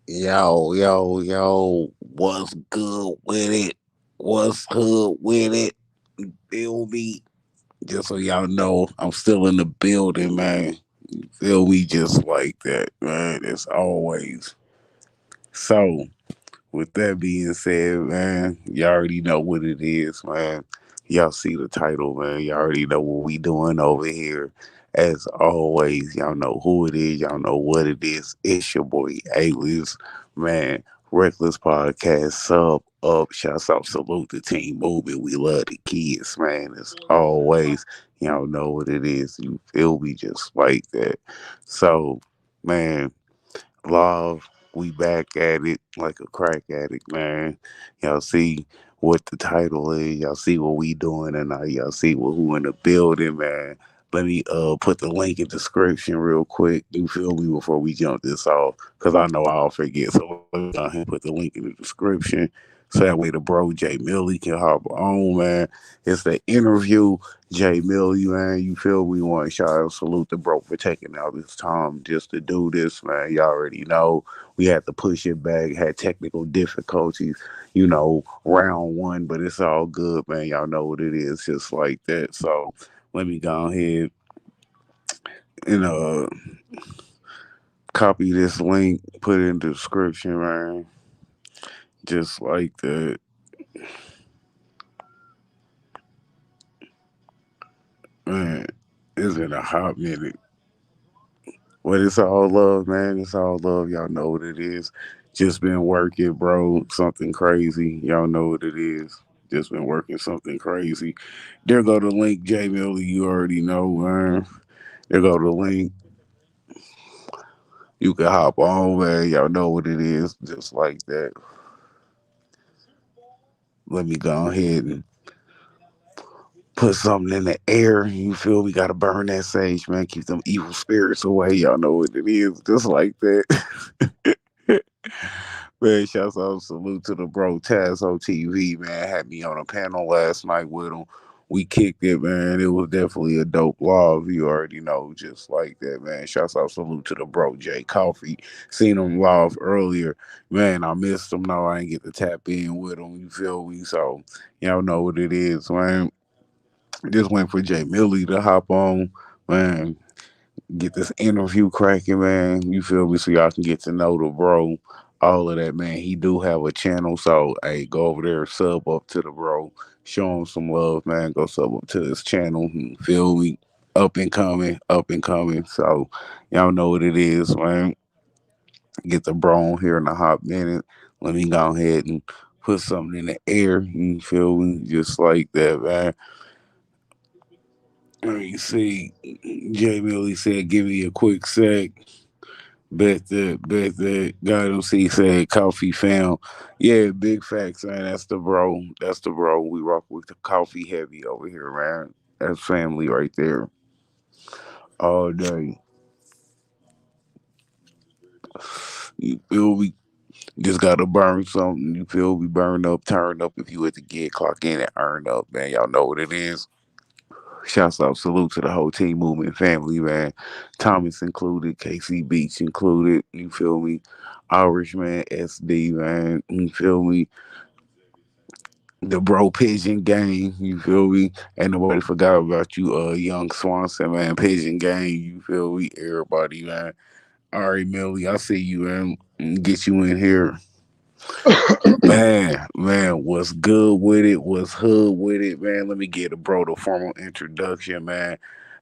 Yo, what's good with it? What's hood with it? Feel me? Just so y'all know, I'm still in the building, man. Feel me just like that, man. As always. So, with that being said, man, you already know what it is, man. Y'all see the title, man. You already know what we doing over here. As always, y'all know who it is. Y'all know what it is. It's your boy Alias, man. Reckless Podcast, sub up. Shouts out, salute the team movement. We love the kids, man. As always, y'all know what it is. You feel me just like that. So, man, Love, we back at it like a crack addict, man. Y'all see what the title is. Y'all see what we doing tonight. Y'all see who in the building, man. Let me put the link in the description real quick. You feel me before we jump this off? Cause I know I'll forget. So let me go ahead and put the link in the description. So that way the bro Jay Millie can hop on, man. It's the interview. Jay Millie, man. You feel me? Want to shout out, salute the bro for taking out this time just to do this, man. You already know we had to push it back, had technical difficulties, round one, but it's all good, man. Y'all know what it is, just like that. So let me go ahead and copy this link, put it in the description, man. Just like that. Man, it's been a hot minute. But it's all love, man. It's all love. Y'all know what it is. Just been working, bro. Something crazy. Y'all know what it is. Just been working something crazy. There go the link, J Millie. You already know, man. There go the link. You can hop on, man. Y'all know what it is. Just like that. Let me go ahead and put something in the air. You feel we gotta burn that sage, man. Keep them evil spirits away. Y'all know what it is. Just like that. Man, shouts out, salute to the bro Taz OTV, man. Had me on a panel last night with him. We kicked it, man. It was definitely a dope live. You already know, just like that, man. Shouts out, salute to the bro Jay Coffee. Seen him live earlier. Man, I missed him. No, I ain't get to tap in with him. You feel me? So, y'all know what it is, man. Just went for Jay Millie to hop on, man. Get this interview cracking, man. You feel me? So y'all can get to know the bro. All of that, man. He do have a channel, so hey, go over there, sub up to the bro, show him some love, man. Go sub up to his channel. You feel me? Up and coming, up and coming. So y'all know what it is, man. Get the bro on here in a hot minute. Let me go ahead and put something in the air. You feel me? Just like that, man. Let me see. Jay Millie said, "Give me a quick sec." Bet that God MC said coffee fam. Yeah, big facts, man. That's the bro. That's the bro. We rock with the coffee heavy over here, man. That's family right there. All day. You feel we just gotta burn something. You feel we burn up, turn up if you at the get clock in and earn up, man. Y'all know what it is. Shouts out, salute to the whole team movement family, man. Thomas included, KC Beach included. You feel me? Irishman, SD, man. You feel me? The bro pigeon gang, you feel me? Ain't nobody forgot about you, young Swanson, man. Pigeon gang, you feel me? Everybody, man. All right, Millie, I see you, man. Get you in here. Man, what's good with it? What's hood with it, man? Let me get a bro the formal introduction, man.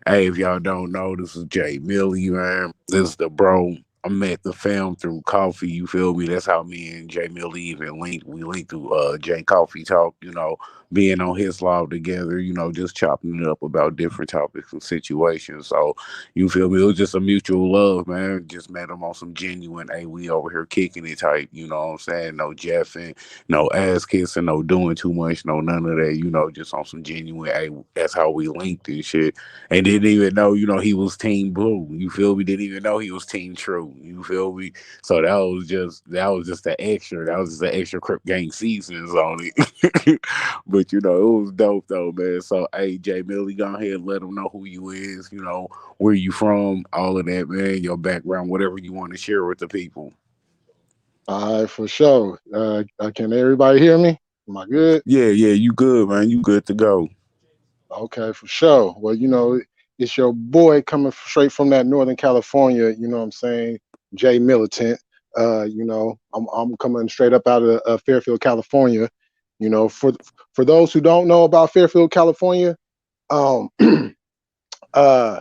Hey, if y'all don't know, this is Jay Millie, man. This is the bro. I met the fam through coffee, you feel me? That's how me and Jay Millie even linked. We linked through Jay Coffee Talk, being on his live together, just chopping it up about different topics and situations. So you feel me? It was just a mutual love, man. Just met him on some genuine, hey, we over here kicking it type, you know what I'm saying? No Jeffing, no ass kissing, no doing too much, no none of that, just on some genuine, hey, that's how we linked and shit. And didn't even know, he was Team Blue. You feel me? Didn't even know he was Team True. too. You feel me? So that was just the extra. That was just the extra Crip Gang seasons on it. But it was dope though, man. So hey, Jay Millie, go ahead and let them know who you is. Where you from, all of that, man. Your background, whatever you want to share with the people. All right, for sure. Can everybody hear me? Am I good? Yeah, yeah, you good, man. You good to go. Okay, for sure. Well, it's your boy coming straight from that Northern California. You know what I'm saying? Jay Militant. I'm coming straight up out of Fairfield, California. For those who don't know about Fairfield, California, um, uh,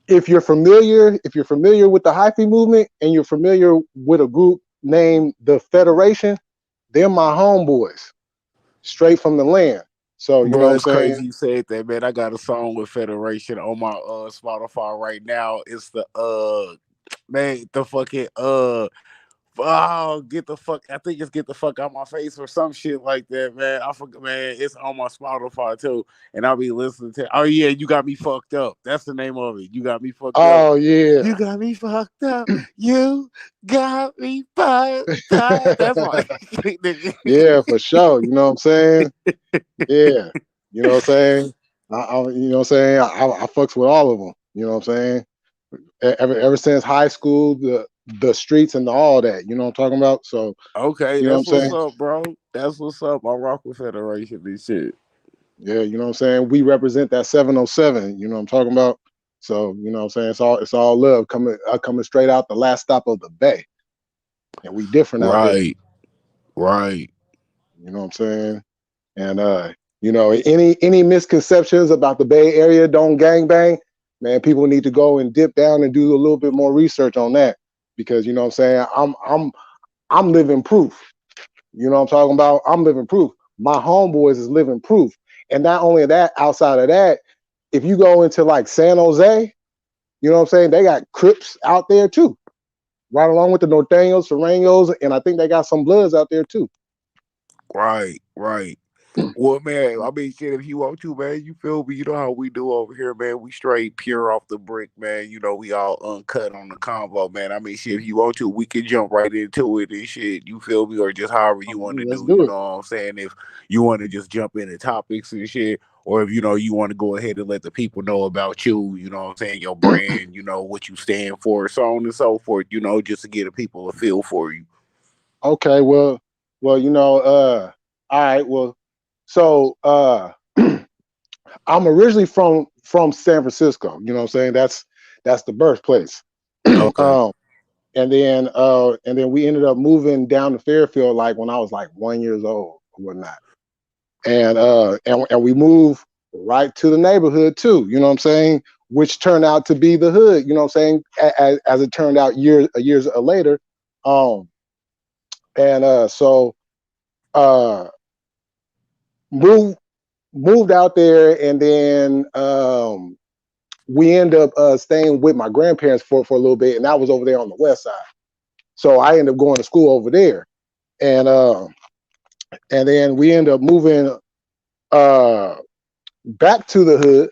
if you're familiar with the hyphy movement and you're familiar with a group named the Federation, they're my homeboys, straight from the land. So you know Bro, what I'm it's saying? crazy you said that, man. I got a song with Federation on my Spotify right now. It's the man, the fucking oh, get the fuck. I think it's get the fuck out my face or some shit like that, man. I forget, man. It's on my Spotify too, and I'll be listening to. Oh yeah, you got me fucked up. That's the name of it. You got me fucked up. Oh yeah. You got me fucked up. You got me fucked up. That's why. Yeah, for sure. You know what I'm saying? Yeah. You know what I'm saying? You know what I'm saying? I fucks with all of them. You know what I'm saying? Ever since high school, the streets and all that. You know what I'm talking about? So Okay, you know what I'm that's what's saying? up, bro. That's what's up. I rock with Federation and shit. Yeah, you know what I'm saying? We represent that 707. You know what I'm talking about? So you know what I'm saying? It's all love coming straight out the last stop of the bay, and we different out here. Right, right. You know what I'm saying? And any misconceptions about the Bay Area don't gang bang, man, people need to go and dip down and do a little bit more research on that because you know what I'm saying? I'm living proof. You know what I'm talking about? I'm living proof. My homeboys is living proof. And not only that, outside of that, if you go into like San Jose, you know what I'm saying? They got Crips out there too, right along with the Norteños, Serenos, and I think they got some Bloods out there too. Right, right. Well, man, I mean, shit, if you want to, man, you feel me? You know how we do over here, man. We straight pure off the brick, man. We all uncut on the combo, man. I mean, shit, if you want to, we can jump right into it and shit. You feel me? Or just however you want to Let's do, you do it. know what I'm saying? If you want to just jump into topics and shit, or if, you want to go ahead and let the people know about you, you know what I'm saying? Your brand, what you stand for, so on and so forth, just to get the people a feel for you. Okay, well, all right, well, so I'm originally from San Francisco. You know what I'm saying? That's the birthplace. Okay. um, and then we ended up moving down to Fairfield like when I was like 1 years old or whatnot. And we moved right to the neighborhood too. You know what I'm saying? Which turned out to be the hood. You know what I'm saying? As it turned out years later. Um, and uh, moved moved out there, and then we end up staying with my grandparents for a little bit, and I was over there on the west side. So I ended up going to school over there, and then we end up moving uh, back to the hood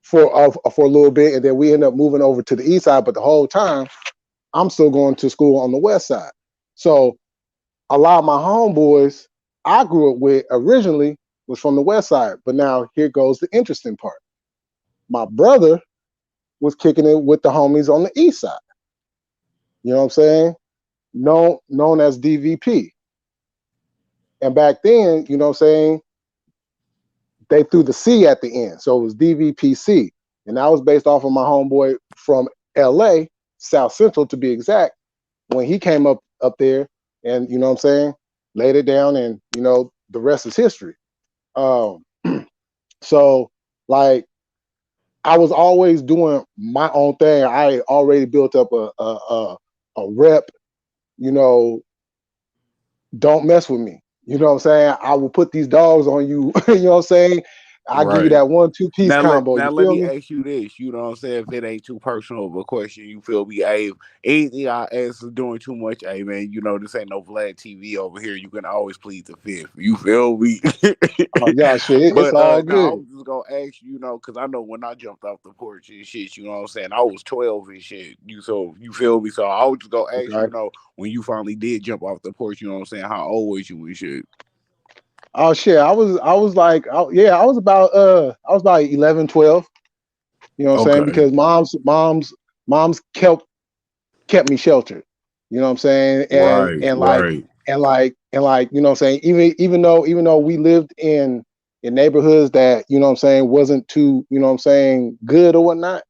for a little bit, and then we end up moving over to the east side. But the whole time, I'm still going to school on the west side. So a lot of my homeboys I grew up with originally was from the west side, but now here goes the interesting part. My brother was kicking it with the homies on the east side. You know what I'm saying? Known as DVP. And back then, you know what I'm saying, they threw the C at the end. So it was DVPC. And that was based off of my homeboy from LA, South Central to be exact, when he came up there and you know what I'm saying, laid it down, and the rest is history. Um so like I was always doing my own thing. I already built up a rep, you know, don't mess with me. You know what I'm saying? I will put these dogs on you, you know what I'm saying? I'll give you Right. that 1 2 piece combo. Now You let feel me me? ask you this. You know what I'm saying? If it ain't too personal of a question, you feel me? Hey, anything I ask is doing too much. Hey man, you know this ain't no Vlad TV over here. You can always plead the fifth. You feel me? Oh yeah, shit. It's But all now I good. was just gonna ask you, you know, because I know when I jumped off the porch and shit, you know what I'm saying? I was 12 and shit. You feel me? So I was just gonna ask you, Okay. you know, when you finally did jump off the porch, you know what I'm saying? How old was you and shit? Oh shit. I was like, yeah, I was about 11, 12. You know what I'm saying? Okay. Because moms kept me sheltered. You know what I'm saying? And Right, and like right, you know what I'm saying, even though we lived in neighborhoods that, you know what I'm saying, wasn't too, you know what I'm saying, good or whatnot,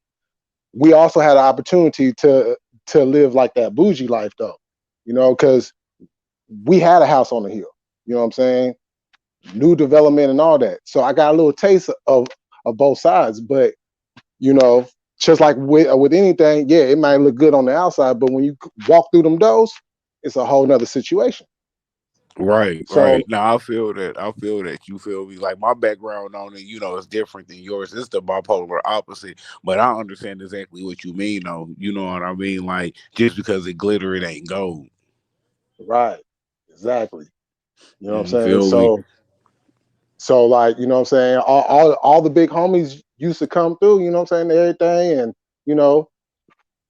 we also had an opportunity to live like that bougie life though. You know, because we had a house on the hill. You know what I'm saying? New development and all that. So I got a little taste of both sides, but you know, just like with anything, yeah, it might look good on the outside, but when you walk through them doors, it's a whole nother situation. right, So right. Now I feel that. I feel that. You feel me? Like my background on it, you know, is different than yours. It's the bipolar opposite. But I understand exactly what you mean, though. You know what I mean? Like just because it glitter, it ain't gold. right, exactly. You know what I'm You saying? feel me? So like, you know what I'm saying, all the big homies used to come through, you know what I'm saying, everything, and you know,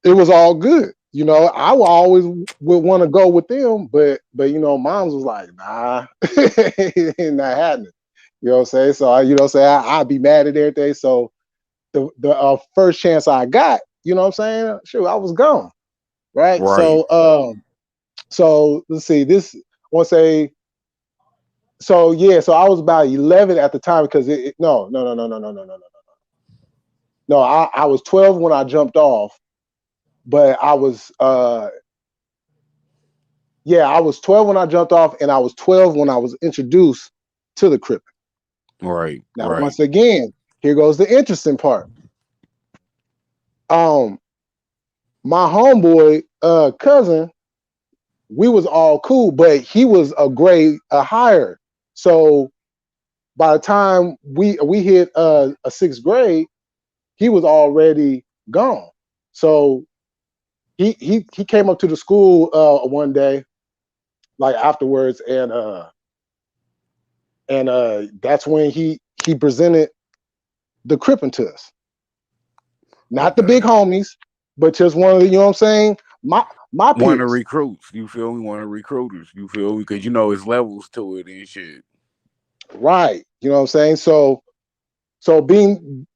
it was all good. You know, I would always would want to go with them, but you know, moms was like, nah, it not happening. You know what I'm saying? So you know what I'm saying, I'd be mad at everything. So the first chance I got, you know what I'm saying, sure, I was gone. Right. Right, So let's see, this I want to say, so yeah, so I was about 11 at the time because no, I was 12 when I jumped off, but I was yeah, I was 12 when I jumped off, and I was 12 when I was introduced to the Crippin'. right, Now, right. once again, here goes the interesting part. Um, my homeboy cousin, we was all cool, but he was a grade higher. So by the time we hit a sixth grade, he was already gone. So he came up to the school one day, like afterwards, and that's when he presented the Crippin' to us. Not the big Okay. homies, but just one of the, you know what I'm saying? My One of peers. recruits. You feel me? One of recruiters. You feel me? Because you know it's levels to it and shit. Right. You know what I'm saying? So being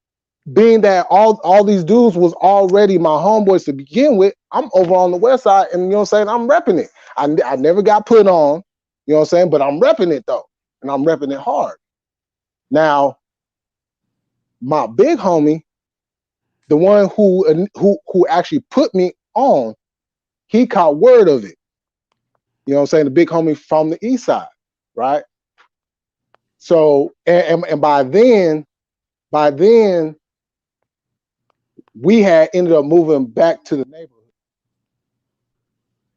that all these dudes was already my homeboys to begin with, I'm over on the west side, and you know what I'm saying, I'm repping it. I never got put on, you know what I'm saying, but I'm repping it though. And I'm repping it hard. Now, my big homie, the one who actually put me on, he caught word of it. You know what I'm saying? The big homie from the east side, right? So and by then we had ended up moving back to the neighborhood.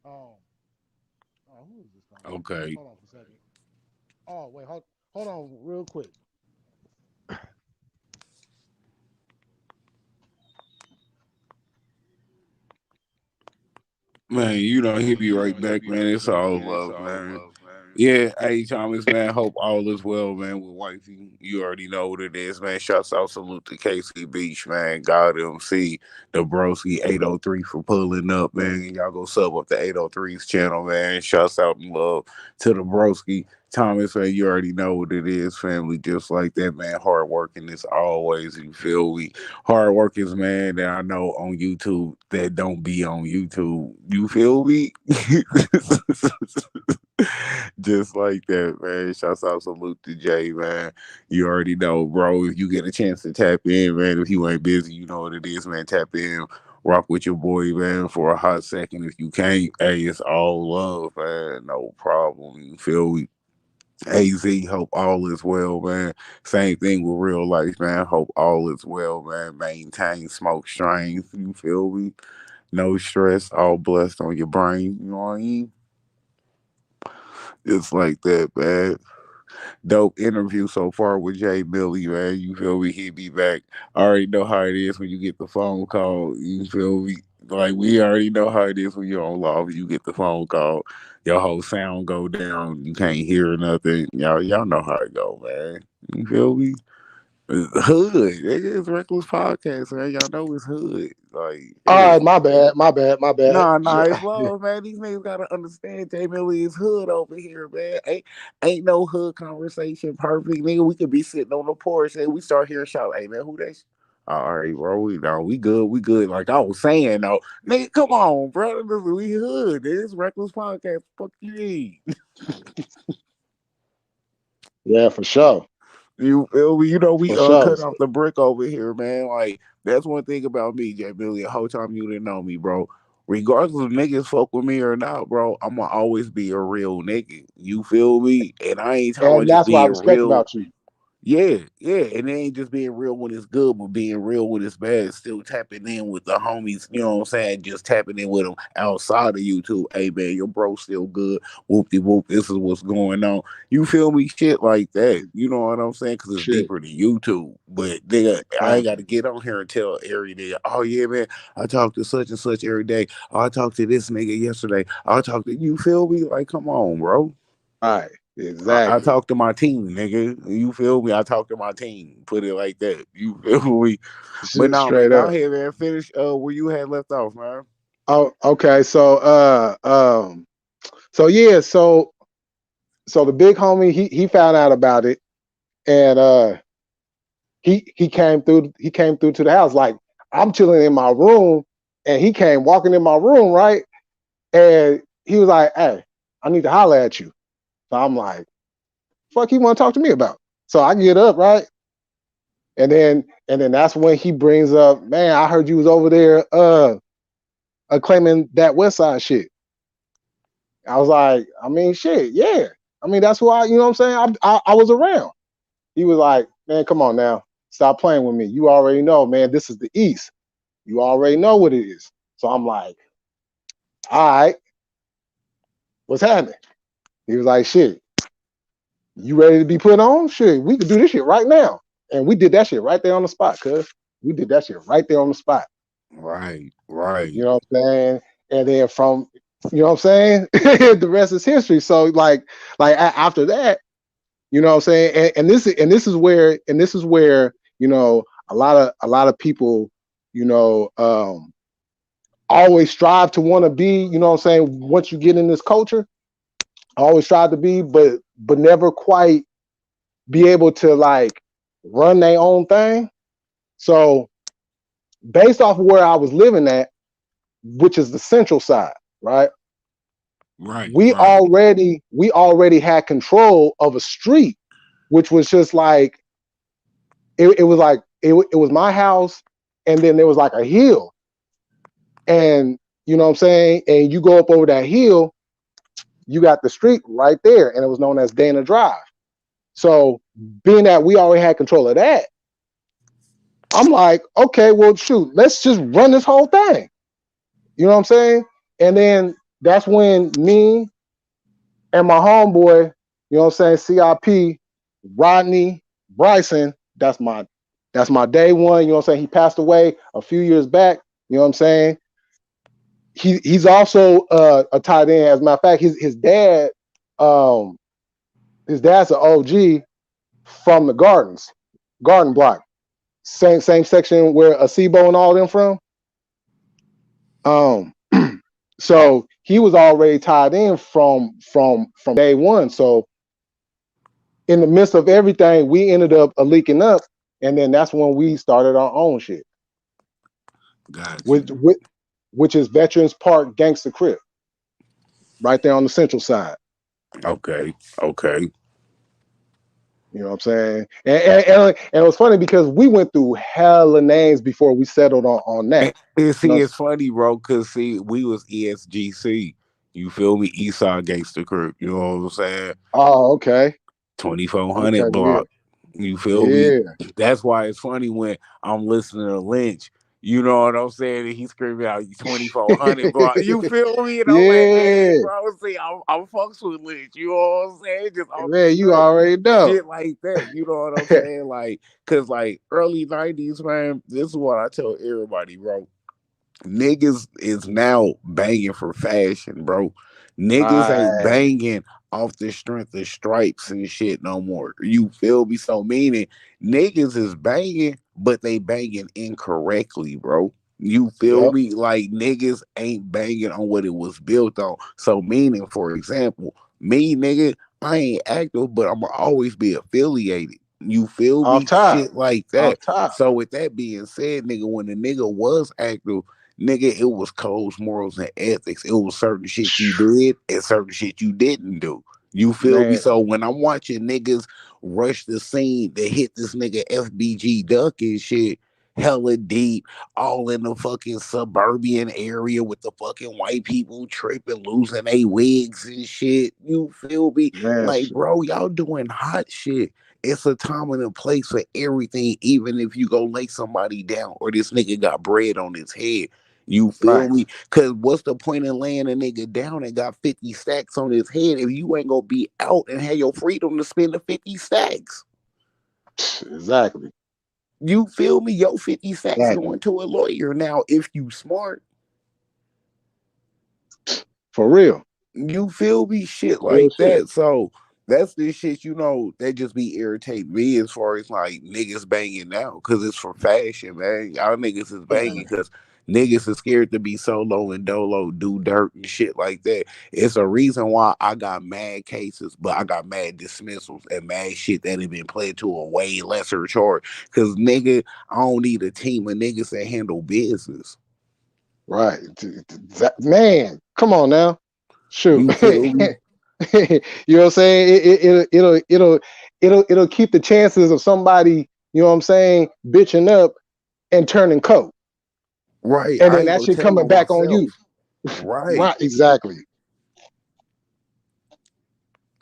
Oh, who is this calling? Okay. Hold on for a second. Oh, wait, hold on real quick. Man, you know he'll be right back, man. It's all love, man. Yeah, hey Thomas, man. Hope all is well, man. With wifey, you already know what it is, man. Shouts out, salute to KC Beach, man. God MC, the Broski 803 for pulling up, man. Y'all go sub up the 803's channel, man. Shouts out and love to the Broski. Thomas, man, you already know what it is, family. Just like that, man. Hard working is always, you feel me? Hard workers, man, that I know on YouTube that don't be on YouTube. You feel me? Just like that, man. Shouts out, salute to Jay, man. You already know, bro. If you get a chance to tap in, man, if you ain't busy, you know what it is, man. Tap in, rock with your boy, man, for a hot second. If you can't, hey, it's all love, man. No problem. You feel me? AZ, hope all is well, man. Same thing with real life, man. Hope all is well, man. Maintain smoke strength. You feel me? No stress, all blessed on your brain. You know what I mean? It's like that, man. Dope interview so far with Jay Millie, man. You feel me? Hit me back. I already know how it is when you get the phone call. You feel me? Like we already know how it is when you're on live. You get the phone call, your whole sound go down. You can't hear nothing. Y'all know how it go, man. You feel me? Hood. It is Reckless Podcast, man. Y'all know it's hood. Like, All yeah. right, my bad. Nah, it's love, man. These niggas gotta understand Jay Millie is hood over here, man. Ain't no hood conversation perfect, nigga. We could be sitting on the porch and we start hearing shout, hey man, who they? All right, bro. We good, we good. Like I was saying though, nigga, come on, bro. We hood. This Reckless Podcast. Fuck you mean? Yeah, for sure, You feel me? You know we for sure. cut off the brick over here, man. Like that's one thing about me, Jay Billy. The whole time you didn't know me, bro. Regardless of niggas fuck with me or not, bro, I'ma always be a real nigga. You feel me? And I ain't talking about And just that's what I being respect real. about you. Yeah, yeah, and it ain't just being real when it's good, but being real when it's bad. Still tapping in with the homies, you know what I'm saying? Just tapping in with them outside of YouTube. Hey man, your bro still good. Whoop de whoop. This is what's going on. You feel me? Shit like that. You know what I'm saying? Because it's Shit, deeper than YouTube. But nigga, I ain't got to exactly. get on here and tell every day. Oh yeah, man, I talk to such and such every day. Oh, I talked to this nigga yesterday. I talk to you. Feel me? Like, come on, bro. Right, I exactly. talk to my team, nigga. You feel me? I talk to my team. Put it like that. You feel me? But Shit, now, man, straight go up. ahead, man. Finish where you had left off, man. Oh, okay. So yeah, so the big homie he found out about it, and he came through to the house. Like, I'm chilling in my room, and he came walking in my room, right? And he was like, "Hey, I need to holler at you." So I'm like, "Fuck, he want to talk to me about?" So I get up, right? And then that's when he brings up, "Man, I heard you was over there claiming that West Side shit." I was like, "I mean, shit, yeah. I mean, that's why, you know what I'm saying? I was around." He was like, "Man, come on now. Stop playing with me. You already know, man, this is the East. You already know what it is." So I'm like, "All right, what's happening?" He was like, "Shit, you ready to be put on? Shit, we could do this shit right now." And we did that shit right there on the spot, cuz. We did that shit right there on the spot. Right, You right, know what I'm saying? And then from, you know what I'm saying? The rest is history. So after that, you know what I'm saying? And this is where, a lot of people, you know, always strive to want to be, you know what I'm saying, once you get in this culture, always strive to be, but never quite be able to like run their own thing. So based off of where I was living at, which is the central side, right? right, We right. already had control of a street, which was just like it was like it was my house, and then there was like a hill, and you know what I'm saying, and you go up over that hill, you got the street right there, and it was known as Dana Drive. So being that we already had control of that, I'm like, okay, well, shoot, let's just run this whole thing. You know what I'm saying? And then that's when me and my homeboy, you know what I'm saying, CIP, Rodney Bryson, that's my day one. You know what I'm saying? He passed away a few years back. You know what I'm saying? He's also a tight end. As a matter of fact, um his dad's an OG from the Garden Block, same section where Acebo and all them from. Um, so he was already tied in from day one. So in the midst of everything, we ended up leaking up, and then that's when we started our own shit, Got which you. which, which is Veterans Park Gangster Crib, right there on the central side. Okay, okay. You know what I'm saying? And it was funny because we went through hella names before we settled on that. And You see, know, it's funny, bro, cause see, we was ESGC. You feel me? Eastside Gangster Crew. You know what I'm saying? oh, okay, 2400 okay, yeah, block. You feel me? yeah, That's why it's funny when I'm listening to Lynch. You know what I'm saying? And he screaming out 2400, bro. You feel me? And I'm like, hey, Yeah, bro, see, I'm fucks with Lynch. You know what I'm saying? Just off the man, you strength. already know. Shit like that. You know what I'm saying? Like, cause like early 90s, man, this is what I tell everybody, bro. Niggas is now banging for fashion, bro. Niggas ain't Right. banging off the strength of stripes and shit no more. You feel me? So meaning niggas is banging, but they banging incorrectly, bro. You feel Yep. me? Like niggas ain't banging on what it was built on. So meaning, for example, me nigga, I ain't active, but I'ma always be affiliated. You feel Off me? top. Shit like Off that. top. So with that being said, nigga, when the nigga was active, nigga, it was codes, morals, and ethics. It was certain shit you did and certain shit you didn't do. You feel me? Man, So when I'm watching niggas rush the scene to hit this nigga FBG duck and shit, hella deep, all in the fucking suburban area with the fucking white people tripping, losing their wigs and shit. You feel me? man, Like, bro, y'all doing hot shit. It's a time and a place for everything, even if you go lay somebody down or this nigga got bread on his head. You feel right. me? Cause what's the point in laying a nigga down and got 50 stacks on his head if you ain't gonna be out and have your freedom to spend the 50 stacks? Exactly. You feel me? Your 50 stacks Exactly. going to a lawyer. Now, if you smart, For real. you feel me? Shit Real like shit. that. So that's the shit, you know, that just be irritating me as far as like niggas banging now. Cause it's for fashion, man. Y'all niggas is banging Man, because niggas is scared to be solo and dolo, do dirt and shit like that. It's a reason why I got mad cases, but I got mad dismissals and mad shit that have been played to a way lesser charge. Cause nigga, I don't need a team of niggas that handle business. right. Man, come on now. Shoot. You feel me? You know what I'm saying? It'll keep the chances of somebody, you know what I'm saying, bitching up and turning coat. Right. And I then ain't that gonna shit tell coming on back on you. myself. Right. Right, exactly.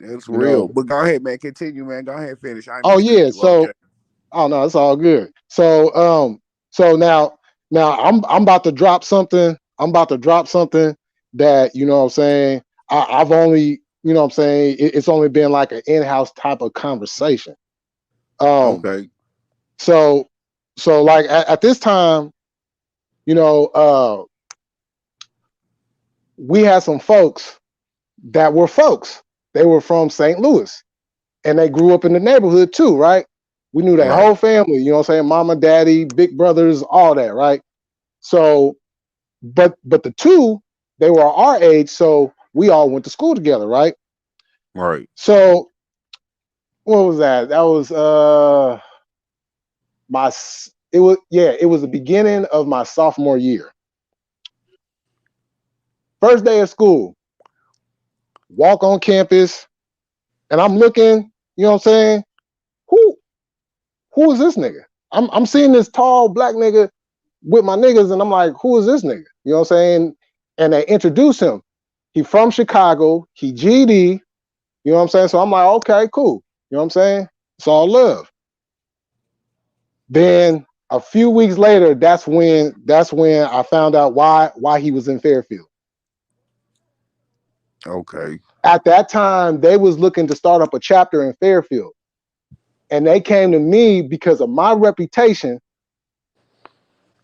It's You know. real. But go ahead, man. Continue, man. Go ahead, finish. I ain't Oh mean to cut yeah. you off, So Jay. oh no, it's all good. So now I'm about to drop something. I'm about to drop something that, you know what I'm saying, I've only, you know what I'm saying, it's only been like an in-house type of conversation. Um, Okay. so like at this time, you know, we had some folks that were folks. They were from St. Louis and they grew up in the neighborhood too, right? We knew their Right. whole family, you know what I'm saying? Mama, daddy, big brothers, all that, right? So, but the two, they were our age, so we all went to school together, right? Right. So, what was that? That was my it was yeah, it was the beginning of my sophomore year. First day of school, walk on campus, and I'm looking, you know what I'm saying? Who who is this nigga? I'm seeing this tall black nigga with my niggas, and I'm like, who is this nigga? You know what I'm saying? And they introduce him. He from Chicago. He GD. You know what I'm saying? So I'm like, okay, cool. You know what I'm saying? It's all love. Then a few weeks later, that's when I found out why he was in Fairfield. Okay. At that time, they was looking to start up a chapter in Fairfield. And they came to me because of my reputation.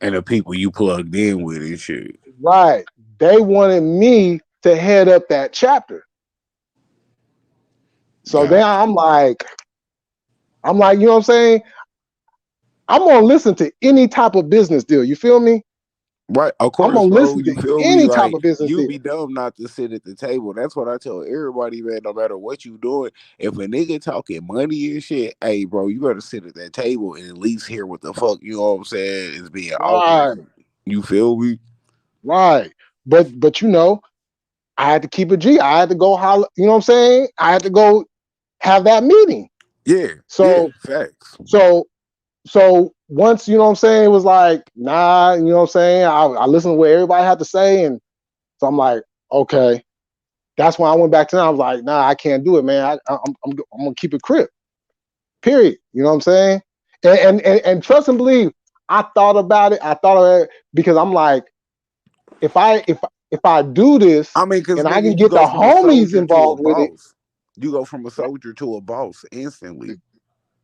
And the people you plugged in with and shit. Right. They wanted me to head up that chapter. So then Gotcha. I'm like, you know what I'm saying? I'm gonna listen to any type of business deal. You feel me? Right, of I'm course, gonna bro. listen to You feel me? any type Like of business you deal. be dumb not to sit at the table. That's what I tell everybody, man. No matter what you doing, if a nigga talking money and shit, hey, bro, you better sit at that table and at least hear what the fuck you know what I'm saying is being offered. Right, You feel me? right. But you know, I had to keep a G. I had to go holler, you know what I'm saying? I had to go have that meeting. Yeah, yeah, So facts. so so once, you know what I'm saying, it was like, nah, you know what I'm saying? I listened to what everybody had to say, and so I'm like, okay. That's when I went back to them. I was like, nah, I can't do it, man. I'm gonna keep it crip. Period. You know what I'm saying? And trust and believe, I thought about it. I thought of it because I'm like, if I do this I mean, cause and I can nigga, you get the go from a homies soldier to a involved with it. boss. You go from a soldier to a boss instantly.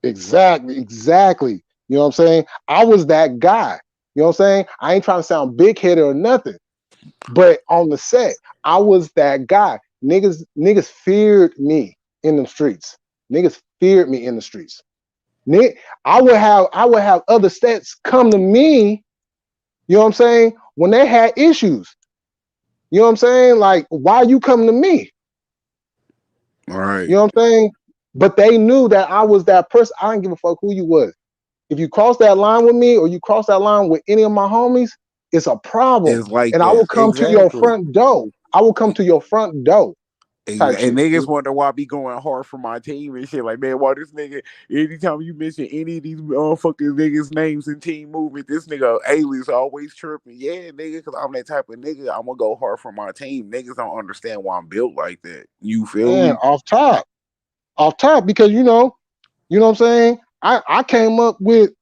Exactly, exactly. You know what I'm saying? I was that guy. You know what I'm saying? I ain't trying to sound big headed or nothing, but on the set, I was that guy. Niggas feared me in the streets. Niggas feared me in the streets. Nick, I would have other sets come to me. You know what I'm saying? When they had issues, you know what I'm saying? Like, why you coming to me? Right. You know what I'm saying? But they knew that I was that person. I didn't give a fuck who you was. If you cross that line with me or you cross that line with any of my homies, it's a problem. It's like And I will that. come to your Exactly. front door. I will come to your front door type And shit. niggas wonder why I be going hard for my team and shit. Like, man, why this nigga, anytime you mention any of these motherfucking niggas' names in team movement, this nigga alias always tripping. Yeah, nigga, because I'm that type of nigga. I'm gonna go hard for my team. Niggas don't understand why I'm built like that. You feel Man, me? off top, because you know what I'm saying? I came up with,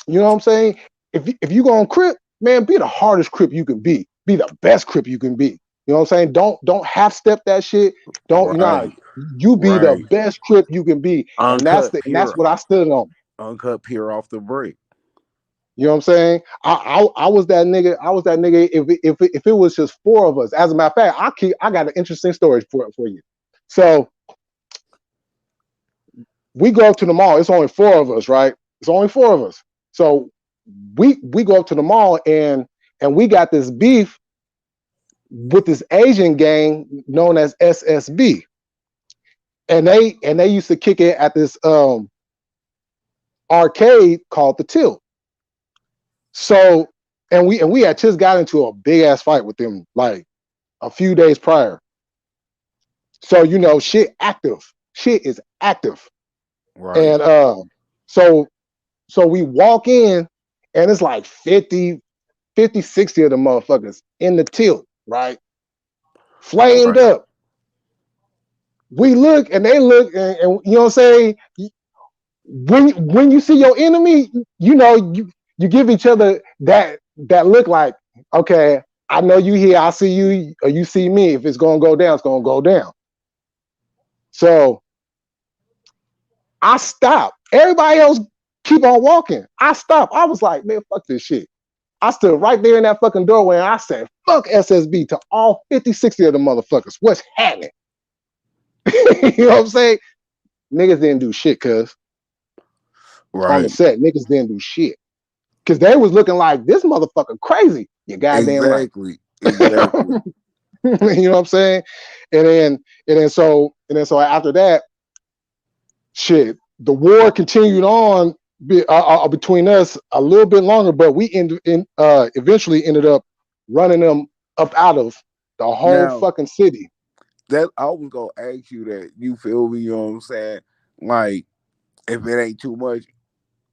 you know what I'm saying? If you gonna crip, man, be the hardest crip you can be. Be the best crip you can be. You know what I'm saying? Don't half step that shit. Don't you know Right. you be the Right. best crip you can be. And Uncut that's pure, what I stood on. uncut pure off the brick. You know what I'm saying? I was that nigga. I was that nigga. If it was just four of us, as a matter of fact, I got an interesting story for you. So we go up to the mall. It's only four of us, right? It's only four of us. So we go up to the mall and we got this beef with this Asian gang known as SSB, and they used to kick it at this arcade called the Tilt. So and we had just got into a big ass fight with them like a few days prior. So shit is active, Right. and so so we walk in and it's like 50, 60 of the motherfuckers in the Tilt, right? Flamed Right. up. We look and they look, and you know what I'm saying. When you see your enemy, you give each other that look like, okay, I know you here, I see you, or you see me. If it's gonna go down, it's gonna go down. So I stopped. Everybody else keep on walking. I stopped. I was like, man, fuck this shit. I stood right there in that fucking doorway and I said, fuck SSB to all 50, 60 of the motherfuckers. What's happening? You know what I'm saying? Niggas didn't do shit, cuz on the Right. set, niggas didn't do shit. Cause they was looking like this motherfucker crazy. You goddamn right. Exactly. Exactly. You know what I'm saying? And then so after that, shit, the war continued on between us a little bit longer, but eventually ended up running them up out of the whole Now, fucking city. that I was gonna ask you that. You feel me? You know what I'm saying? Like, if it ain't too much,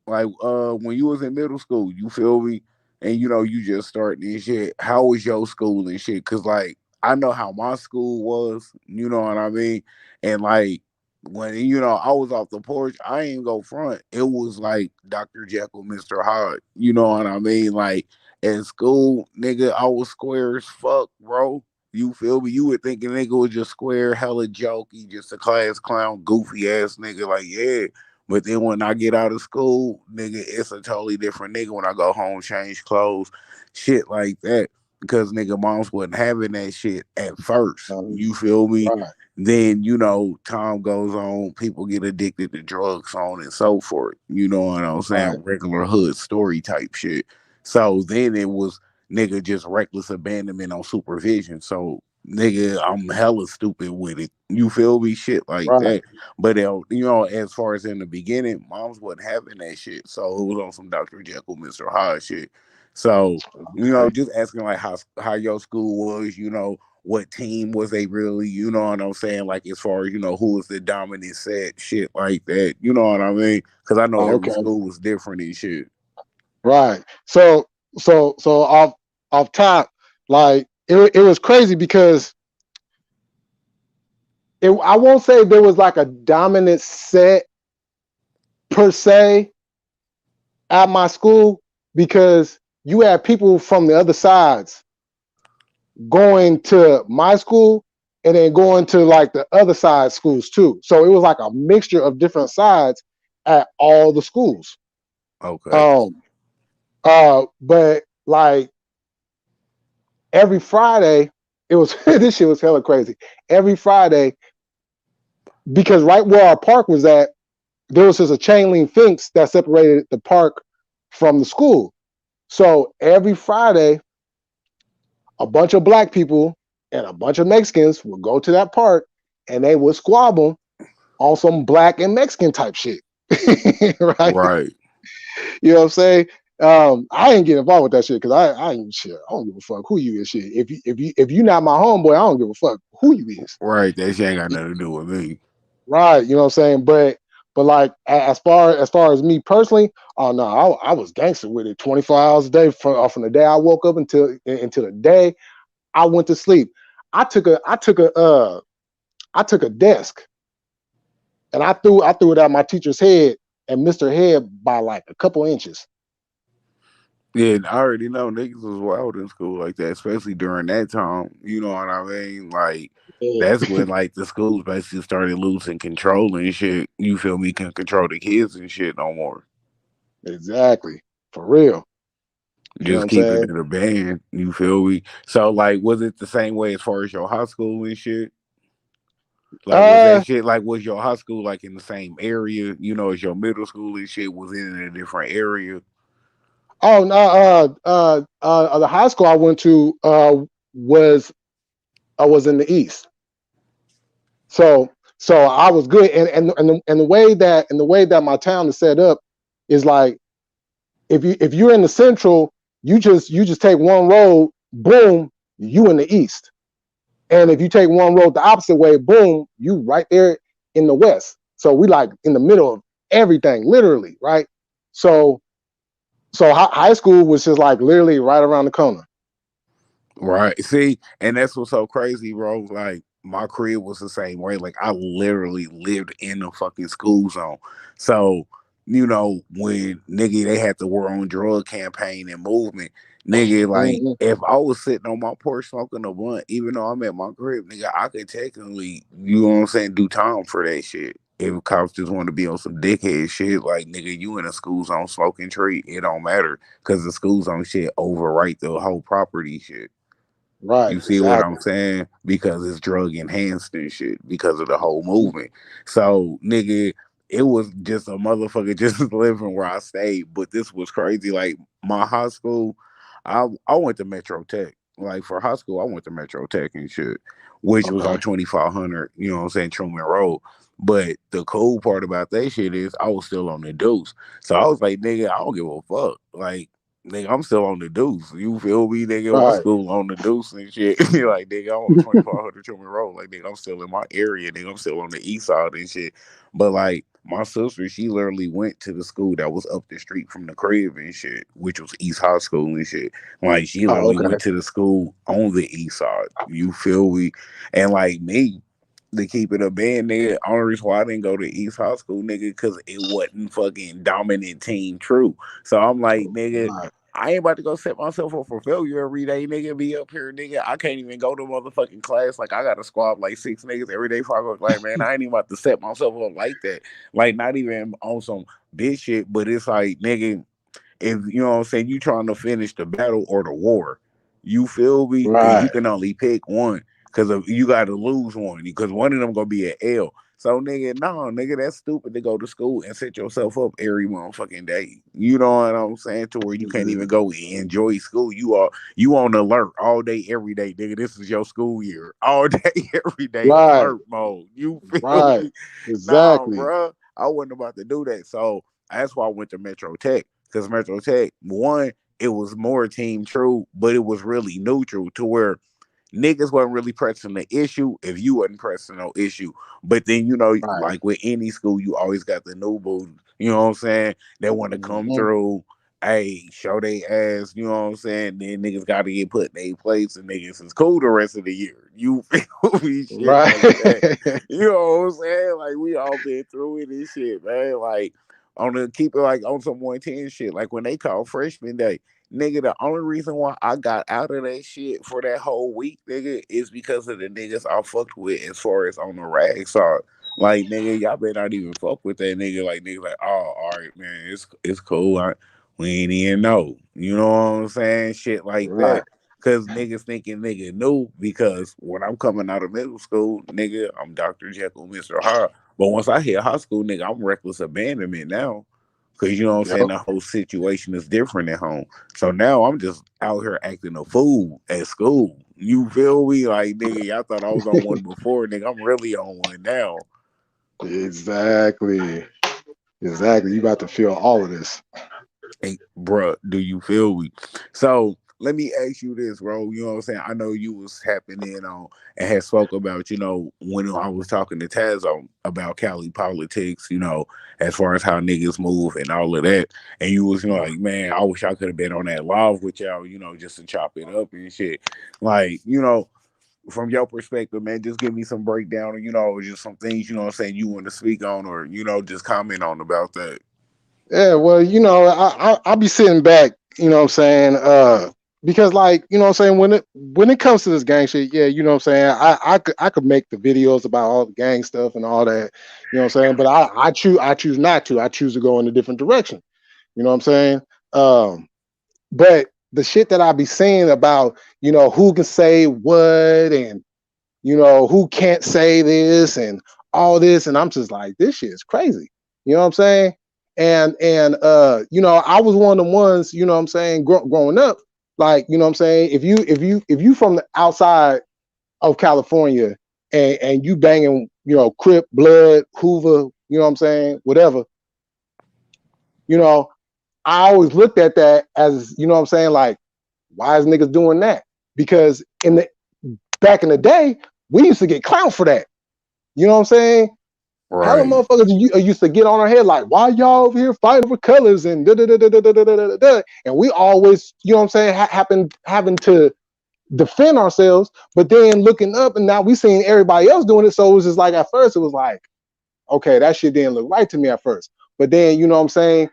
like when you was in middle school, you feel me? And you just starting this shit. How was your school and shit? Cause like I know how my school was, you know what I mean? And like when I was off the porch, I ain't go front. It was like Dr. Jekyll, Mr. Hyde. You know what I mean? Like at school, nigga, I was square as fuck, bro. You feel me? You would think a nigga was just square, hella jokey, just a class clown, goofy ass nigga. Like, yeah, but then when I get out of school, nigga, it's a totally different nigga when I go home, change clothes, shit like that. Because nigga, moms wasn't having that shit at first. You feel me? Right, Then, time goes on, people get addicted to drugs, so on and so forth. You know what I'm right, saying? Regular hood story type shit. So then it was nigga just reckless abandonment on supervision. So nigga, I'm hella stupid with it. You feel me? Shit like right. that. But as far as in the beginning, moms wasn't having that shit, so it was on some Dr. Jekyll, Mr. Hyde shit. So Okay. just asking like how your school was, what team was they really, you know what I'm saying? Like as far as who was the dominant set, shit like that. You know what I mean? Because I know every Okay. school was different and shit. Right. So off top, like it was crazy because I won't say there was like a dominant set per se at my school, because you had people from the other sides going to my school and then going to like the other side schools too. So it was like a mixture of different sides at all the schools. Okay. Um, but like every Friday, it was this shit was hella crazy. Every Friday, because right where our park was at, there was just a chain link fence that separated the park from the school. So every Friday, a bunch of black people and a bunch of Mexicans would go to that park and they would squabble on some black and Mexican type shit. Right? Right. You know what I'm saying? I ain't get involved with that shit because I ain't shit. I don't give a fuck who you is shit. If you not my homeboy, I don't give a fuck who you is. Right. That shit ain't got nothing to do with me. Right. You know what I'm saying? But like as far as me personally, oh no, I was gangster with it 24 hours a day from the day I woke up until the day I went to sleep. I took a desk and I threw it at my teacher's head and missed her head by like a couple inches. Yeah, I already know niggas was wild in school like that, especially during that time. You know what I mean? Like Yeah, that's when like the schools basically started losing control and shit. You feel me? Can control the kids and shit no more. exactly. For real. You know what Just I'm keeping saying? it a band. You feel me? So like, was it the same way as far as your high school and shit? Like, was that Uh shit like was your high school like in the same area? You know, as your middle school and shit was in a different area. oh no, the high school I went to was was in the east. So I was good, and the way that my town is set up is like if you're in the central, you just take one road, boom, you in the east, and if you take one road the opposite way, boom, you right there in the west. So we like in the middle of everything, literally, right? So so high school was just like literally right around the corner. Right. See, and that's what's so crazy, bro. Like my crib was the same way. Like I literally lived in the fucking school zone. So, you know, when nigga they had the war on drug campaign and movement, nigga, like Mhm. if I was sitting on my porch smoking a blunt, even though I'm at my crib, nigga, I could technically, you know what I'm saying, do time for that shit. If cops just want to be on some dickhead shit, like nigga, you in a school zone smoking tree, it don't matter because the school zone shit overwrite the whole property shit. Right, You see what I'm exactly. saying? Because it's drug enhanced and shit because of the whole movement. So, nigga, it was just a motherfucker just living where I stayed. But this was crazy. Like my high school, I went to Metro Tech. Like for high school, I went to Metro Tech and shit, which was on Okay. 2500. You know what I'm saying, Truman Road. But the cool part about that shit is I was still on the deuce. So I was like, nigga, I don't give a fuck. Like nigga, I'm still on the deuce. You feel me, nigga? My Right, school on the deuce and shit. Like, nigga, I'm on 2500 Truman Road. Like, nigga, I'm still in my area. Nigga, I'm still on the east side and shit. But like, my sister, she literally went to the school that was up the street from the crib and shit, which was East High School and shit. Like, she oh literally okay. went to the school on the east side. You feel me? And like me, to keep it a band, nigga. Only reason why I didn't go to East High School, nigga, because it wasn't fucking dominant team true. So I'm like, nigga, Right, I ain't about to go set myself up for failure every day, nigga. Be up here, nigga. I can't even go to motherfucking class. Like I got to squad like 6 niggas every day for I go. Like man, I ain't even about to set myself up like that. Like not even on some bitch shit. But it's like, nigga, if you know what I'm saying, you trying to finish the battle or the war. You feel me? And you right, can only pick one because you got to lose one because one of them gonna be an L. So nigga, no, nigga, that's stupid to go to school and set yourself up every motherfucking day. You know what I'm saying? To where you can't even mhm, go enjoy school. You on alert all day, every day, nigga. This is your school year. All day, every day, right, alert mode. You feel right, me? Nah, exactly. bro. I wasn't about to do that. So that's why I went to Metro Tech. Because Metro Tech, one, it was more team true, but it was really neutral to where niggas wasn't really pressing the issue if you wasn't pressing no issue. But then, you know, Right. like with any school, you always got the new boo, you know what I'm saying? They want to come Mhm. through, hey, show they ass, you know what I'm saying? Then niggas got to get put in their place and niggas is cool the rest of the year. You feel me? Shit Right. like that. You know what I'm saying? Like we all been through it and shit, man. Like, On the keep it like on some 110 shit. Like when they call freshman day, nigga, the only reason why I got out of that shit for that whole week, nigga, is because of the niggas I fucked with as far as on the rag side. Like nigga, y'all better not even fuck with that nigga. Like nigga, like oh, all right, man, it's cool. We ain't even know. You know what I'm saying? Shit like Right. that. Cause niggas thinking nigga knew because when I'm coming out of middle school, nigga, I'm Dr. Jekyll, Mr. Hyde. But once I hit high school, nigga, I'm reckless abandonment now. Cause you know what I'm saying, Yep. the whole situation is different at home. So now I'm just out here acting a fool at school. You feel me? Like nigga, y'all thought I was on one before, nigga. I'm really on one now. Exactly. Exactly. You about to feel all of this. Hey, bruh, do you feel me? So let me ask you this, bro. You know what I'm saying? I know you was tapping in on and had spoke about, when I was talking to Taz on about Cali politics, as far as how niggas move and all of that. And you was, like, man, I wish I could have been on that live with y'all, just to chop it up and shit. Like, from your perspective, man, just give me some breakdown or, just some things, what I'm saying, you want to speak on or, just comment on about that. Yeah, well, I'll be sitting back, you know what I'm saying? Because like, you know what I'm saying, when it comes to this gang shit, yeah, you know what I'm saying, I could make the videos about all the gang stuff and all that, you know what I'm saying, but I choose not to. I choose to go in a different direction. You know what I'm saying? But the shit that I be saying about, who can say what and who can't say this and all this, and I'm just like, this shit is crazy. You know what I'm saying? And I was one of the ones, you know what I'm saying, growing up, like, you know what I'm saying, if you from the outside of California and you banging, Crip, Blood, Hoover, you know what I'm saying, whatever, you know, I always looked at that as, you know what I'm saying, like, why is niggas doing that? Because back in the day, we used to get clowned for that. You know what I'm saying? Hella Right, motherfuckers used to get on our head like, why y'all over here fighting for colors and da da da da da da da da da. And we always, you know what I'm saying, having to defend ourselves, but then looking up and now we seeing everybody else doing it. So it was just like at first it was like, okay, that shit didn't look right to me at first. But then, you know what I'm saying,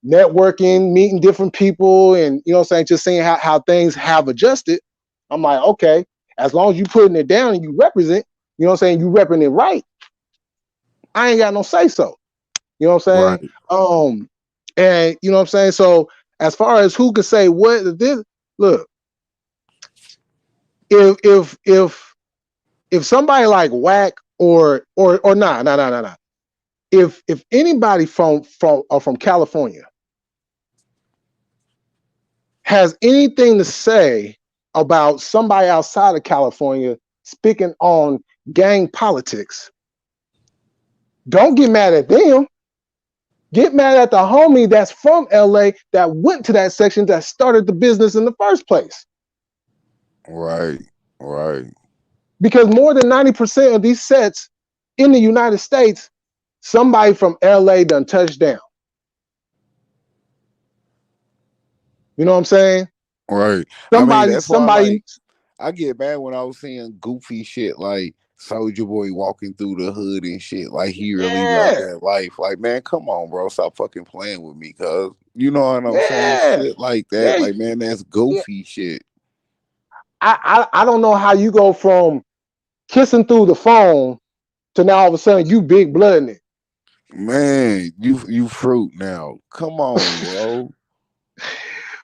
networking, meeting different people, and you know what I'm saying, just seeing how things have adjusted. I'm like, okay, as long as you putting it down and you represent, you know what I'm saying, you repping it right, I ain't got no say so. You know what I'm saying? right, And you know what I'm saying? So as far as who can say what this, look, if somebody like Whack or nah. If anybody from California has anything to say about somebody outside of California speaking on gang politics, don't get mad at them. Get mad at the homie that's from LA that went to that section that started the business in the first place. right, right. Because more than 90% of these sets in the United States, somebody from LA done touched down. You know what I'm saying? Right. I mean, Somebody, that's why somebody, like I get mad when I was seeing goofy shit like Soldier Boy walking through the hood and shit. Like he really about yeah, that life. Like, man, come on, bro. Stop fucking playing with me, cuz. You know what I'm saying? yeah, Shit like that. yeah, Like, man, that's yeah. goofy shit. I don't know how you go from kissing through the phone to now all of a sudden you big blood in it. Man, you fruit now. Come on, bro.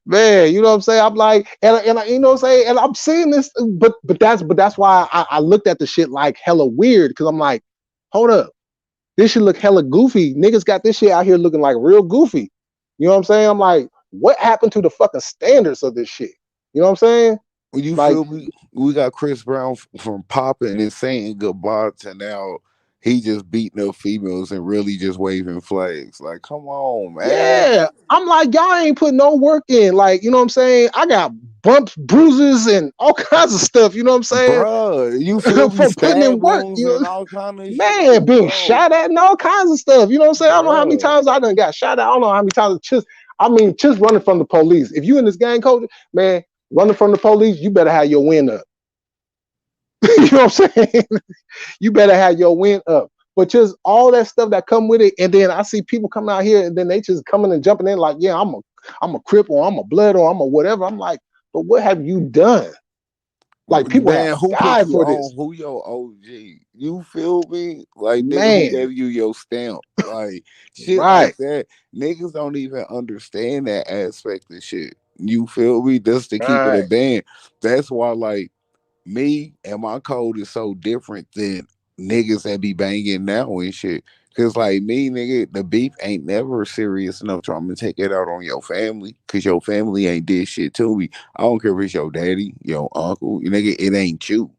Man, you know what I'm saying? I'm like, and you know what I'm saying? And I'm seeing this, but that's why I looked at the shit like hella weird because I'm like, hold up, this shit look hella goofy. Niggas got this shit out here looking like real goofy. You know what I'm saying? I'm like, what happened to the fucking standards of this shit? You know what I'm saying? You Like, feel me? We got Chris Brown from popping and saying goodbye to now he just beating up females and really just waving flags. Like, come on, man. yeah, I'm like, y'all ain't put no work in. Like, you know what I'm saying? I got bumps, bruises, and all kinds of stuff. You know what I'm saying? Bruh, you feel me? For putting in Stab work. wounds You and know, all kind of shit. Like, man, being bro, shot at and all kinds of stuff. You know what I'm saying? I don't know how many bruh. times I done got shot at. I don't know how many times just running from the police. If you in this gang culture, man, running from the police, you better have your wind up. You know what I'm saying? You better have your wind up. but just all that stuff that come with it. And then I see people coming out here and then they just coming and jumping in like, yeah, I'm a crip or I'm a blood or I'm a whatever. I'm like, but what have you done? Like people have Man, who put died you for on? this. Who your OG? You feel me? Like nigga, who Man, gave you your stamp? Like shit right, like that. Niggas don't even understand that aspect of shit. You feel me? Just to keep it a right, band. That's why, like, me and my code is so different than niggas that be banging now and shit. Cause like me, nigga, the beef ain't never serious enough to I'm gonna take it out on your family. Cause your family ain't did shit to me. I don't care if it's your daddy, your uncle, nigga, it ain't you.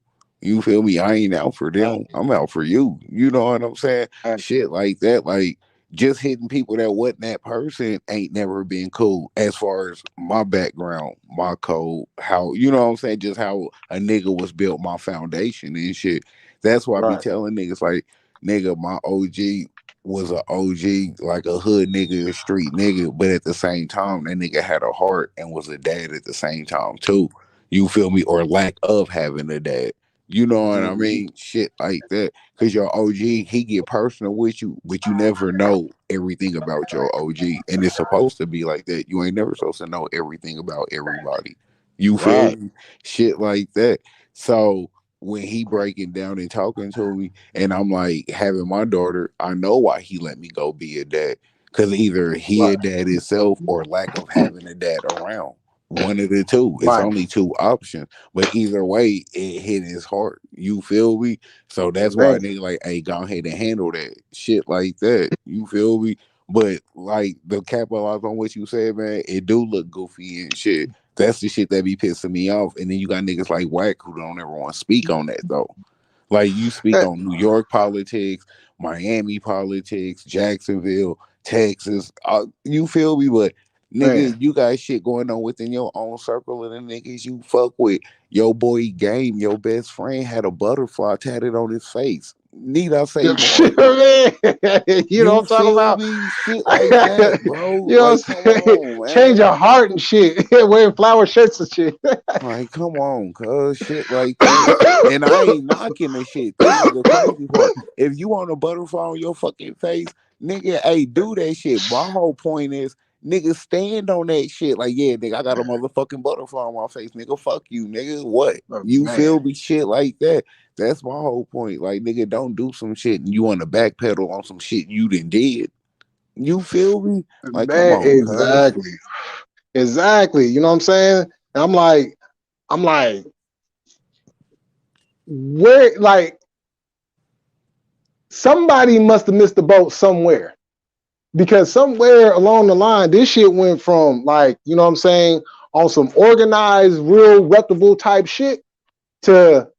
You feel me? I ain't out for right, them. I'm out for you. You know what I'm saying? right, Shit like that. Like just hitting people that wasn't that person ain't never been cool as far as my background, my code, how you know what I'm saying, just how a nigga was built, my foundation and shit. That's why I be right, telling niggas like, nigga, my OG was a OG, like a hood nigga, a street nigga, but at the same time, that nigga had a heart and was a dad at the same time too. You feel me? Or lack of having a dad. You know what I mhm, mean? Shit like that. Cause your OG, he get personal with you, but you never know everything about your OG. And it's supposed to be like that. You ain't never supposed to know everything about everybody. You feel right, me? Shit like that. So when he breaking down and talking to me, and I'm like having my daughter, I know why he let me go be a dad. Cause either he right, a dad himself or lack of having a dad around. One of the two. It's right, only two options. But either way, it hit his heart. You feel me? So that's why man, nigga like, hey, go ahead and handle that shit like that. You feel me? But like the capitalize on what you said, man, it do look goofy and shit. That's the shit that be pissing me off. And then you got niggas like Wack who don't ever want to speak on that though. Like you speak eh, on New York politics, Miami politics, Jacksonville, Texas. You feel me? But nigga, man. you got shit going on within your own circle of the niggas you fuck with. Your boy Game, your best friend, had a butterfly tatted on his face. Need I say more? Man, you know what You I'm talking feel about? me? Shit like that, bro. You know Like, what come I'm saying? on, Change man. your heart and shit. Wearing flower shirts and shit. Like, come on, cuz shit like that. And I ain't knocking the shit. This is the crazy part. If you want a butterfly on your fucking face, nigga, hey, do that shit. My whole point is, nigga, stand on that shit. Like, yeah, nigga, I got a motherfucking butterfly on my face, nigga. Fuck you, nigga. What? Oh, You man, feel me? Shit like that. That's my whole point. Like, nigga, don't do some shit and you want to backpedal on some shit you done did. You feel me? Like, come man, on, cuz. exactly, exactly. You know what I'm saying? And I'm like, where? Like, somebody must have missed the boat somewhere because somewhere along the line, this shit went from like, you know what I'm saying, on some organized, real reputable type shit to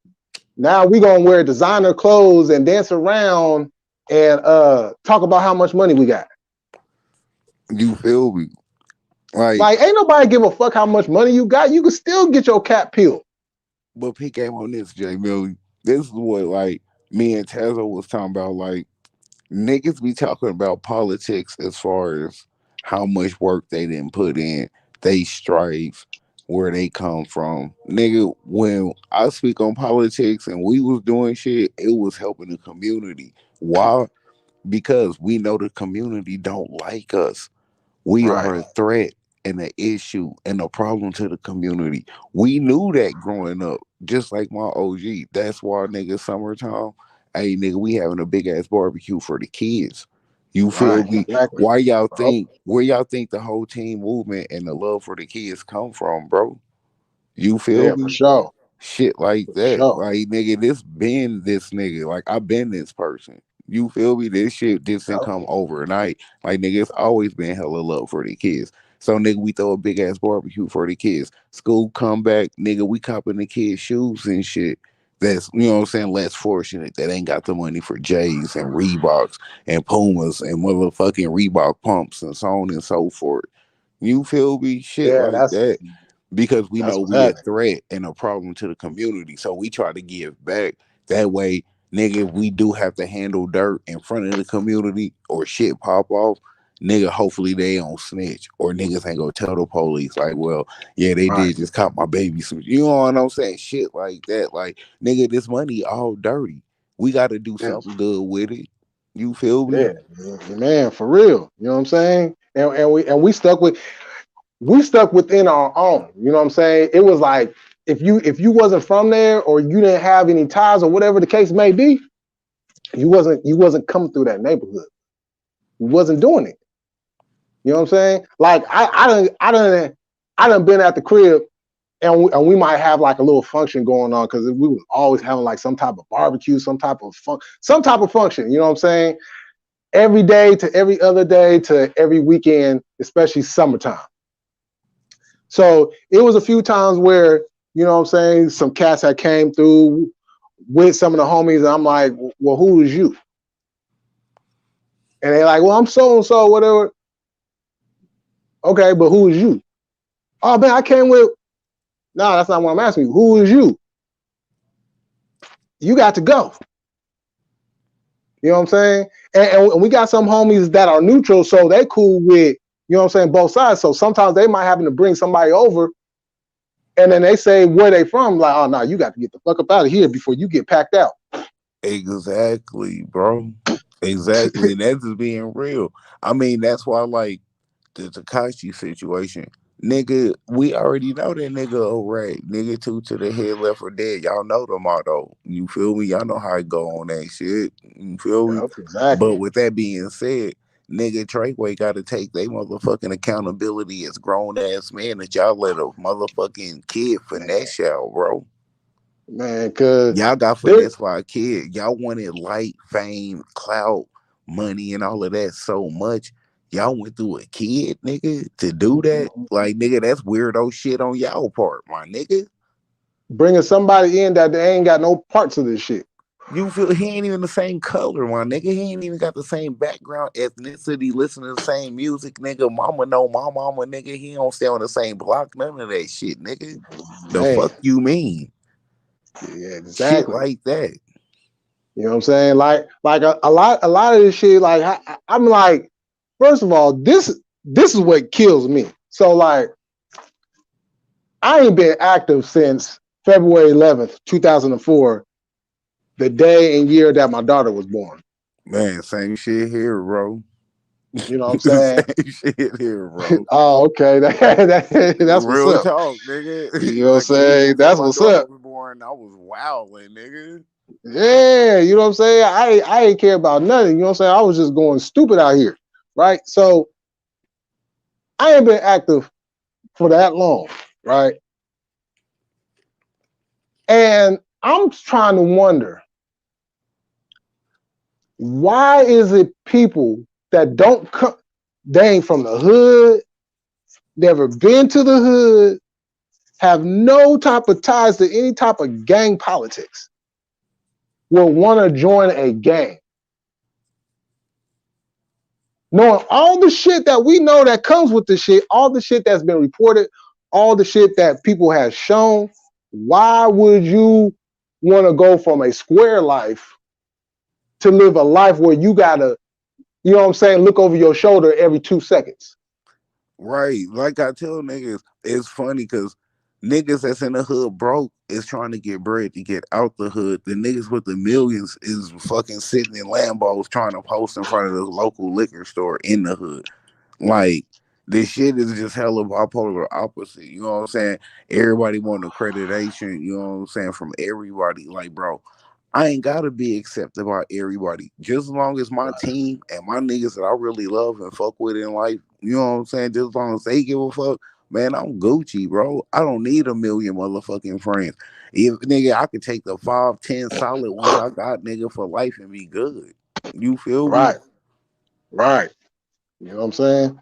now we gonna wear designer clothes and dance around and talk about how much money we got. You feel me? Like, Like, ain't nobody give a fuck how much money you got. You can still get your cap peeled. but peek game on this, J Millie. This is what like me and Tezza was talking about. Like niggas be talking about politics as far as how much work they didn't put in, they strive, where they come from. Nigga, when I speak on politics and we was doing shit, it was helping the community. Why? Because we know the community don't like us. We Right, are a threat and an issue and a problem to the community. We knew that growing up, just like my OG. That's why, nigga, summertime, hey, nigga, we having a big ass barbecue for the kids. You feel right, me? exactly. Why y'all Oh, think, where y'all think the whole team movement and the love for the kids come from, bro? You feel yeah, for me? sure, Shit like for that. sure. Like nigga, this been this nigga. Like I've been this person. You feel me? This shit just didn't Yep. come overnight. Like nigga, it's always been hella love for the kids. So nigga, we throw a big ass barbecue for the kids. School come back, nigga, we copping the kids shoes and shit. That's you know what I'm saying, less fortunate that ain't got the money for J's and Reeboks and Pumas and motherfucking Reebok pumps and so on and so forth. You feel me? Shit Yeah, like that because we that's know what's we a happening. threat and a problem to the community. So we try to give back. That way, nigga, if we do have to handle dirt in front of the community or shit pop off, nigga, hopefully they don't snitch or niggas ain't gonna tell the police like, well, yeah, they Right. did just caught my baby some. You know what I'm saying? Shit like that. Like, nigga, this money all dirty. We got to do Yeah. something good with it. You feel me? Yeah, man, for real. You know what I'm saying? And we stuck within our own. You know what I'm saying? It was like if you wasn't from there or you didn't have any ties or whatever the case may be, you wasn't coming through that neighborhood. You wasn't doing it. You know what I'm saying? Like I done been at the crib and we might have like a little function going on because we was always having like some type of barbecue, some type of function. You know what I'm saying? Every day to every other day to every weekend, especially summertime. So it was a few times where, you know what I'm saying, some cats that came through with some of the homies, and I'm like, well, who is you? And they're like, well, I'm so and so, whatever. Okay, but who is you? Oh man, I came with. No, that's not what I'm asking you. Who is you? You got to go. You know what I'm saying? And we got some homies that are neutral, so they cool with, you know what I'm saying, both sides. So sometimes they might happen to bring somebody over, and then they say where they from. Like, oh no, you got to get the fuck up out of here before you get packed out. Exactly, bro. Exactly. And that's just being real. I mean, that's why, like, the Takashi situation. Nigga, we already know that nigga a rat. Nigga two to the head left for dead. Y'all know them all though. You feel me? Y'all know how it go on that shit. You feel me? Yep, But exactly. with that being said, nigga Treyway gotta take they motherfucking accountability as grown ass man that y'all let a motherfucking kid Man, finesse y'all, bro. man, cause Y'all got there, finessed by a kid. Y'all wanted light, fame, clout, money, and all of that so much. Y'all went through a kid, nigga, to do that. Like, nigga, that's weirdo shit on y'all part, my nigga. bringing somebody in that they ain't got no parts of this shit. You feel he ain't even the same color, my nigga. He ain't even got the same background, ethnicity, listen to the same music, nigga. Mama know my mama, nigga. He don't stay on the same block, none of that shit, nigga. The Man, fuck you mean? yeah, Shit exactly. like that. You know what I'm saying? Like a lot of this shit. Like I'm like, first of all, this is what kills me. So like, I ain't been active since February 11th, 2004, the day and year that my daughter was born. Man, same shit here, bro. You know what I'm saying? Same shit here, bro. Oh, okay. That's what's Real up. talk, nigga. You know what I'm Like 2 weeks saying? before That's my what's daughter up. was born, I was wilding, nigga. Yeah, you know what I'm saying? I ain't care about nothing. You know what I'm saying? I was just going stupid out here. Right. So I ain't been active for that long. Right. And I'm trying to wonder, why is it people that don't come, they ain't from the hood, never been to the hood, have no type of ties to any type of gang politics, will want to join a gang, knowing all the shit that we know that comes with the shit, all the shit that's been reported, all the shit that people have shown. Why would you want to go from a square life to live a life where you gotta, you know what I'm saying, look over your shoulder every 2 seconds? Right. Like I tell niggas, it's funny because niggas that's in the hood broke is trying to get bread to get out the hood. The niggas with the millions is fucking sitting in Lambos trying to post in front of the local liquor store in the hood. Like, this shit is just hella bipolar opposite. You know what I'm saying? Everybody want accreditation, you know what I'm saying, from everybody. Like, bro, I ain't gotta be accepted by everybody. Just as long as my team and my niggas that I really love and fuck with in life, you know what I'm saying? Just as long as they give a fuck, man, I'm Gucci, bro. I don't need a million motherfucking friends. If nigga, I could take the 5, 10 solid ones I got, nigga, for life and be good. You feel me? Right, right. You know what I'm saying?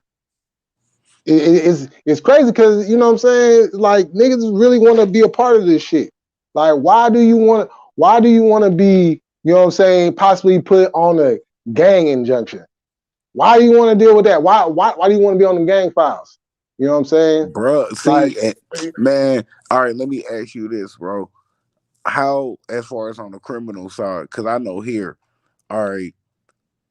It's crazy because, you know what I'm saying, like, niggas really want to be a part of this shit. Like, why do you want to be, you know what I'm saying, possibly put on a gang injunction? Why do you want to deal with that? Why do you want to be on the gang files? You know what I'm saying? Bruh, Like, see, man, all right, let me ask you this, bro. How, as far as on the criminal side, because I know here, all right,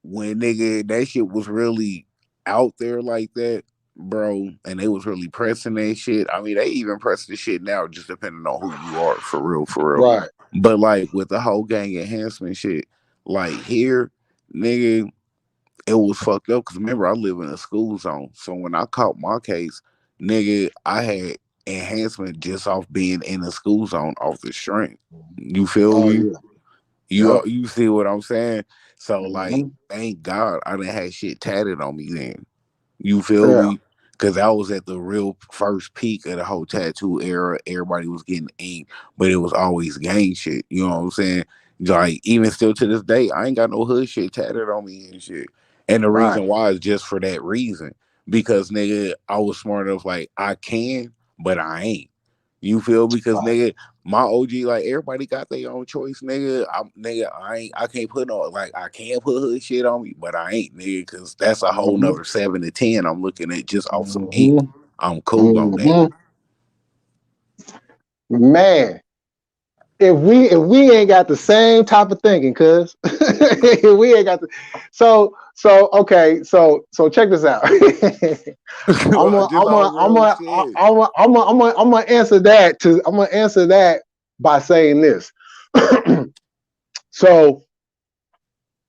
when nigga, that shit was really out there like that, bro, and they was really pressing that shit. I mean, they even press the shit now, just depending on who you are, for real, for real. right, But like with the whole gang enhancement shit, like here, nigga, it was fucked up because remember I live in a school zone. So when I caught my case, nigga, I had enhancement just off being in the school zone off the strength. You feel Oh me? yeah. You Yep. you see what I'm saying? So like, Hmm. thank God I didn't have shit tatted on me then. You feel Yeah. me? Because I was at the real first peak of the whole tattoo era. Everybody was getting ink, but it was always gang shit. You know what I'm saying? Like, even still to this day, I ain't got no hood shit tatted on me and shit. And the Right. reason why is just for that reason. Because, nigga, I was smart enough, like, I can, but I ain't. You feel? Because, Right. nigga, my OG, like, everybody got their own choice, nigga. I can't put no, like, I can't put hood shit on me, but I ain't, nigga, because that's a whole Hmm. nother 7 to 10 I'm looking at just off some ink. Hmm. I'm cool on that. Hmm. Man, if we ain't got the same type of thinking, cuz if we ain't got the so okay, so check this out. I'm gonna Just I'm all gonna I'm real gonna shit. I'm gonna answer that by saying this. so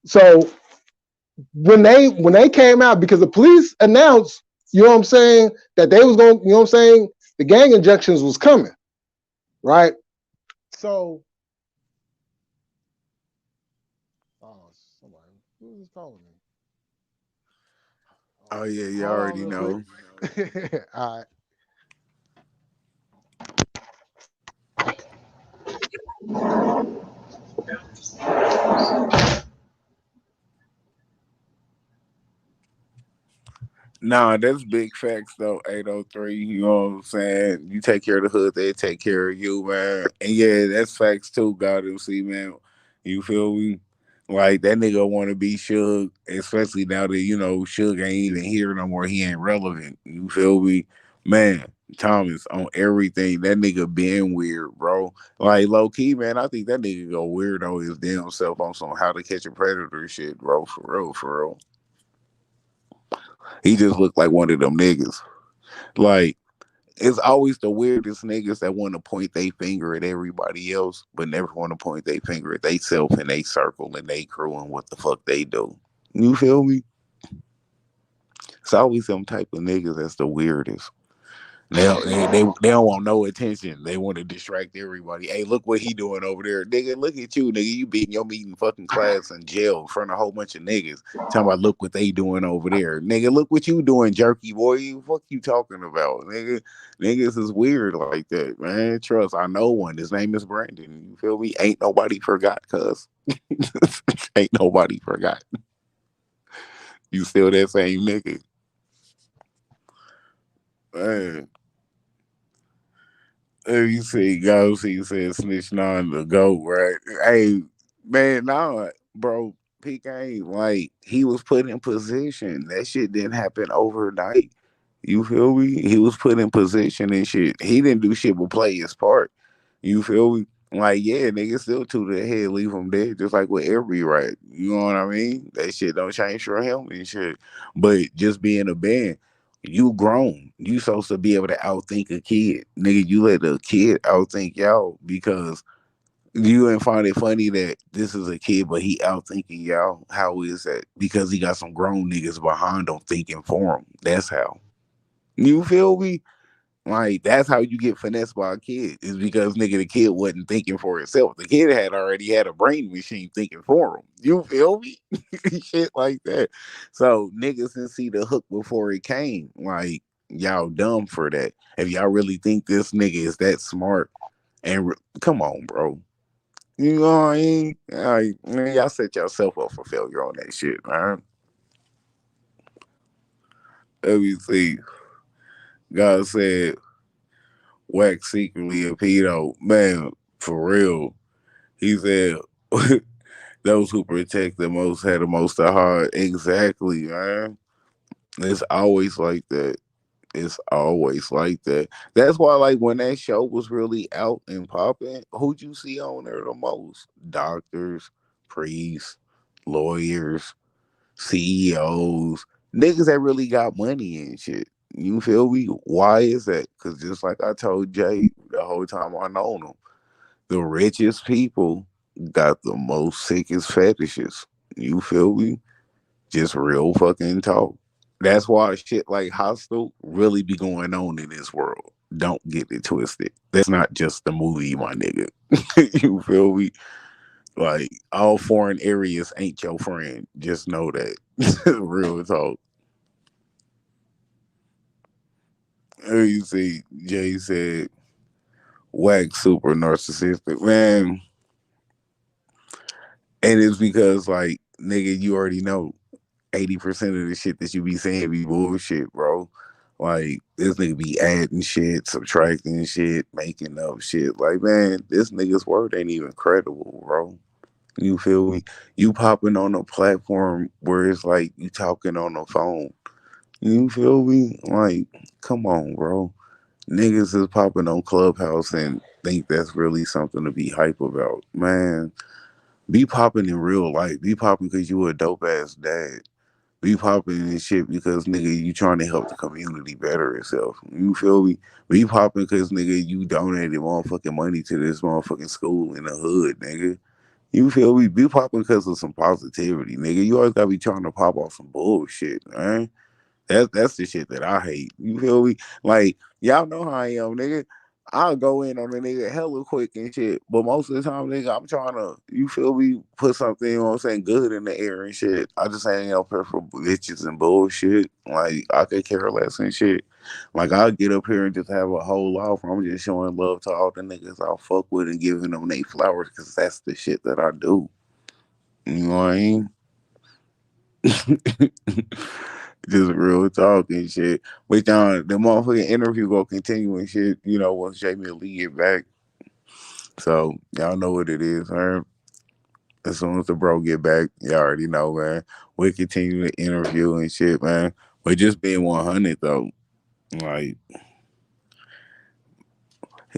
so when they came out, because the police announced, you know what I'm saying, that they was going, you know what I'm saying, the gang injections was coming, right? So, oh, somebody, who's calling me? Oh, yeah, you Hold on already real quick. know. All right. Nah, that's big facts though. 803. You know what I'm saying? You take care of the hood, they take care of you, man. And yeah, that's facts too. God will see, man. You feel me? Like that nigga want to be Suge, especially now that Suge ain't even here no more. He ain't relevant. You feel me, man? Thomas on everything. That nigga being weird, bro. Like low key, man. I think that nigga go weird on his damn self on some How to Catch a Predator shit, bro. For real, for real. He just looked like one of them niggas. Like, it's always the weirdest niggas that want to point their finger at everybody else, but never want to point their finger at they self and they circle and they crew and what the fuck they do. You feel me? It's always some type of niggas that's the weirdest. They don't want no attention. They want to distract everybody. Hey, look what he doing over there, nigga. Look at you, nigga. You beating your meeting fucking class in jail in front of a whole bunch of niggas. Talking about look what they doing over there, nigga. Look what you doing, jerky boy. You fuck you talking about, nigga. Niggas is weird like that, man. Trust, I know one. His name is Brandon. You feel me? Ain't nobody forgot, cuz. Ain't nobody forgot. You still that same nigga, man. Let me see, go see, said snitching on the goat, right? Hey, man, nah, bro, Pete ain't like he was put in position. That shit didn't happen overnight. You feel me? He was put in position and shit. He didn't do shit but play his part. You feel me? Like, yeah, nigga still to the head, leave him dead, just like with every right. You know what I mean? That shit don't change for him and shit. But just being a band, you grown. You supposed to be able to outthink a kid. Nigga, you let a kid outthink y'all because you ain't find it funny that this is a kid, but he outthinking y'all. How is that? Because he got some grown niggas behind him thinking for him. That's how. You feel me? Like that's how you get finessed by a kid is because nigga the kid wasn't thinking for himself. The kid had already had a brain machine thinking for him. You feel me? Shit like that. So niggas didn't see the hook before it came. Like y'all dumb for that. If y'all really think this nigga is that smart and come on, bro. You know what I mean? Like, man, y'all set yourself up for failure on that shit, man. Let me see. God said wax secretly a pedo. Man, for real. He said those who protect the most had the most to heart. Exactly, man. It's always like that. It's always like that. That's why, like, when that show was really out and popping, who'd you see on there the most? Doctors, priests, lawyers, CEOs, niggas that really got money and shit. You feel me? Why is that? Because just like I told Jay the whole time I known him, the richest people got the most sickest fetishes. You feel me? Just real fucking talk. That's why shit like Hostel really be going on in this world. Don't get it twisted. That's not just the movie, my nigga. You feel me? Like all foreign areas ain't your friend. Just know that. Real talk. You see, Jay said, "Wax super narcissistic, man," and it's because like nigga, you already know 80% of the shit that you be saying be bullshit, bro. Like this nigga be adding shit, subtracting shit, making up shit. Like man, this nigga's word ain't even credible, bro. You feel me? You popping on a platform where it's like you talking on the phone. You feel me? Like, come on, bro. Niggas is popping on Clubhouse and think that's really something to be hype about. Man, be popping in real life. Be popping because you a dope ass dad. Be popping and shit because nigga, you trying to help the community better itself. You feel me? Be popping because nigga, you donated motherfucking money to this motherfucking school in the hood, nigga. You feel me? Be popping because of some positivity, nigga. You always gotta be trying to pop off some bullshit, man. That's the shit that I hate. You feel me? Like y'all know how I am, nigga. I'll go in on a nigga hella quick and shit, but most of the time, nigga, I'm trying to, you feel me, put something, you know what I'm saying, good in the air and shit. I just ain't up here for bitches and bullshit. Like I could care less and shit. Like I'll get up here and just have a whole lot where I'm just showing love to all the niggas I fuck with and giving them they flowers because that's the shit that I do. You know what I mean? Just real talk and shit. But the motherfucking interview gonna continue and shit, you know, once Jamie Lee get back. So y'all know what it is, man. As soon as the bro get back, y'all already know, man. We continue the interview and shit, man. But just being 100 though. Like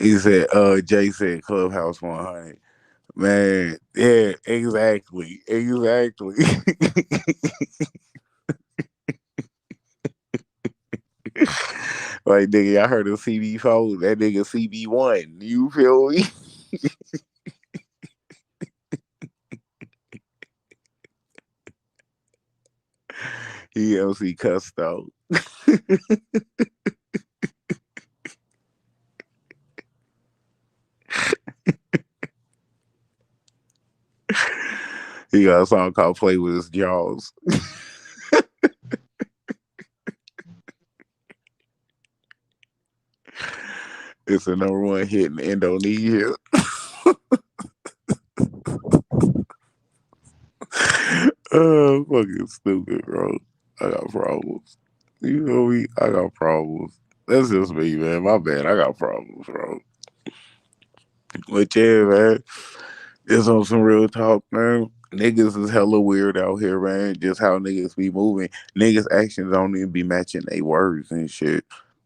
he said, Jay said Clubhouse 100. Man, yeah, exactly. Exactly. Like nigga, I heard of CB4, that nigga CB1. You feel me? He LC Custo. He got a song called Play With His Jaws. It's the number one hit in Indonesia. Oh, fucking stupid, bro. I got problems. You know me? I got problems. That's just me, man. My bad. I got problems, bro. But yeah, man. Just on some real talk, man. Niggas is hella weird out here, man. Just how niggas be moving. Niggas' actions don't even be matching their words and shit.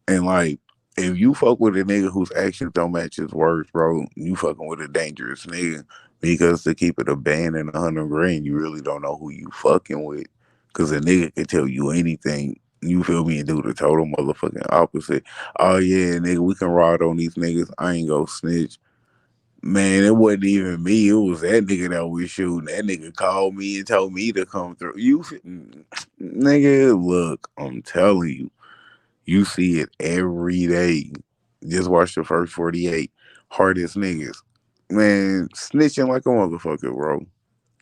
And like, if you fuck with a nigga whose actions don't match his words, bro, you fucking with a dangerous nigga. Because to keep it a band and 100 grand, you really don't know who you fucking with. Cause a nigga can tell you anything. You feel me? And do the total motherfucking opposite. Oh yeah, nigga, we can ride on these niggas. I ain't go snitch. Man, it wasn't even me. It was that nigga that was shooting. That nigga called me and told me to come through. Nigga, look, I'm telling you, you see it every day. Just watch the first 48 hardest niggas. Man, snitching like a motherfucker, bro.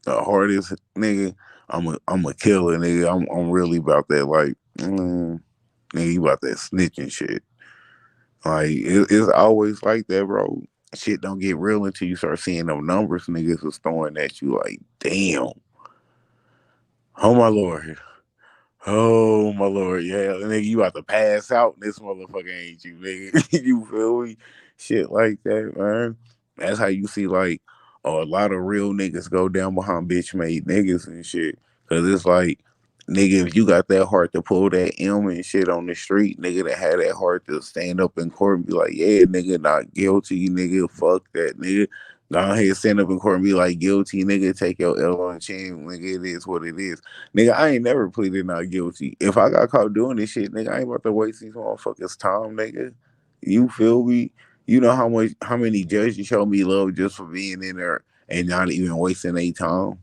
The hardest nigga. I'm a killer, nigga. I'm really about that. Like, nigga, you about that snitching shit. Like it's always like that, bro. Shit don't get real until you start seeing them numbers niggas was throwing at you. Like, damn. Oh my lord. Oh my lord, yeah, nigga, you about to pass out in this motherfucker, ain't you, nigga? You feel me? Shit like that, man. That's how you see like a lot of real niggas go down behind bitch made niggas and shit. Cause it's like, nigga, if you got that heart to pull that M and shit on the street, nigga, that had that heart to stand up in court and be like, yeah, nigga, not guilty, nigga, fuck that, nigga. Go ahead, stand up in court and be like, guilty, nigga, take your L on the chin, nigga, it is what it is. Nigga, I ain't never pleaded not guilty. If I got caught doing this shit, nigga, I ain't about to waste these motherfuckers' time, nigga. You feel me? You know how many judges show me love just for being in there and not even wasting their time?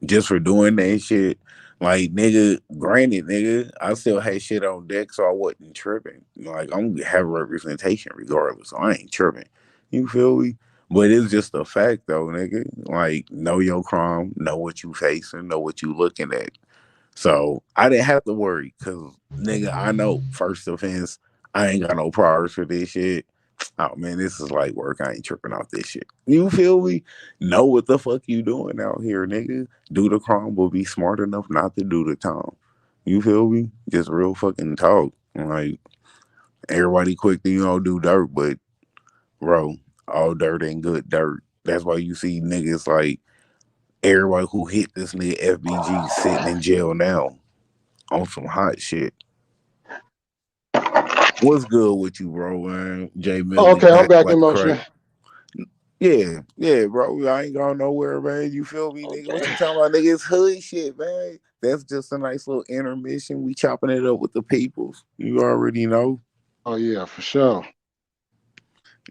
just for doing that shit. Like nigga, granted, nigga, I still had shit on deck, so I wasn't tripping. Like I'm gonna have representation regardless, so I ain't tripping. You feel me? But it's just a fact though, nigga. Like know your crime, know what you facing, know what you looking at. So I didn't have to worry because nigga, I know first offense, I ain't got no priors for this shit. Oh man, this is like work. I ain't tripping off this shit. You feel me? Know what the fuck you doing out here, nigga. Do the crime, but be smart enough not to do the time. You feel me? Just real fucking talk. Like everybody quick to do dirt, but bro, all dirt ain't good dirt. That's why you see niggas like everybody who hit this nigga FBG sitting in jail now on some hot shit. What's good with you, bro, man? Jay Millie Okay, I'm back back like in a crack. motion. Yeah, yeah, bro. I ain't going nowhere, man. You feel me, nigga? What Okay. you talking about, nigga? It's hood shit, man. That's just a nice little intermission. We chopping it up with the peoples. You already know. Oh yeah, for sure.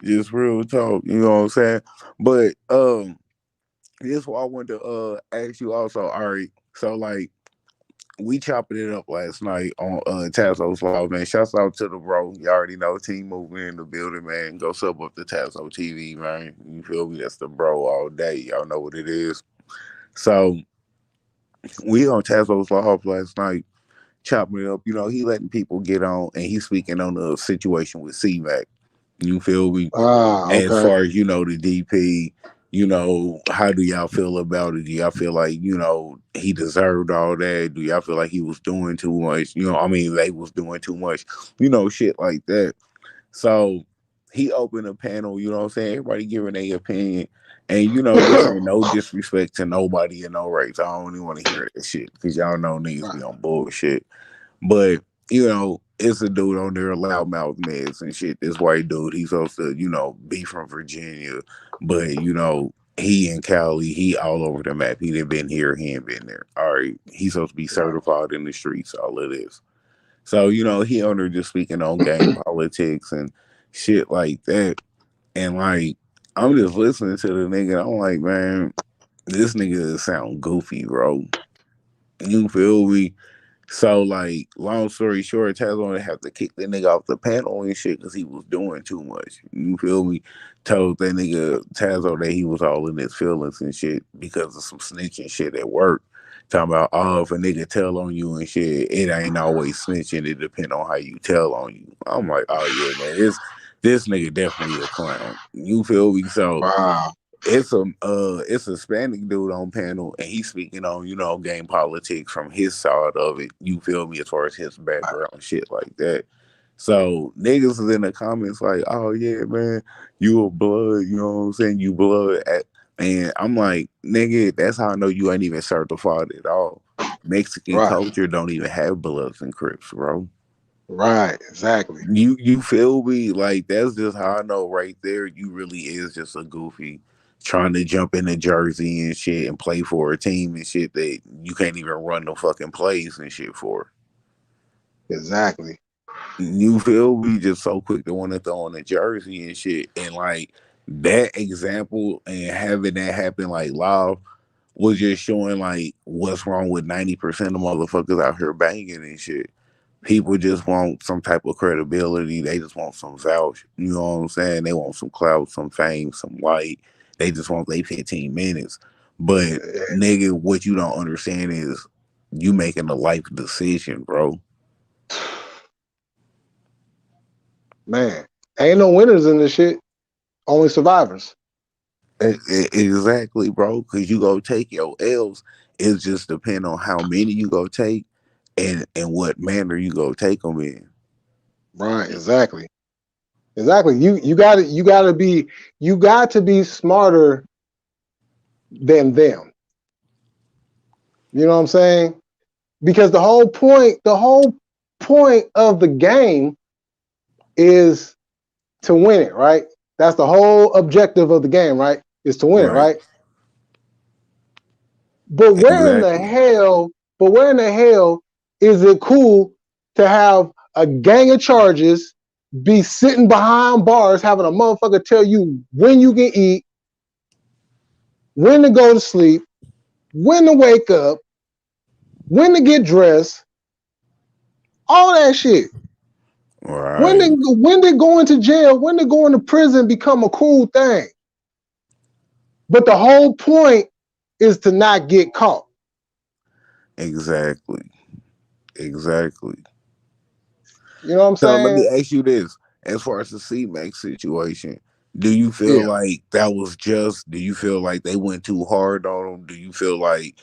Just real talk. You know what I'm saying? But this is what I wanted to ask you also. All right. So like we chopping it up last night on Tazos Law, man. Shouts out to the bro. You already know Team Movement in the building, man. Go sub up the Tazo TV, man. You feel me? That's the bro all day. Y'all know what it is. So we on Tazos Law last night, chopping it up. He letting people get on and he speaking on the situation with C-Mac. You feel me? Ah, As okay. far as the DP, how do y'all feel about it? Do y'all feel like he deserved all that? Do y'all feel like he was doing too much? I mean, they was doing too much, shit like that. So he opened a panel, you know what I'm saying? Everybody giving their opinion. And this ain't no disrespect to nobody in no race. I don't even want to hear that shit because y'all know niggas be Right, on bullshit. But it's a dude on there, loudmouth meds and shit. This white dude, he's supposed to, be from Virginia, but he in Cali, he all over the map. He didn't been here, he ain't been there. All right, he's supposed to be right, certified in the streets, all of this. So he on there just speaking on gang politics and shit like that, and like I'm just listening to the nigga. I'm like, man, this nigga sound goofy, bro. You feel me? So, like, long story short, Tazo have to kick that nigga off the panel and shit because he was doing too much. You feel me? Told that nigga Tazo that he was all in his feelings and shit because of some snitching shit at work. Talking about, oh, if a nigga tell on you and shit, it ain't always snitching. It depend on how you tell on you. I'm like, oh yeah, man, this nigga definitely a clown. You feel me? So wow, it's a Hispanic dude on panel and he's speaking on game politics from his side of it. You feel me? As far as his background and shit like that. So niggas is in the comments like, oh yeah, man, you a blood. You know what I'm saying? You blood. And I'm like, nigga, that's how I know you ain't even certified at all. Mexican right, culture don't even have Bloods and Crips, bro. right, exactly, You feel me? Like that's just how I know right there. You really is just a goofy trying to jump into Jersey and shit and play for a team and shit that you can't even run the fucking plays and shit for. exactly. You feel me? Just so quick to want to throw on a jersey and shit. And like that example and having that happen like live was just showing like what's wrong with 90% of motherfuckers out here banging and shit. People just want some type of credibility. They just want some vouch. You know what I'm saying? They want some clout, some fame, some light. They just want their 15 minutes. But Eh, nigga, what you don't understand is you making a life decision, bro. Man, ain't no winners in this shit. Only survivors. Exactly, bro. Cause you go take your L's. It just depend on how many you go take and what manner you go take them in. Right, exactly, exactly. You got to be smarter than them. You know what I'm saying? Because the whole point of the game is to win it, right? That's the whole objective of the game, right? Is to win it, Right. right? But where in the Exactly. hell, but where in the hell is it cool to have a gang of charges be sitting behind bars having a motherfucker tell you when you can eat, when to go to sleep, when to wake up, when to get dressed, all that shit. Right. When did going to jail, when did going to prison become a cool thing? But the whole point is to not get caught. Exactly. Exactly. You know what I'm So let me saying? ask you this: as far as the C-Max situation, do you feel Yeah. like that was just? Do you feel like they went too hard on them? Do you feel like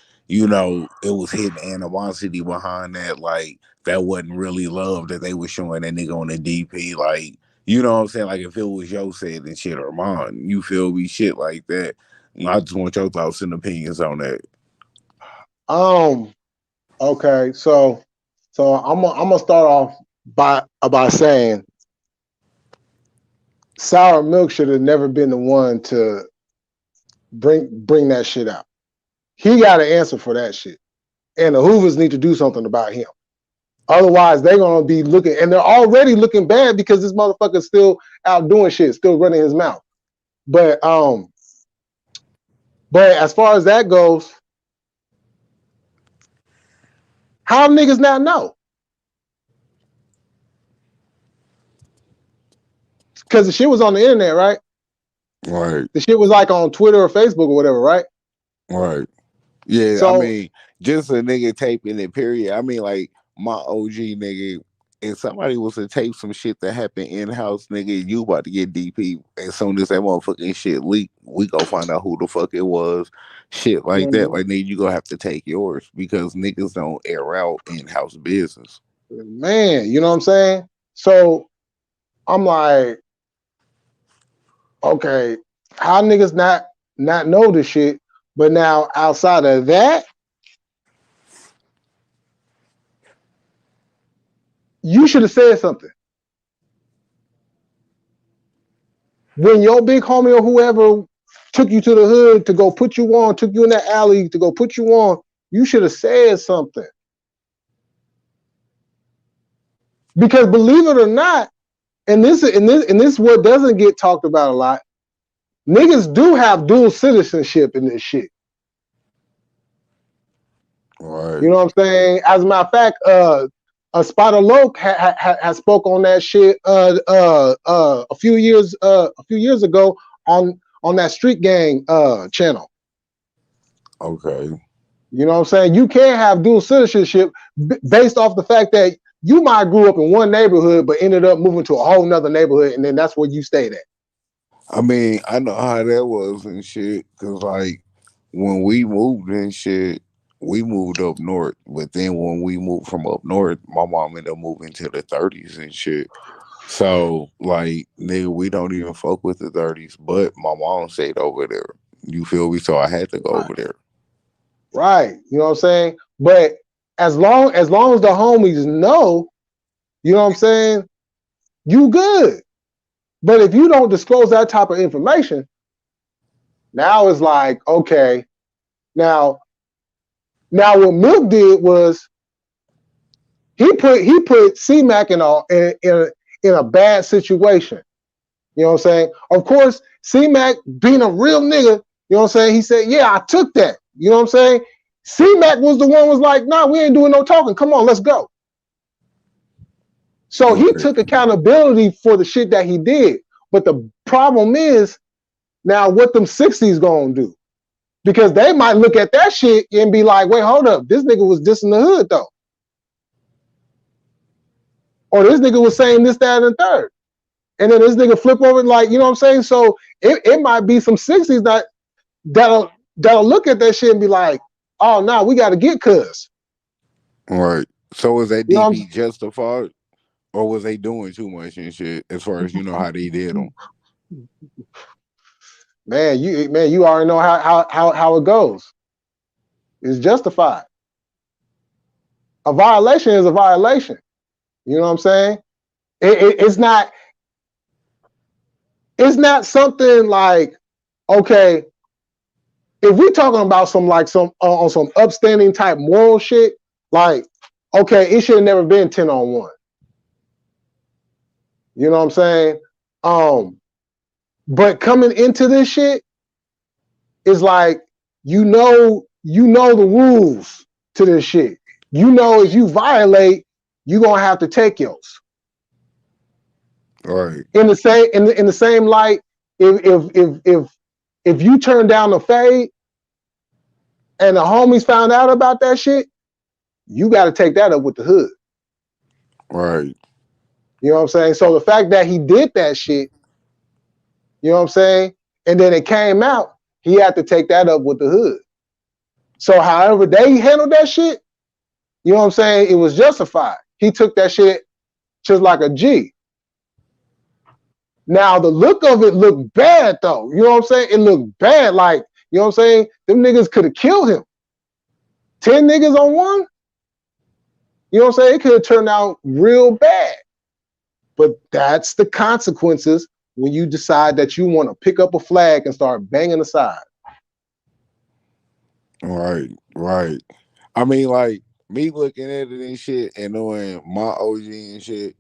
it was hidden animosity behind that? Like that wasn't really love that they were showing that nigga on the DP. Like you know what I'm saying? Like if it was your said and shit or mine, you feel me? Shit like that. I just want your thoughts and opinions on that. Um. Okay. So I'm gonna start off by saying Sour Milk should have never been the one to bring that shit out. He got to answer for that shit, and the Hoovers need to do something about him. Otherwise, they're gonna be looking, and they're already looking bad because this motherfucker's still out doing shit, still running his mouth. But but as far as that goes, how niggas not know? Because the shit was on the internet, right? Right. The shit was like on Twitter or Facebook or whatever, right? Right. Yeah, I So mean, just a nigga taping it, period. I mean, like, my OG nigga, if somebody was to tape some shit that happened in house, nigga, you about to get DP. As soon as that motherfucking shit leak, we go find out who the fuck it was. Shit like that. mhm. Like, nigga, you gonna have to take yours because niggas don't air out in house business. Man, you know what I'm saying? So I'm like, okay, how niggas not know this shit? But now outside of that, you should have said something. When your big homie or whoever took you to the hood to go put you on, took you in that alley to go put you on, you should have said something. Because believe it or not, and this what doesn't get talked about a lot. Niggas do have dual citizenship in this shit. You Right. know what I'm saying? As a matter of fact, Spider Loke has spoke on that shit a few years ago on that Street Gang channel. Okay. You know what I'm saying? You can't have dual citizenship based off the fact that you might grew up in one neighborhood but ended up moving to a whole nother neighborhood and then that's where you stayed at. I mean, I know how that was and shit. Cause like when we moved and shit, we moved up north. But then when we moved from up north, my mom ended up moving to the 30s and shit. So like, nigga, we don't even fuck with the 30s. But my mom stayed over there. You feel me? So I had to go Right. over there. Right. You know what I'm saying? But as long as the homies know, you know what I'm saying, you good. But if you don't disclose that type of information, now it's like, okay, now now what Milk did was he put C-Mac in a bad situation. You know what I'm saying? Of course, C-Mac being a real nigga, you know what I'm saying? He said, yeah, I took that. You know what I'm saying? C-Mac was the one was like, nah, we ain't doing no talking. Come on, let's go. So he Okay. took accountability for the shit that he did. But the problem is now what them 60s gonna do? Because they might look at that shit and be like, wait, hold up, this nigga was dissing the hood though. Or this nigga was saying this, that, and the third. And then this nigga flip over and like, you know what I'm saying? So it might be some 60s that'll look at that shit and be like, oh no, we gotta get cuz. All right. So was that You know what DP justified? Or was they doing too much and shit as far as how they did them? man, you already know how it goes. It's justified. A violation is a violation. You know what I'm saying? It's not something like, okay, if we're talking about some like some on some upstanding type moral shit, like, okay, it should have never been 10 on 1. You know what I'm saying? Um, but coming into this shit is like, you know you know the rules to this shit. You know if you violate, you're gonna have to take yours. Right. In the same light, if you turn down the fade and the homies found out about that shit, you got to take that up with the hood. Right. You know what I'm saying? So the fact that he did that shit, you know what I'm saying, and then it came out, he had to take that up with the hood. So however they handled that shit, you know what I'm saying, it was justified. He took that shit just like a G. Now the look of it looked bad though. You know what I'm saying? It looked bad. Like, you know what I'm saying? Them niggas could have killed him. 10 niggas on one? You know what I'm saying? It could have turned out real bad. But that's the consequences when you decide that you want to pick up a flag and start banging the side. Right. Right. I mean, like me looking at it and shit, and knowing my OG and shit.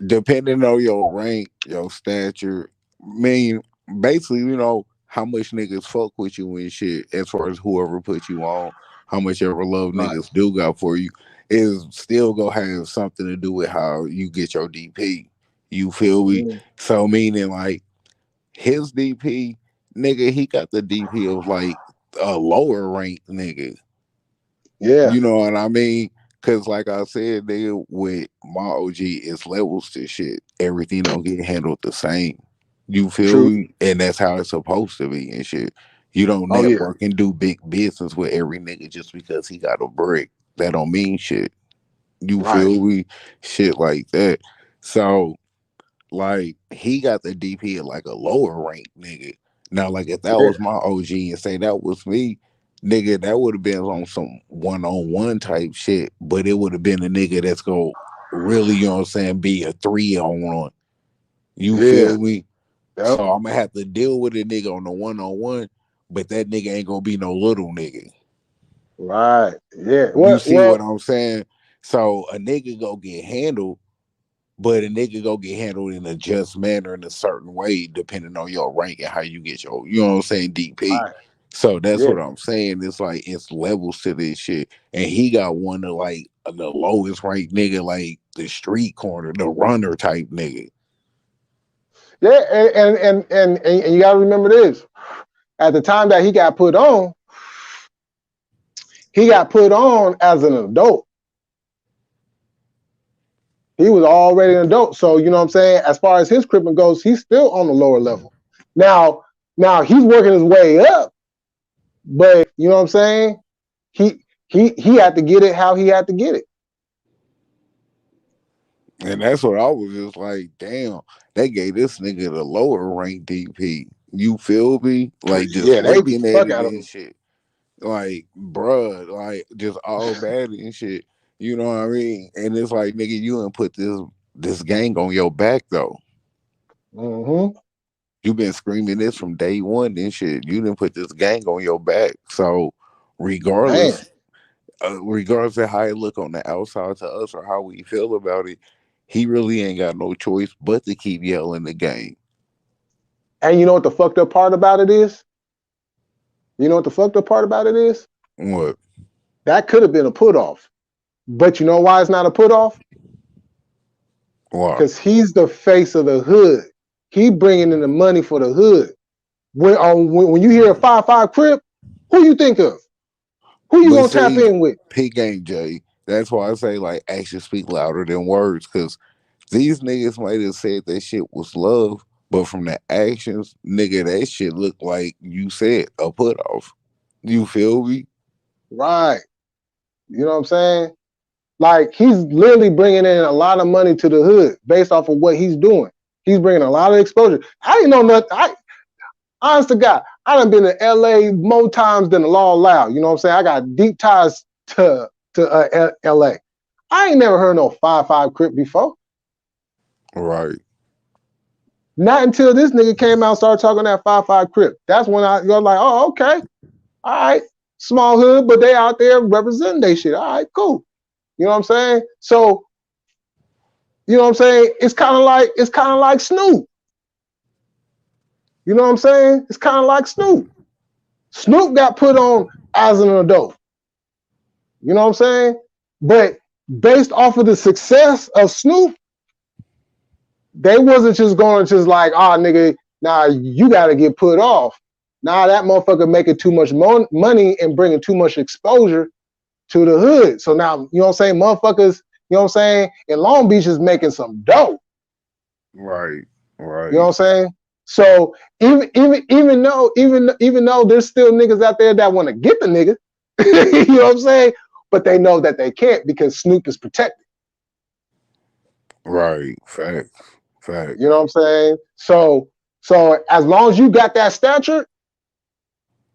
Depending on your rank, your stature, mean basically, how much niggas fuck with you and shit. As far as whoever put you on, how much ever love Right. niggas do got for you, is still gonna have something to do with how you get your DP. You feel me? Mm. So meaning like his DP, nigga, he got the DP of like a lower ranked nigga. Yeah. You know what I mean? Cause like I said, nigga, with my OG, it's levels to shit. Everything don't get handled the same. You feel True. me? And that's how it's supposed to be and shit. You don't Oh yeah. network and do big business with every nigga just because he got a brick. That don't mean shit. You Right. feel me? Shit like that. So like he got the DP at like a lower rank nigga. Now, like if that Yeah. was my OG and say that was me, nigga, that would have been on some 1-on-1 type shit. But it would have been a nigga that's gonna really, you know what I'm saying, be a 3-on-1. You Yeah. feel me? Yep. So I'm gonna have to deal with a nigga on the 1-on-1, but that nigga ain't gonna be no little nigga. Right. Yeah. You Well, see what well, I'm saying? So a nigga go get handled, but a nigga go get handled in a just manner in a certain way, depending on your rank and how you get your, you know what I'm saying, DP. right. So that's Yeah. what I'm saying. It's like it's levels to this shit. And he got one of like the lowest ranked nigga, like the street corner, the runner type nigga. Yeah. And you gotta remember this. At the time that he got put on as an adult. He was already an adult. So, you know what I'm saying? As far as his crippling goes, he's still on the lower level. Now, now he's working his way up, but you know what I'm saying? He had to get it how he had to get it. And that's what I was just like, damn, they gave this nigga the lower rank DP. You feel me? Like just Yeah, they beat looking the at fuck it out of and him. shit. Like, bruh, like just all bad and shit. You know what I mean? And it's like, nigga, you done put this gang on your back though. Mm-hmm. You been screaming this from day one and shit. You didn't put this gang on your back. So Man. regardless, regardless of how it look on the outside to us or how we feel about it, he really ain't got no choice but to keep yelling the game. And you know what the fucked up part about it is? You know what the fucked up part about it is? What? That could have been a put off. But you know why it's not a put off? Why? Because he's the face of the hood. He bringing in the money for the hood. When you hear a 5-5 crib, who you think of? Who you But gonna tap see, in with? P game Jay. That's why I say like actions speak louder than words. Cause these niggas might have said that shit was love, but from the actions, nigga, that shit looked like you said a put off. You feel me? Right. You know what I'm saying? Like he's literally bringing in a lot of money to the hood based off of what he's doing. He's bringing a lot of exposure. I didn't know nothing. Honest to God, I done been to LA more times than the law allowed. You know what I'm saying? I got deep ties to LA. I ain't never heard no 5-5 crip before. Right. Not until this nigga came out and started talking that 5-5 crip. That's when I was like, oh, okay. All right. Small hood, but they out there representing they shit. All right, cool. You know what I'm saying? So, you know what I'm saying? It's kind of like Snoop. You know what I'm saying? It's kind of like Snoop. Snoop got put on. as an adult. You know what I'm saying? But based off of the success of Snoop, they wasn't just going to just like, oh, nigga, nah, you got to get put off. Nah, that motherfucker making too much money and bringing too much exposure to the hood. So now, you know what I'm saying? Motherfuckers, you know what I'm saying? In Long Beach is making some dope. Right. You know Right. what I'm saying? So even though there's still niggas out there that want to get the nigga, you know what I'm saying? But they know that they can't because Snoop is protected. Right. Facts. Facts. You know what I'm saying? So as long as you got that stature,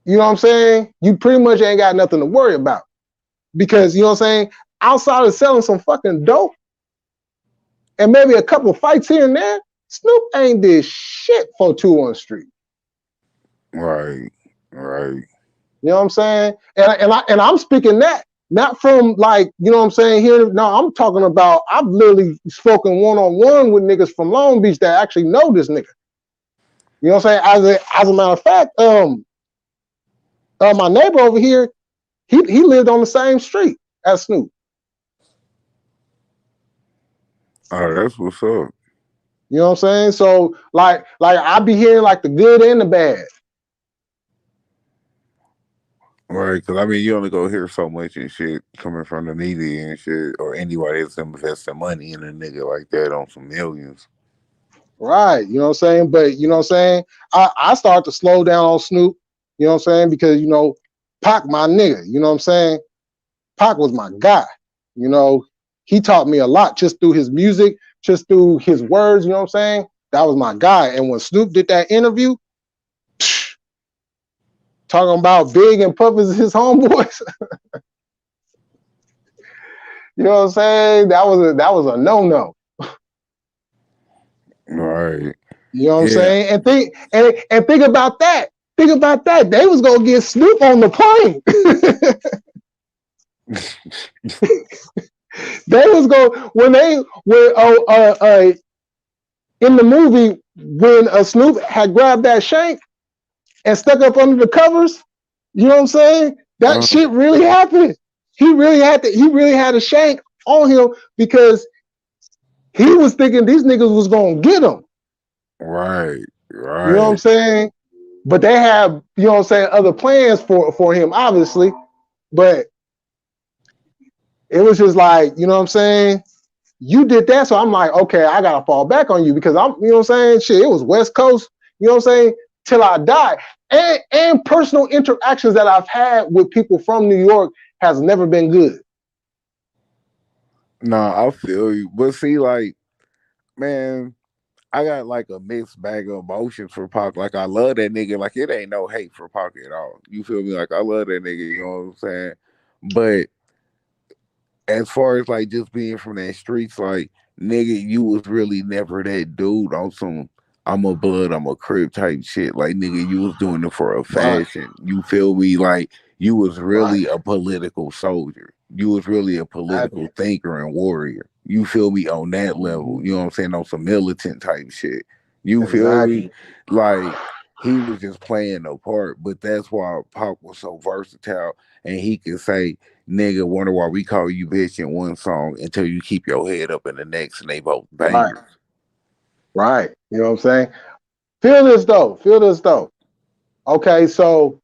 you know what I'm saying? You pretty much ain't got nothing to worry about. Because you know what I'm saying? Outside of selling some fucking dope and maybe a couple of fights here and there, Snoop ain't did shit for 2-1 Street. Right. Right. You know what I'm saying? And I'm speaking that not from like, you know what I'm saying here. No, I'm talking about I've literally spoken one-on-one with niggas from Long Beach that actually know this nigga. You know what I'm saying? As a matter of fact, my neighbor over here, he lived on the same street as Snoop. Oh, that's what's up. You know what I'm saying? So like I be hearing like the good and the bad. Right, because I mean, you only go hear so much and shit coming from the media and shit, or anybody that's investing money in a nigga like that on some millions. Right. You know what I'm saying? But you know what I'm saying? I start to slow down on Snoop, you know what I'm saying? Because, you know, Pac my nigga, you know what I'm saying? Pac was my guy. You know, he taught me a lot just through his music, just through his words, you know what I'm saying? That was my guy. And when Snoop did that interview, talking about Big and Puff as his homeboys, you know what I'm saying? That was a no-no. Right. You know what I'm Yeah. saying? And think about that. Think about that. They was gonna get Snoop on the plane. They was going when in the movie when Snoop had grabbed that shank and stuck up under the covers. You know what I'm saying? That uh, shit really happened. He really had a shank on him because he was thinking these niggas was gonna get him. right. You know what I'm Right. saying? But they have, you know what I'm saying, other plans for him, obviously. But it was just like, you know what I'm saying? You did that, so I'm like, okay, I gotta fall back on you because I'm, you know what I'm saying? Shit, it was West Coast, you know what I'm saying? Till I die. And personal interactions that I've had with people from New York has never been good. Nah, I feel you. But see, like, man, I got like a mixed bag of emotions for Pac. Like, I love that nigga. Like, it ain't no hate for Pac at all. You feel me? Like, I love that nigga. You know what I'm saying? But as far as like just being from that streets, like nigga, you was really never that dude on some I'm a blood, I'm a crib type shit. Like nigga, you was doing it for a Right, fashion. You feel me? Like you was right. really a political soldier. You was really a Exactly. political thinker and warrior. You feel me on that level? Mhm. You know what I'm saying? On some militant type shit. You feel me? Exactly. Like he was just playing a part, but that's why Pac was so versatile and he could say nigga wonder why we call you bitch in one song until you keep your head up in the next and they both Right, bangers. right. You know what I'm saying? Feel this though. Feel this though. Okay, so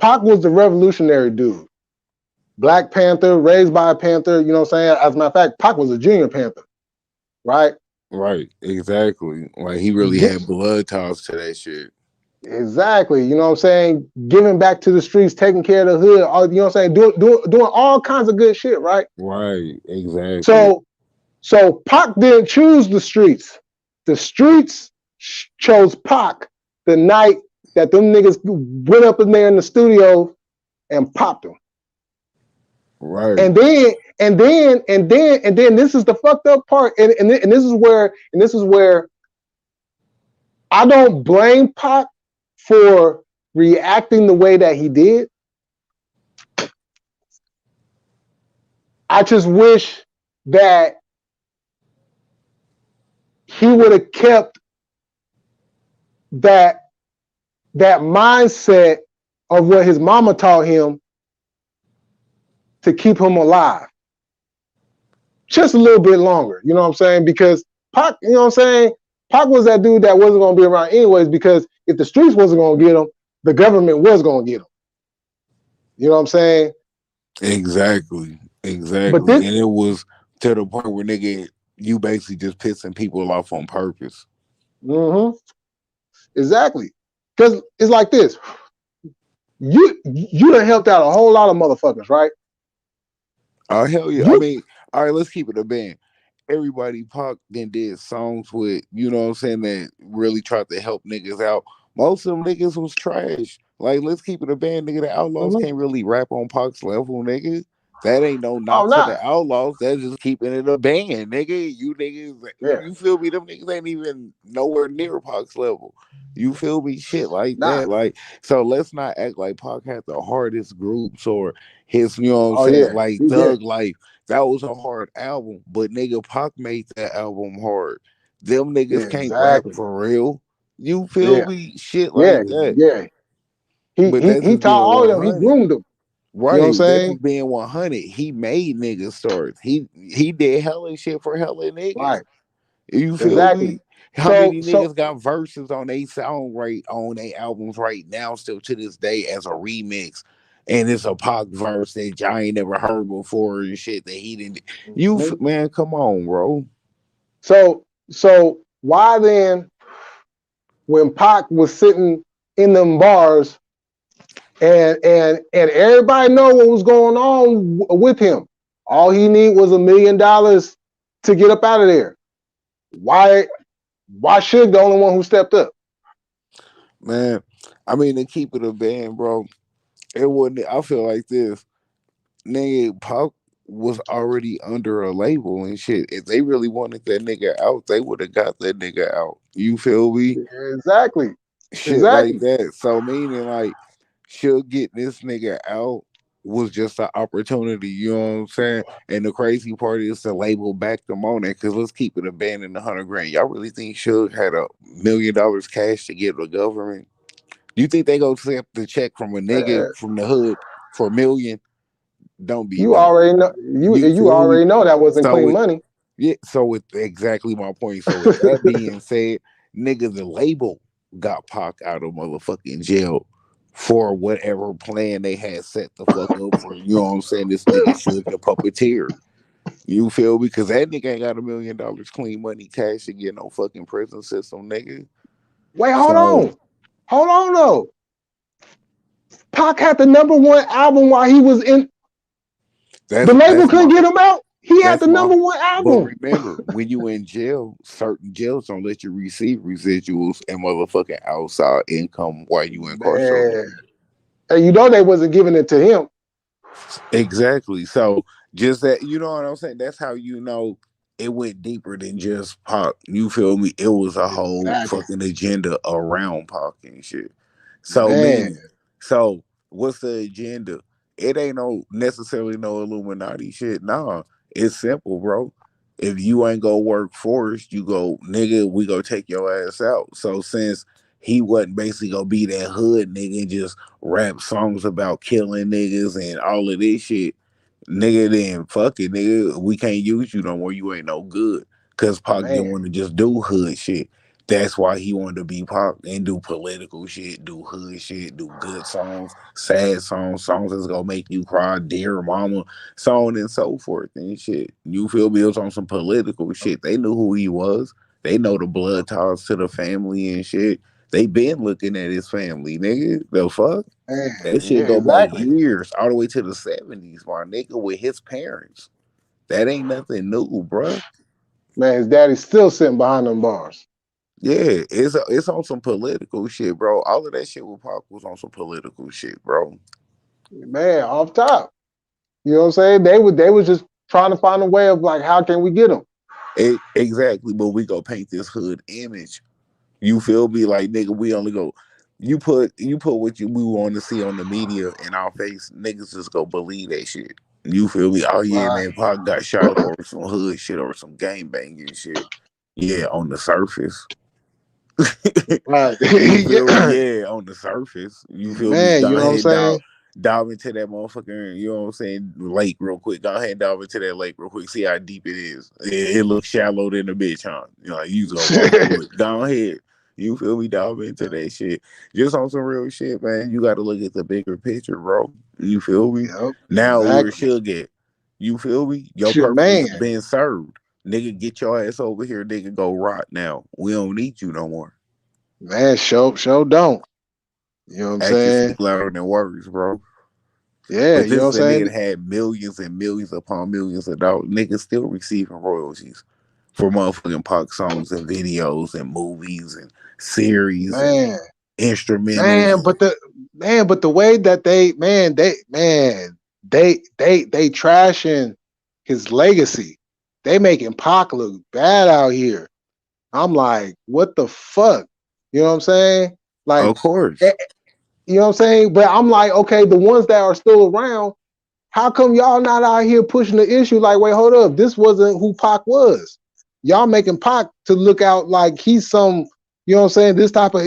Pac was the revolutionary dude. Black Panther, raised by a Panther, you know what I'm saying? As a matter of fact, Pac was a junior Panther, right? Right, exactly. Like he really Get, had blood ties to that shit. exactly, you know what I'm saying? Giving back to the streets, taking care of the hood, all, you know what I'm saying? Doing all kinds of good shit, right? Right, exactly. So so Pac didn't choose the streets. The streets chose Pac the night that them niggas went up in there in the studio and popped him. Right, And then this is the fucked up part, and this is where I don't blame Pac for reacting the way that he did. I just wish that he would have kept that that mindset of what his mama taught him to keep him alive. Just a little bit longer, you know what I'm saying? Because Pac, you know what I'm saying? Pac was that dude that wasn't going to be around anyways, because if the streets wasn't going to get him, the government was going to get him. You know what I'm saying? Exactly, But exactly. this, And it was to the point where nigga, you basically just pissing people off on purpose. mm-hmm, exactly. Because it's like this. You done helped out a whole lot of motherfuckers, right? Oh hell yeah! I You, mean, all right, let's keep it a band. Everybody Pac then did songs with, you know what I'm saying, that really tried to help niggas out. Most of them niggas was trash. Like, let's keep it a band, nigga. The Outlaws mm-hmm. can't really rap on Pac's level, nigga. That ain't no Oh, knock to nah. the Outlaws. That's just keeping it a band, nigga. You niggas, Yeah, you feel me? Them niggas ain't even nowhere near Pac's level. You feel me? Shit like nah. that. Like, so let's not act like Pac had the hardest groups or his, you know what I'm Oh, saying, yeah. like He did. Thug Life. That was a hard album, but nigga, Pac made that album hard. Them Yeah, niggas can't rap exactly. for real. You feel Yeah, me? Shit yeah, like that. yeah. But that's He just taught being all of them. He 100. groomed them. You know what I'm Right. That's saying? just being 100. He made niggas stars. He did hella shit for hella niggas. Right. You feel Exactly. me? How many So niggas got verses on they song right on they albums right now, still to this day as a remix? And it's a Pac verse that I ain't never heard before and shit that he didn't. Man, come on, bro. so why then, when Pac was sitting in them bars and everybody know what was going on with him, all he need was $1 million to get up out of there. Why why Suge the only one who stepped up? Man, I mean, to keep it a band, bro, it wouldn't. I feel like this. Nigga, Pac was already under a label and shit. If they really wanted that nigga out, they would have got that nigga out. You feel me? Exactly. Shit like Exactly. that. So meaning like should get this nigga out was just an opportunity, you know what I'm saying? And the crazy part is the label backed them on it, because let's keep it abandoned 100 grand. Y'all really think Suge had $1 million cash to give the government? You think they go accept the check from a nigga Man, from the hood for 1 million? Don't be you dumb. already know You you feel me? already know that wasn't So clean with money. yeah, so with exactly my point. So with that being said, nigga, the label got Pac out of motherfucking jail for whatever plan they had set the fuck up for. You know what I'm saying? This nigga should the puppeteer. You feel me? Because that nigga ain't got $1 million clean money cash to get no fucking prison system, nigga. Wait, hold So on. Hold on though. Pac had the #1 album while he was in the label that's couldn't my get him out. He had That's the my. #1 But album. remember, when you in jail, certain jails don't let you receive residuals and motherfucking outside income while you Man. incarcerated. And you know they wasn't giving it to him. Exactly. So just that, you know what I'm saying? That's how you know it went deeper than just Pac. You feel me? It was a whole Exactly. fucking agenda around Pac and shit. So Man. meaning, so what's the agenda? It ain't no necessarily no Illuminati shit. Nah, it's simple, bro. If you ain't go work for us, you go, nigga, we go take your ass out. So since he wasn't basically gonna be that hood nigga and just rap songs about killing niggas and all of this shit, nigga, then fuck it, nigga. We can't use you no more. You ain't no good. Cause Pac Man. didn't want to just do hood shit. That's why he wanted to be Pac and do political shit, do hood shit, do good songs, sad songs, songs that's gonna make you cry, dear mama, so on and so forth and shit. You feel me? It was on some political shit. They knew who he was. They know the blood ties to the family and shit. They been looking at his family, nigga. The fuck? Man. That Yeah, shit go back exactly. years, all the way to the 70s, my nigga, with his parents. That ain't nothing new, bruh. Man, his daddy's still sitting behind them bars. Yeah, it's on some political shit, bro. All of that shit with Pac was on some political shit, bro. Man, off top. You know what I'm saying? They was just trying to find a way of like, how can we get him? Exactly, but we go paint this hood image. You feel me? Like nigga, we only go. You put what we want to see on the media in our face. Niggas just go believe that shit. You feel me? Oh yeah, Right. man, Pac got shot up over some hood shit or some gang banging shit. Yeah, on the surface. Right. You feel me? Yeah. Yeah, on the surface. You feel me? Man, Go you know what I'm ahead, saying? dive into that motherfucking, you know what I'm saying, lake real quick. Go ahead, dive into that lake real quick. See how deep it is. It looks shallow than a bitch, huh? You know, like you gonna go through it. Go ahead. You feel me? Dive into that shit. Just on some real shit, man. You got to look at the bigger picture, bro. You feel me? Yep. Now where it Exactly. should get. You feel me? Your Shit, purpose man. been served. Nigga, get your ass over here. Nigga, go rot now. We don't need you no more. Man, show don't. You know what I'm Actions saying? speak louder than words, bro. Yeah, But you know this what is a I'm nigga saying? that had millions and millions upon millions of dollars. Niggas still receiving royalties for motherfucking pop songs and videos and movies and series and Man, instrumentals. man, but the way that they trashing his legacy. They making Pac look bad out here. I'm like, what the fuck? You know what I'm saying? Like, Of course. eh, you know what I'm saying? But I'm like, okay, the ones that are still around, how come y'all not out here pushing the issue? Like, wait, hold up, this wasn't who Pac was. Y'all making Pac to look out like he's some, you know what I'm saying, this type of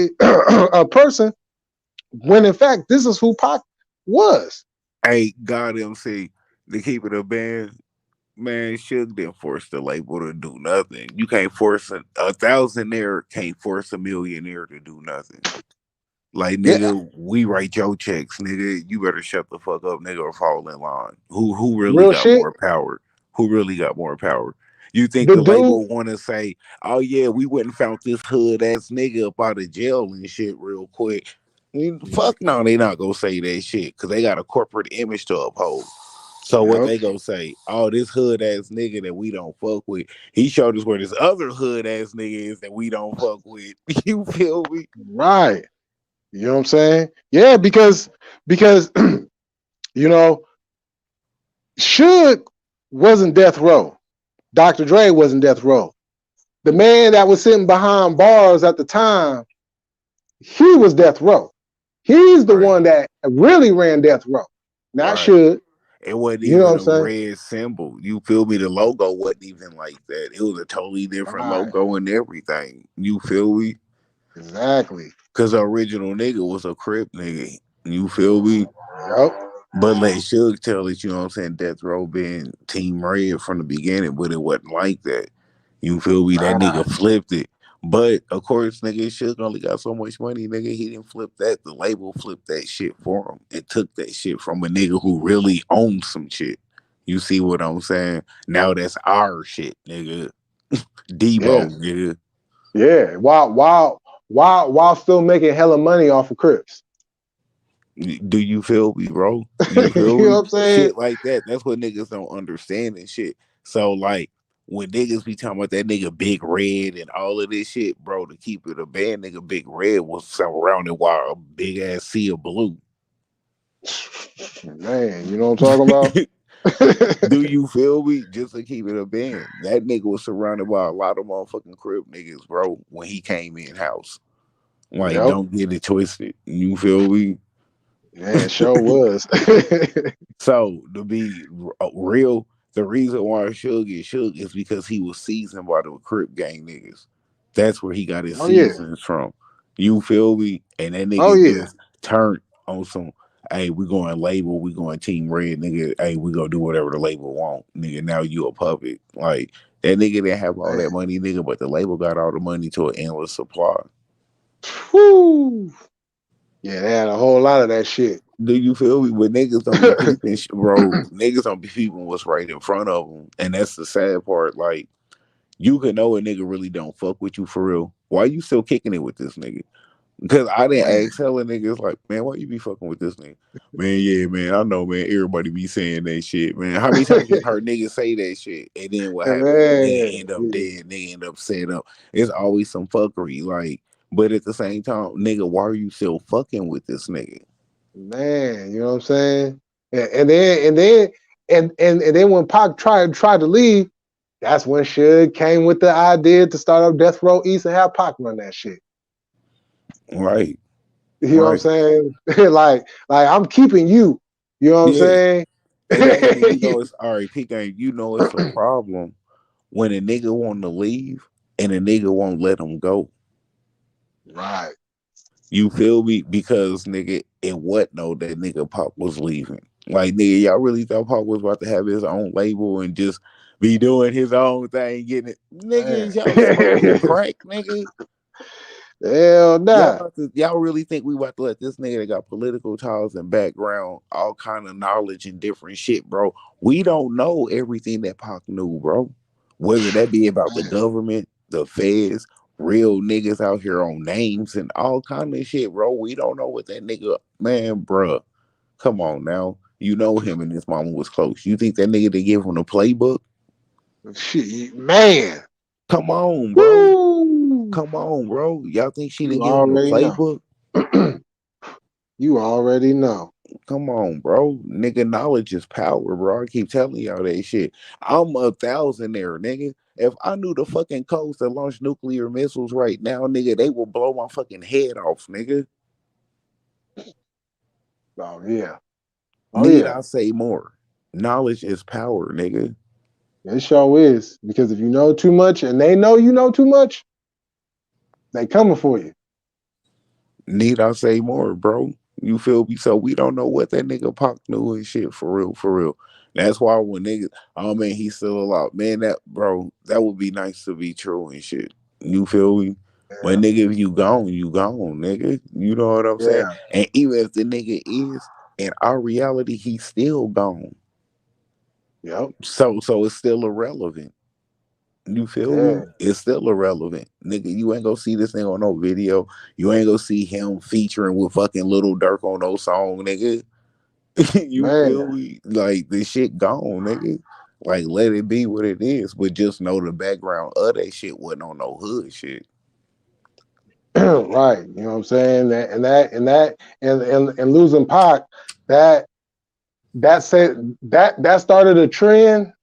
a person, when in fact this is who Pac was. Hey, God MC, to keep it a band, man, Suge didn't force the label to do nothing. You can't force a thousandaire, can't force a millionaire to do nothing. Like Yeah, nigga, we write your checks, nigga. You better shut the fuck up, nigga, or fall in line. Who really real got shit. more power? Who really got more power? You think The the dude, label want to say, "Oh yeah, we went and found this hood ass nigga up out of jail and shit real quick"? Fuck no, they not gonna say that shit because they got a corporate image to uphold. So what yep, they gonna say? Oh, this hood ass nigga that we don't fuck with. He showed us where this other hood ass nigga is that we don't fuck with. You feel me? right. You know what I'm saying? Yeah, because you know, Suge wasn't death row. Dr. Dre wasn't death row. The man that was sitting behind bars at the time, he was death row. He's the Right, one that really ran death row. Not right. Suge. It wasn't You know what even I'm a saying? red symbol. You feel me? The logo wasn't even like that. It was a totally different Right. logo and everything. You feel me? Exactly. Cause the original nigga was a crip nigga. You feel me? Yep. But let Suge tell it, you know what I'm saying? Death Row being Team Red from the beginning, but it wasn't like that. You feel me? That Right. nigga flipped it. But of course, nigga, Suge only got so much money, nigga. He didn't flip that. The label flipped that shit for him and took that shit from a nigga who really owned some shit. You see what I'm saying? Now that's our shit, nigga. Yeah. Debo, nigga. Yeah. While still making hella money off of Crips. Do you feel me, bro? You feel You know me? what I'm saying? Shit like that. That's what niggas don't understand and shit. So like when niggas be talking about that nigga Big Red and all of this shit, bro, to keep it a band, nigga Big Red was surrounded by a big ass sea of blue. Man, you know what I'm talking Do about? you feel me? Just to keep it a band. That nigga was surrounded by a lot of motherfucking crib niggas, bro, when he came in house. Like, Yep. don't get it twisted. You feel me? Yeah, it sure was. So to be real, the reason why Suge is Suge is because he was seasoned by the Crip gang niggas. That's where he got his Oh yeah. seasons from. You feel me? And that Oh nigga yeah. just turned on some. Hey, we going label, we going Team Red, nigga. Hey, we gonna do whatever the label want, nigga. Now you a puppet. Like that nigga didn't have all Man. that money, nigga, but the label got all the money to an endless supply. Whew. Yeah, they had a whole lot of that shit. Do you feel me? But niggas don't be peeping, bro. Niggas don't be peeping what's right in front of them, and that's the sad part. Like you can know a nigga really don't fuck with you for real. Why you still kicking it with this nigga? Because I didn't Man. ask hella niggas like, man, why you be fucking with this nigga? Man, yeah, man, I know, man. Everybody be saying that shit, man. How many times you heard niggas say that shit, and then what happened? Nigga Man. end up dead. Nigga end up set up. It's always some fuckery, like. But at the same time, nigga, why are you still fucking with this nigga? Man, you know what I'm saying? And then when Pac tried to leave, that's when Suge came with the idea to start up Death Row East and have Pac run that shit. Right, You know what I'm right. saying? like I'm keeping you. You know what I'm Yeah. saying? And that's when you know it's all right, P game, you know it's a problem when a nigga want to leave and a nigga won't let him go. Right. You feel me? Because nigga, it what know that nigga Pop was leaving. Like nigga, y'all really thought Pop was about to have his own label and just be doing his own thing, getting it. Nigga, Man. is y'all smoking crack, nigga? Hell nah. Y'all really think we about to let this nigga that got political ties and background, all kind of knowledge and different shit, bro? We don't know everything that Pac knew, bro. Whether that be about the Man. government, the feds, real niggas out here on names and all kind of shit, bro. We don't know what that nigga, man, bro. Come on now. You know him and his mama was close. You think that nigga to give him the playbook? Shit, man. Come on, bro. Woo! Come on, bro. Y'all think she didn't You give him the already know. playbook? You already know. Come on, bro. Nigga, knowledge is power, bro. I keep telling y'all that shit. I'm a thousandaire, nigga. If I knew the fucking codes that launch nuclear missiles right now, nigga, they will blow my fucking head off, nigga. Oh yeah. Oh Need yeah. I say more? Knowledge is power, nigga. It sure is. Because if you know too much and they know you know too much, they coming for you. Need I say more, bro? You feel me? So we don't know what that nigga Pac knew and shit for real, for real. That's why when niggas, oh man, he's still alive. Man, that bro, that would be nice to be true and shit. You feel me? But Yeah. nigga, if you gone, nigga. You know what I'm saying? Yeah. And even if the nigga is in our reality, he's still gone. Yep. So it's still irrelevant. You feel Yeah. me? It's still irrelevant. Nigga, you ain't gonna see this thing on no video. You ain't gonna see him featuring with fucking Little Dirk on no song, nigga. You Man. feel me? Like the shit gone, nigga. Like let it be what it is, but just know the background of that shit wasn't on no hood shit. Right. You know what I'm saying? And losing Pac, that that started a trend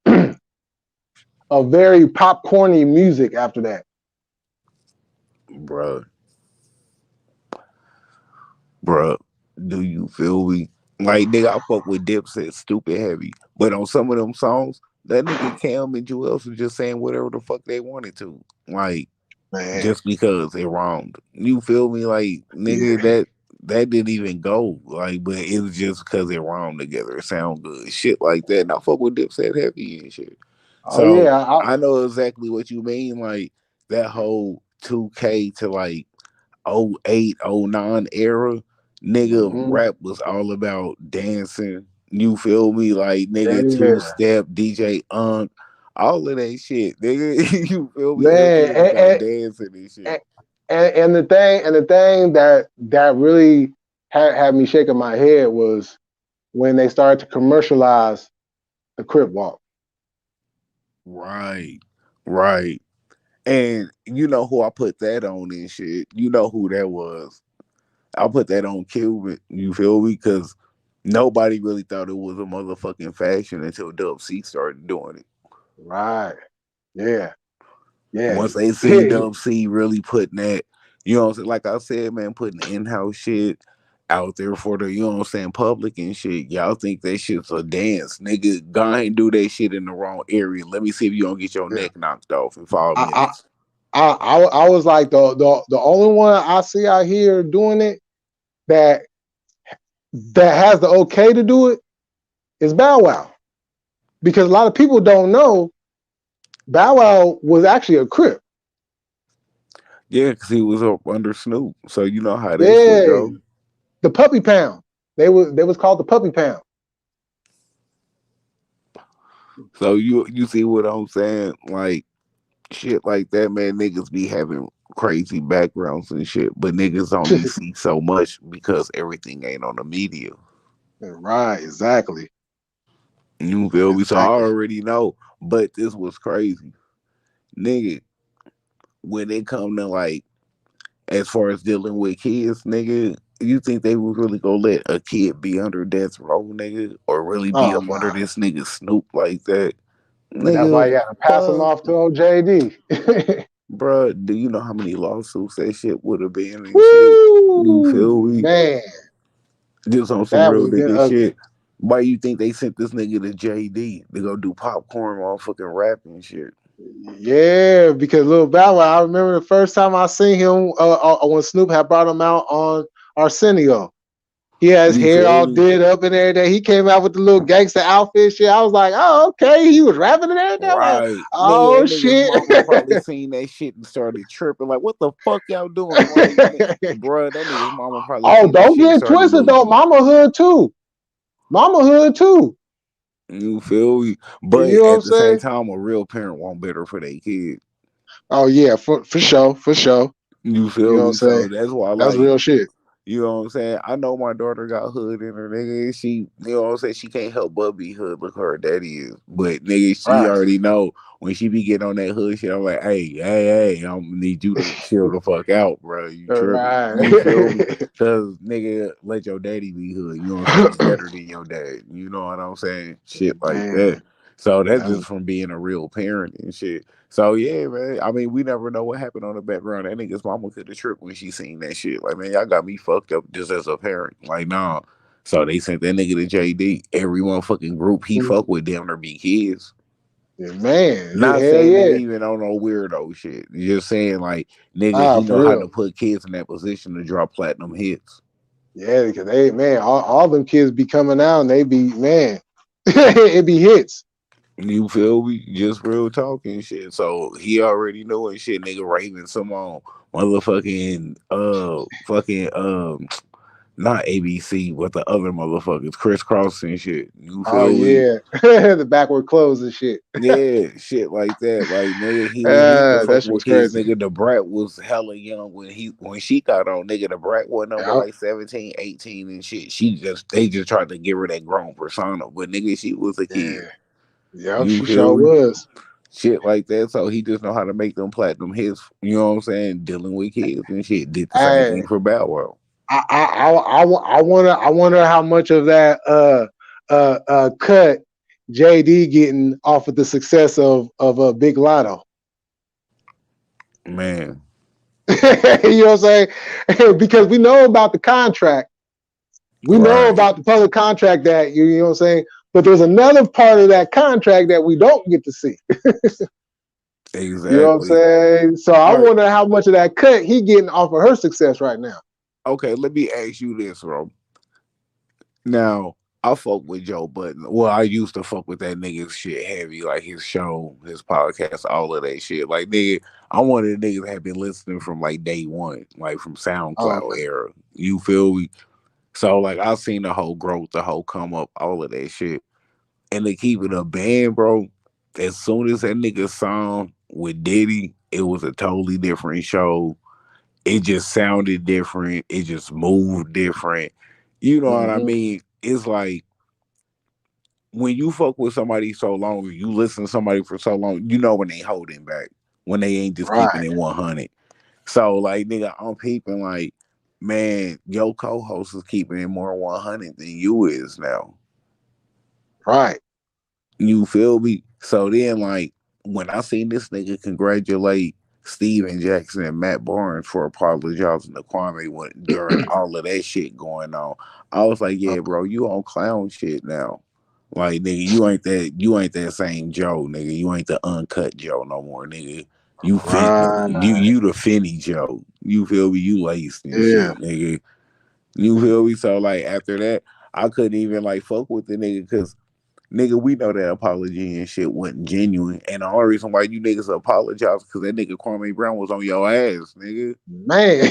of very popcorny music after that. Bruh, bruh, do you feel me? Like nigga, I fuck with Dipset stupid heavy. But on some of them songs, that nigga Cam and Jewels was just saying whatever the fuck they wanted to. Like Man. just because they wronged. You feel me? Like nigga, Yeah. that didn't even go. Like, but it was just because they rhymed together. It sound good, shit like that. And I fuck with Dipset heavy and shit. Oh So yeah. I know exactly what you mean. Like that whole 2K to like '08, '09 era, nigga, Mhm. rap was all about dancing. You feel me? Like nigga, two Yeah. step, DJ all of that shit, nigga. You feel me? Man. Everything was about dancing and shit. And, and the thing that really had me shaking my head was when they started to commercialize the crip walk. Right, right. And you know who I put that on and shit. You know who that was. I put that on Cuban. You feel me? Because nobody really thought it was a motherfucking fashion until Dub C started doing it. Right. Yeah. Yeah. Once they seen Dub C really putting that, you know what I'm saying? Like I said, man, putting in house shit out there for the, you know what I'm saying, public and shit. Y'all think that shit's a dance. Nigga, go and do that shit in the wrong area. Let me see if you don't get your Yeah. neck knocked off in 5 minutes. I, I was like the only one I see out here doing it that has the okay to do it is Bow Wow, because a lot of people don't know Bow Wow was actually a Crip. Yeah, because he was up under Snoop. So you know how that shit Yeah, go. the Puppy Pound. They was called the Puppy Pound. So you see what I'm saying? Like shit like that, man, niggas be having crazy backgrounds and shit, but niggas only see so much because everything ain't on the media. Right, exactly, You feel me? So I exactly. already know. But this was crazy. Nigga, when it come to like as far as dealing with kids, nigga, you think they would really go let a kid be under death row, nigga, or really be Oh up under no, this nigga Snoop like that? that's why Nigga, you got to pass them fuck. off to old JD. Bruh, do you know how many lawsuits that shit would have been and shit? You Woo, feel me? man, Just on some that real would have been nigga ugly. shit. Why you think they sent this nigga to JD to go do popcorn motherfucking rap and shit? Yeah, because Lil Bow Wow, I remember the first time I seen him when Snoop had brought him out on Arsenio. He had his You hair feel all me? did up and everything. He came out with the little gangster outfit shit. I was like, oh, okay. He was rapping and everything. I'm like, Right. Nigga, oh that nigga's shit. mama probably seen that shit and started tripping. Like, what the fuck y'all doing? Like, bruh, that nigga's mama probably Oh, seen that don't shit and get it started twisted though. losing. Mama Hood too. Mama Hood too. You feel me? You But know what I'm at the same saying? time, a real parent want better for their kid. Oh yeah, for sure, for sure. You You feel know what I'm me? saying? So that's why, That's like, real shit. you know what I'm saying? I know my daughter got hood in her, nigga. She, you know what I'm saying? She can't help but be hood. Look, her daddy is. But, nigga, she Right. already know when she be getting on that hood shit, I'm like, hey, I'm gonna need you to chill the fuck out, bro. You tripping. You feel me? Right. Cause, nigga, let your daddy be hood. You know what I'm saying? Be better than your dad. You know what I'm saying? Shit like that. Man, So that's that's just from being a real parent and shit. So yeah, man. I mean, we never know what happened on the background. That nigga's mama could have tripped when she seen that shit. Like, man, y'all got me fucked up just as a parent. Like, nah. So they sent that nigga to JD. Every motherfucking group he fuck with damn near be kids. man. Yeah, Not hell saying nigga yeah. even on no weirdo shit. Just saying like nigga Ah, he for know how real. to put kids in that position to drop platinum hits. Yeah, because they man, all them kids be coming out and they be man, it be hits. You feel me? Just real talking shit. So he already know and shit. Nigga Raven Simone, motherfucking fucking not ABC, but the other motherfuckers, crisscross and shit. You Oh feel me? yeah, the backward clothes and shit. Yeah, shit like that. Like nigga, he didn't used to fuck That shit with was kids. crazy. Nigga, the brat was hella young when she got on. Nigga, the brat wasn't number Yep, like 17, 18 and shit. They just tried to give her that grown persona. But nigga, she was a kid. yeah, yep. You She sure feel me? was. Shit like that. So he just know how to make them platinum hits. You know what I'm saying? Dealing with kids and shit. Did the same thing Hey, for Bow Wow. I wonder how much of that cut JD getting off of the success of Big Lotto. Man. You know what I'm saying? Because we know about the contract. We know Right. about the public contract that you know what I'm saying? But there's another part of that contract that we don't get to see. You know what I'm Exactly. saying? So I All right. wonder how much of that cut he getting off of her success right now. Okay, let me ask you this, bro. Now, I fuck with Joe Budden. Well, I used to fuck with that nigga shit heavy, like his show, his podcast, all of that shit. Like, nigga, I'm one of the niggas that have been listening from like day one, like from Oh, SoundCloud okay. era. You feel me? So, like, I've seen the whole growth, the whole come up, all of that shit. And to keep it a band, bro, as soon as that nigga song with Diddy, it was a totally different show. It just sounded different. It just moved different. You know what I Mm-hmm. mean? It's like when you fuck with somebody so long, you listen to somebody for so long, you know when they holding back, when they ain't just keeping Right, it 100. So like nigga, I'm peeping like, man, your co-host is keeping it more 100 than you is now. right. You feel me? So then, like, when I seen this nigga congratulate Steven Jackson and Matt Barnes for apologizing to Kwame during all of that shit going on, I was like, yeah, bro, you on clown shit now. Like, nigga, you ain't that same Joe, nigga. You ain't the uncut Joe no more, nigga. You fin Right. you the Finny Joe. You feel me? You laced and Yeah. shit, nigga. You feel me? So like after that, I couldn't even like fuck with the nigga because nigga, we know that apology and shit wasn't genuine. And the only reason why you niggas apologize because that nigga Kwame Brown was on your ass, nigga. Man.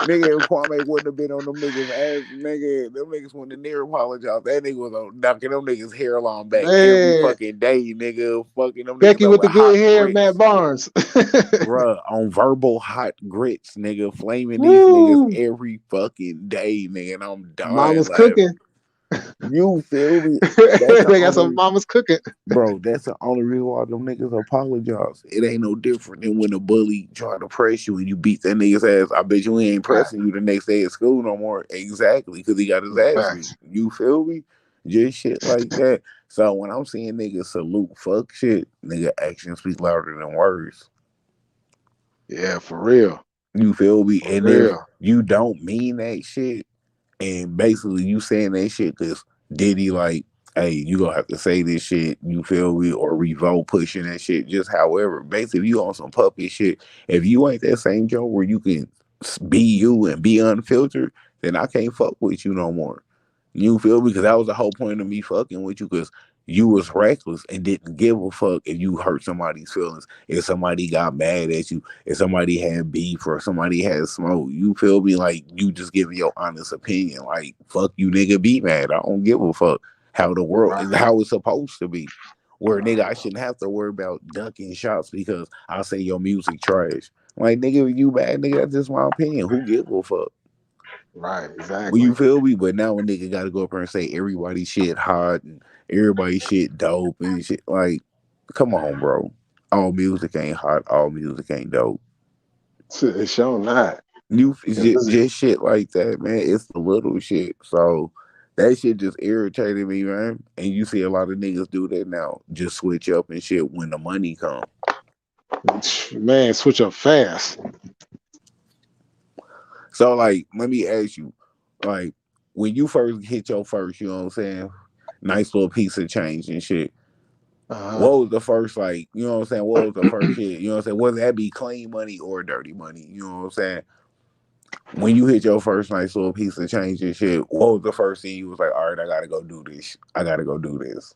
Nigga, if Kwame wouldn't have been on them niggas' ass, nigga, them niggas wouldn't have near apologized. That nigga was on knocking them niggas' hairline back every Man. fucking day, nigga. Fucking them niggas Becky up with with the good hot hair, Matt grits. Barnes. Bruh, on verbal hot grits, nigga, flaming these niggas Woo. every fucking day, nigga, and I'm dying Mama's laughing. cooking. You feel me? That's the They got some only mama's cooking. Bro, that's the only reason why them niggas apologize. It ain't no different than when a bully try to press you and you beat that nigga's ass. I bet you he ain't Right. pressing you the next day at school no more. Exactly, because he got his ass beat. Facts. You feel me? Just shit like that. So when I'm seeing niggas salute fuck shit, nigga actions speak louder than words. Yeah, for real. You feel me? For And if real. you don't mean that shit, and basically you saying that shit because Diddy like hey, you gonna have to say this shit, you feel me, or revolt pushing that shit. Just however, basically, if you on some puppy shit, if you ain't that same Joe where you can be you and be unfiltered, then I can't fuck with you no more. You feel me? Because that was the whole point of me fucking with you, because you was reckless and didn't give a fuck if you hurt somebody's feelings, if somebody got mad at you, if somebody had beef or somebody had smoke. You feel me? Like you just giving your honest opinion. Like fuck you, nigga, be mad. I don't give a fuck how the world Right. is, how it's supposed to be. Where nigga, I shouldn't have to worry about ducking shots because I say your music trash. Like nigga, you bad nigga. That's just my opinion. Who give a fuck? Right. Well, Exactly. you feel me? But now a nigga got to go up there and say everybody shit hot and everybody shit dope and shit. Like, come on, bro. All music ain't hot. All music ain't dope. It's shown not. You Cause just shit like that, man. It's the little shit. So that shit just irritated me, man. And you see a lot of niggas do that now. Just switch up and shit when the money come. man, switch up fast. So like, let me ask you, like, when you first hit your first, you know what I'm saying? Nice little piece of change and shit. Uh What was the first, like, you know what I'm saying? What was the first shit? You know what I'm saying? Whether that be clean money or dirty money, you know what I'm saying? When you hit your first nice little piece of change and shit, what was the first thing you was like, all right, I gotta go do this. I gotta go do this.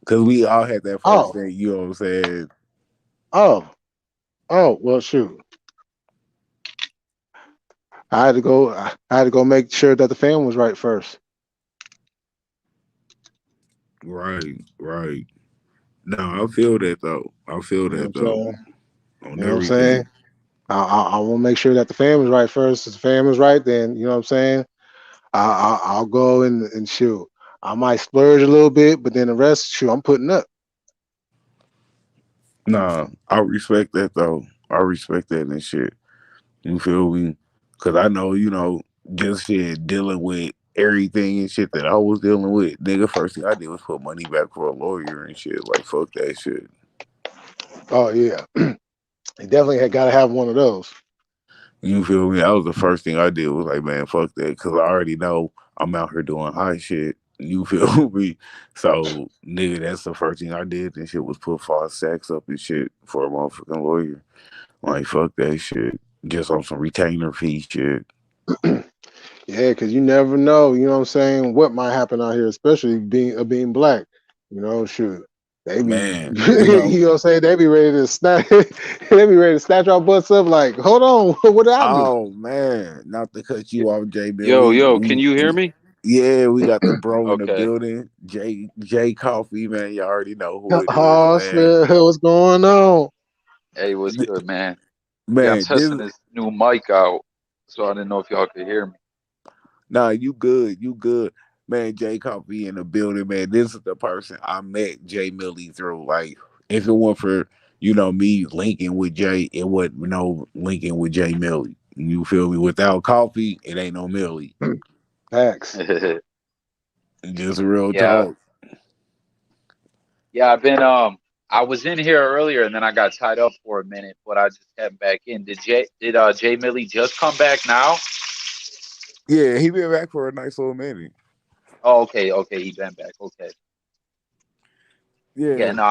Cause we all had that first oh, thing, you know what I'm saying? oh, oh. Well, shoot. I had to go. I had to go make sure that the fan was right first. Right, right. No, I feel that though. I feel You know what that I'm though. saying? On You know what I'm saying? everything. I want to make sure that the fan was right first. If the fan was right, then you know what I'm saying. I'll go and shoot. I might splurge a little bit, but then the rest, shoot, I'm putting up. Nah, I respect that though. I respect that and shit. You feel me? Cause I know, just shit dealing with everything and shit that I was dealing with. Nigga, first thing I did was put money back for a lawyer and shit. Like fuck that shit. Oh yeah, you definitely had got to have one of those. You feel me? That was the first thing I did was like, man, fuck that. Cause I already know I'm out here doing high shit. You feel me? So, nigga, that's the first thing I did. And shit was put 5 sacks up and shit for a motherfucking lawyer. Like, fuck that shit. Just on some retainer fee shit. Yeah, because you never know. You know what I'm saying? What might happen out here, especially being black. You know, shoot. They be, Man, you know what I'm saying? They be ready to snatch, they be ready to snatch our butts up. Like, hold on, what did I do? oh man, not to cut Y- you off, Jay Yo, Billy. yo, can you hear me? Yeah, we got the bro in the Okay. building, J Coffee, man. You already know who it is, Oh, man. shit, what's going on? Hey, what's good, man? Yeah, I'm Man, testing this new mic out, so I didn't know if y'all could hear me. nah, you good, man. J Coffee in the building, man. This is the person I met Jay Millie through. Like, if it weren't for me linking with Jay, it wasn't no linking with Jay Millie. You feel me? Without coffee, it ain't no Millie. Facts. Just real Yeah, talk. yeah, I was in here earlier and then I got tied up for a minute, but I just came back in. Did Jay Millie just come back now? Yeah, he been back for a nice little minute. Oh, okay, okay, he been back. Okay. Yeah, Yeah. no,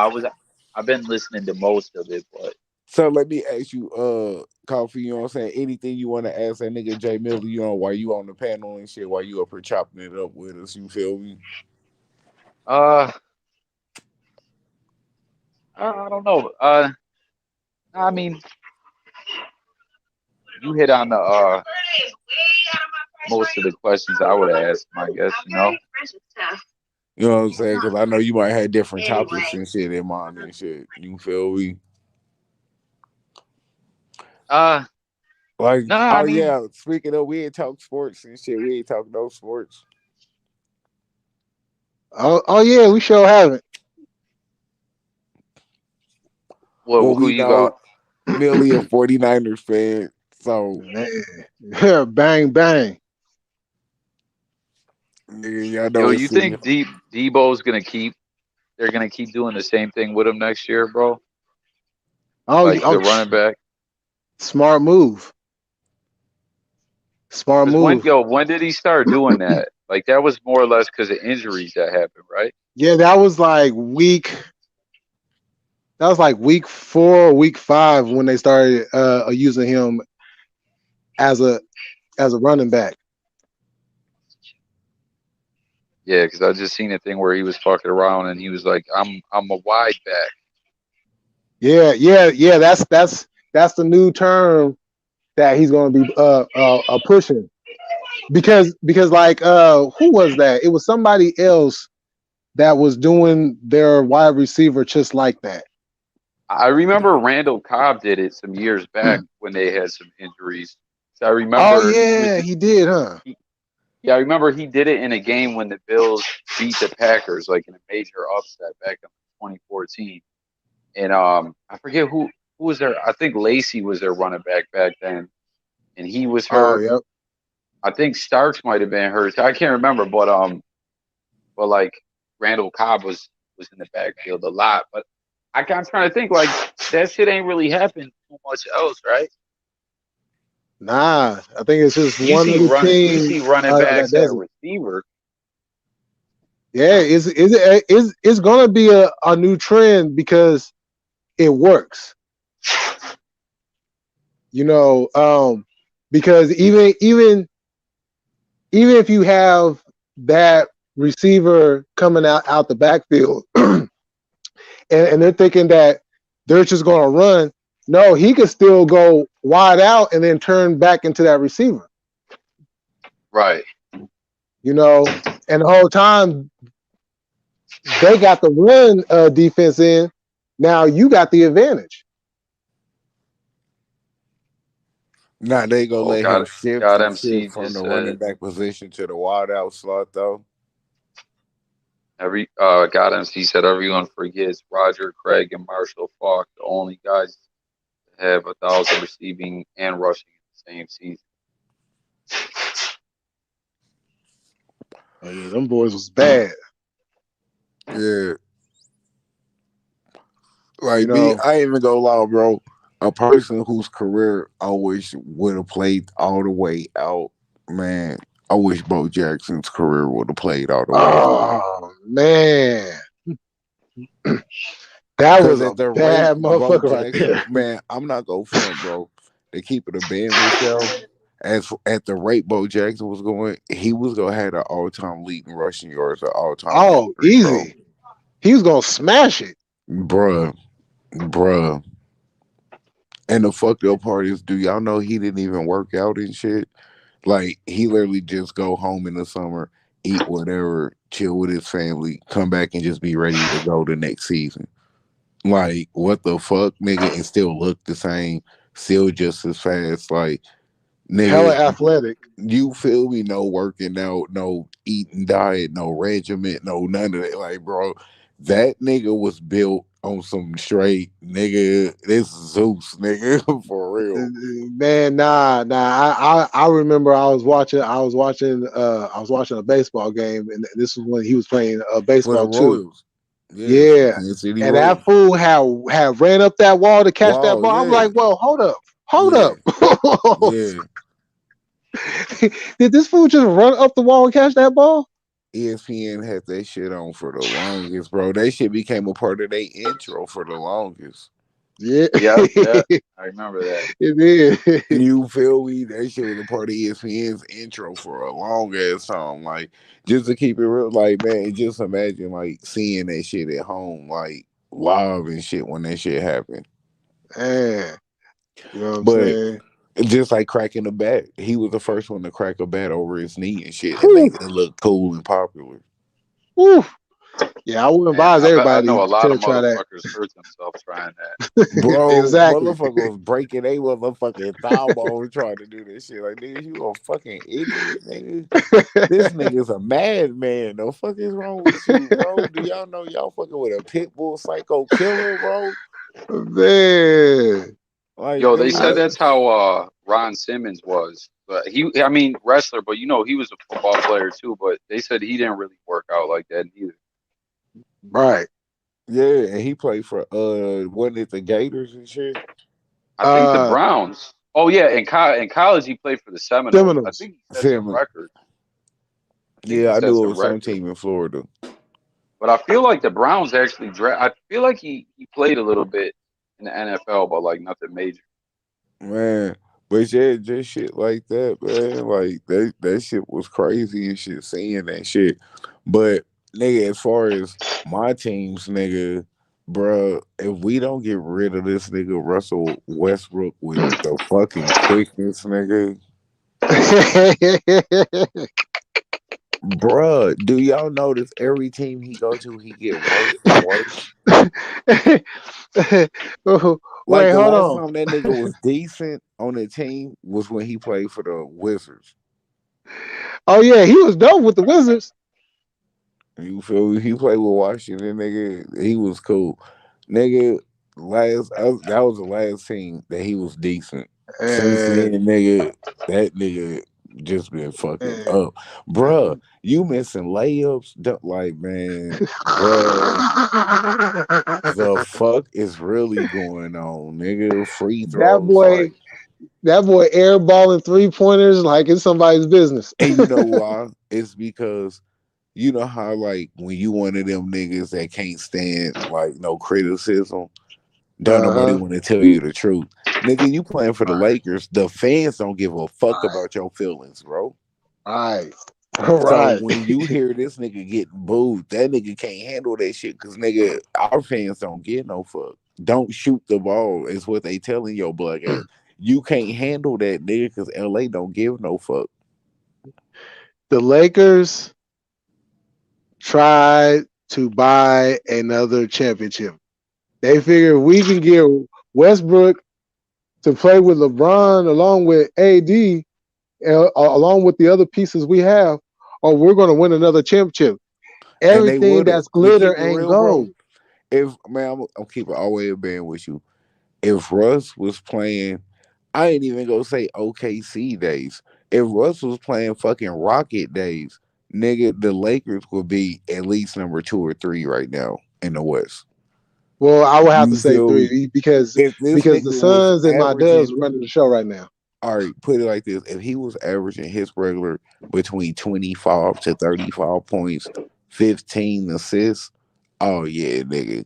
I've been listening to most of it, but So let me ask you, Coffee, you know what I'm saying? Anything you want to ask that nigga Jay Miller, while you on the panel and shit, while you up here chopping it up with us, you feel me? uh I don't know. I mean, you hit on the most of the questions I would ask, I guess, you know. You know what I'm saying? Because I know you might have different topics and shit in mind and shit. You feel me? Uh, Like, no, I oh mean, yeah, speaking of, we ain't talk sports and shit. We ain't talk no sports. Oh yeah, we sure haven't. Well, who we you got? know Millie a 49ers fan. So, Man, bang bang. nigga, y'all know Yo, it's you city. think Debo's gonna keep? They're gonna keep doing the same thing with him next year, bro. Oh, Like the running back. smart move. Smart Because when move. yo, when did he start doing that? Like that was more or less because of injuries that happened, right? Yeah, that was like week. That was like week 4, week 5 when they started using him as a running back. Yeah, because I just seen a thing where he was fucking around and he was like, I'm a wide back." Yeah. That's the new term that he's going to be pushing because like who was that? It was somebody else that was doing their wide receiver just like that. I remember Randall Cobb did it some years back when they had some injuries. So I Oh remember he was. yeah, he did, huh? Yeah, I remember he did it in a game when the Bills beat the Packers, like in a major upset back in 2014. And I forget who was there. I think Lacey was their running back then, and he was Oh hurt. yep. I think Starks might have been hurt. I can't remember, but like Randall Cobb was in the backfield a lot. But I'm trying to think like that shit ain't really happened too much else, right? Nah, I think it's just You one see of the teams running that backs at does it. receiver. Yeah, it's gonna be a new trend because it works. You know, because even if you have that receiver coming out the backfield and they're thinking that they're just gonna run, no, he could still go wide out and then turn back into that receiver. Right. You know, and the whole time they got the run defense in. Now you got the advantage. Now they gonna Oh, let him God, shift MC from just the said running back position to the wide out slot though. God MC said everyone forgets Roger, Craig, and Marshall Falk, the only guys to have 1,000 receiving and rushing in the same season. Oh yeah, them boys was bad. Yeah, You like me, know. I ain't even gonna lie, bro. A person whose career always would have played all the way out, man. I wish Bo Jackson's career would have played all the way out. Oh man, that Cause was a at the rate bad Bo motherfucker right Jackson, there. man, I'm not gonna front, bro. To keep it a band with y'all, at the rate Bo Jackson was going, he was gonna have the all time leading rushing yards of all time Oh, history, bro. easy. He was gonna smash it. Bruh, bruh. And the fucked up part is, do y'all know he didn't even work out and shit? Like he literally just go home in the summer, eat whatever, chill with his family, come back and just be ready to go the next season. Like what the fuck, nigga, and still look the same, still just as fast. Like Hella nigga, athletic. you feel me? No working out, no eating diet, no regiment, no none of that. Like, bro, that nigga was built on some straight nigga. This Zeus, nigga, for real. Man, nah. I remember I was watching a baseball game, and this was when he was playing For the baseball too. Royals, yeah, for the Yeah, Kansas City and that Royals. fool had ran up that wall to catch that Wow, ball. I'm yeah, like, well, hold yeah, up. yeah. Did this fool just run up the wall and catch that ball? ESPN had that shit on for the longest, bro. That shit became a part of their intro for the longest. Yeah, Yep, yeah, I remember that. it is. You feel me? That shit was a part of ESPN's intro for a long ass time. Like, just to keep it real, like, man, just imagine like seeing that shit at home, like live and shit when that shit happened. Man, you know what I'm But saying? just like cracking a bat, he was the first one to crack a bat over his knee and shit and Whew, making it look cool and popular. whew. Yeah, I wouldn't Man, advise I know everybody a lot to of try that. motherfuckers hurt themselves trying that. Bro, Exactly. motherfucker was breaking a motherfucking thigh bone trying to do this shit. Like, nigga, you a fucking idiot, nigga. This nigga's a madman. The fuck is wrong with you, bro? Do y'all know y'all fucking with a pit bull psycho killer, bro? Man, Like, Yo, they said nigga, that's how Ron Simmons was. But I mean, wrestler, but he was a football player too. But they said he didn't really work out like that either. right. yeah, and he played for wasn't it the Gators and shit? I think the Uh, Browns. Oh yeah, in college he played for the Seminoles. I Seminoles. think he set some Sim, record. I think Yeah, he I set knew it some was some record. team in Florida. But I feel like the Browns actually draft. I feel like he played a little bit in the NFL, but like nothing major. Man, but yeah, just shit like that, man. Like that shit was crazy and shit, seeing that shit. But nigga, as far as my teams, nigga, bruh, if we don't get rid of this nigga Russell Westbrook with the fucking quickness, nigga, bruh, do y'all notice every team he go to, he get worse and worse? Like Wait, the hold last on. time that nigga was decent on the team was when he played for the Wizards. Oh yeah, he was dope with the Wizards. You feel me? He played with Washington, nigga. He was cool, nigga. That was the last team that he was decent. Since And, then, nigga, that nigga just been fucking and up, bruh. You missing layups? Like, man, bruh, the fuck is really going on, nigga? Free that throws, boy, like, that boy airballing 3-pointers like it's somebody's business. and you know why? It's because you know how like when you one of them niggas that can't stand like no criticism, don't nobody Uh-huh. want to tell you the truth. Nigga, you playing for the Right. Lakers. The fans don't give a fuck Right. about your feelings, bro. Right. So Right. when you hear this nigga getting booed, that nigga can't handle that shit. Cause nigga, our fans don't get no fuck. Don't shoot the ball is what they telling your black ass. You can't handle that nigga cause LA don't give no fuck. The Lakers tried to buy another championship. They figure we can get Westbrook to play with LeBron along with AD, along with the other pieces we have, or we're going to win another championship. And they Everything would have. that's To glitter keep it ain't real, bro. gold. If man, I'm keeping all way being with you. If Russ was playing, I ain't even gonna say OKC days. If Russ was playing fucking Rocket days, nigga, the Lakers would be at least number 2 or 3 right now in the West. Well, I would have to You say feel me? three because If this because the nigga was Suns and my Dubs averaging, running the show right now. all right, put it like this: if he was averaging his regular between 25 to 35 points, 15 assists, oh yeah, nigga,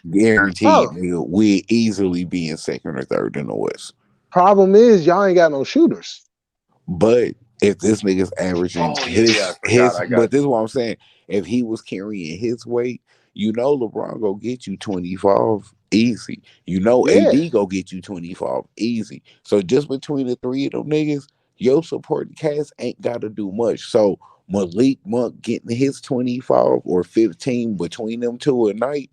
guaranteed, Oh, nigga, we'd easily be in second or third in the West. problem is y'all ain't got no shooters. But if this nigga's averaging Oh yeah, I forgot. I got but this is what I'm saying. If he was carrying his weight, you know LeBron go get you 25 easy. You know Yeah. AD go get you 25 easy. So just between the three of them niggas, your supporting cast ain't gotta do much. So Malik Monk getting his 25 or 15 between them two a night,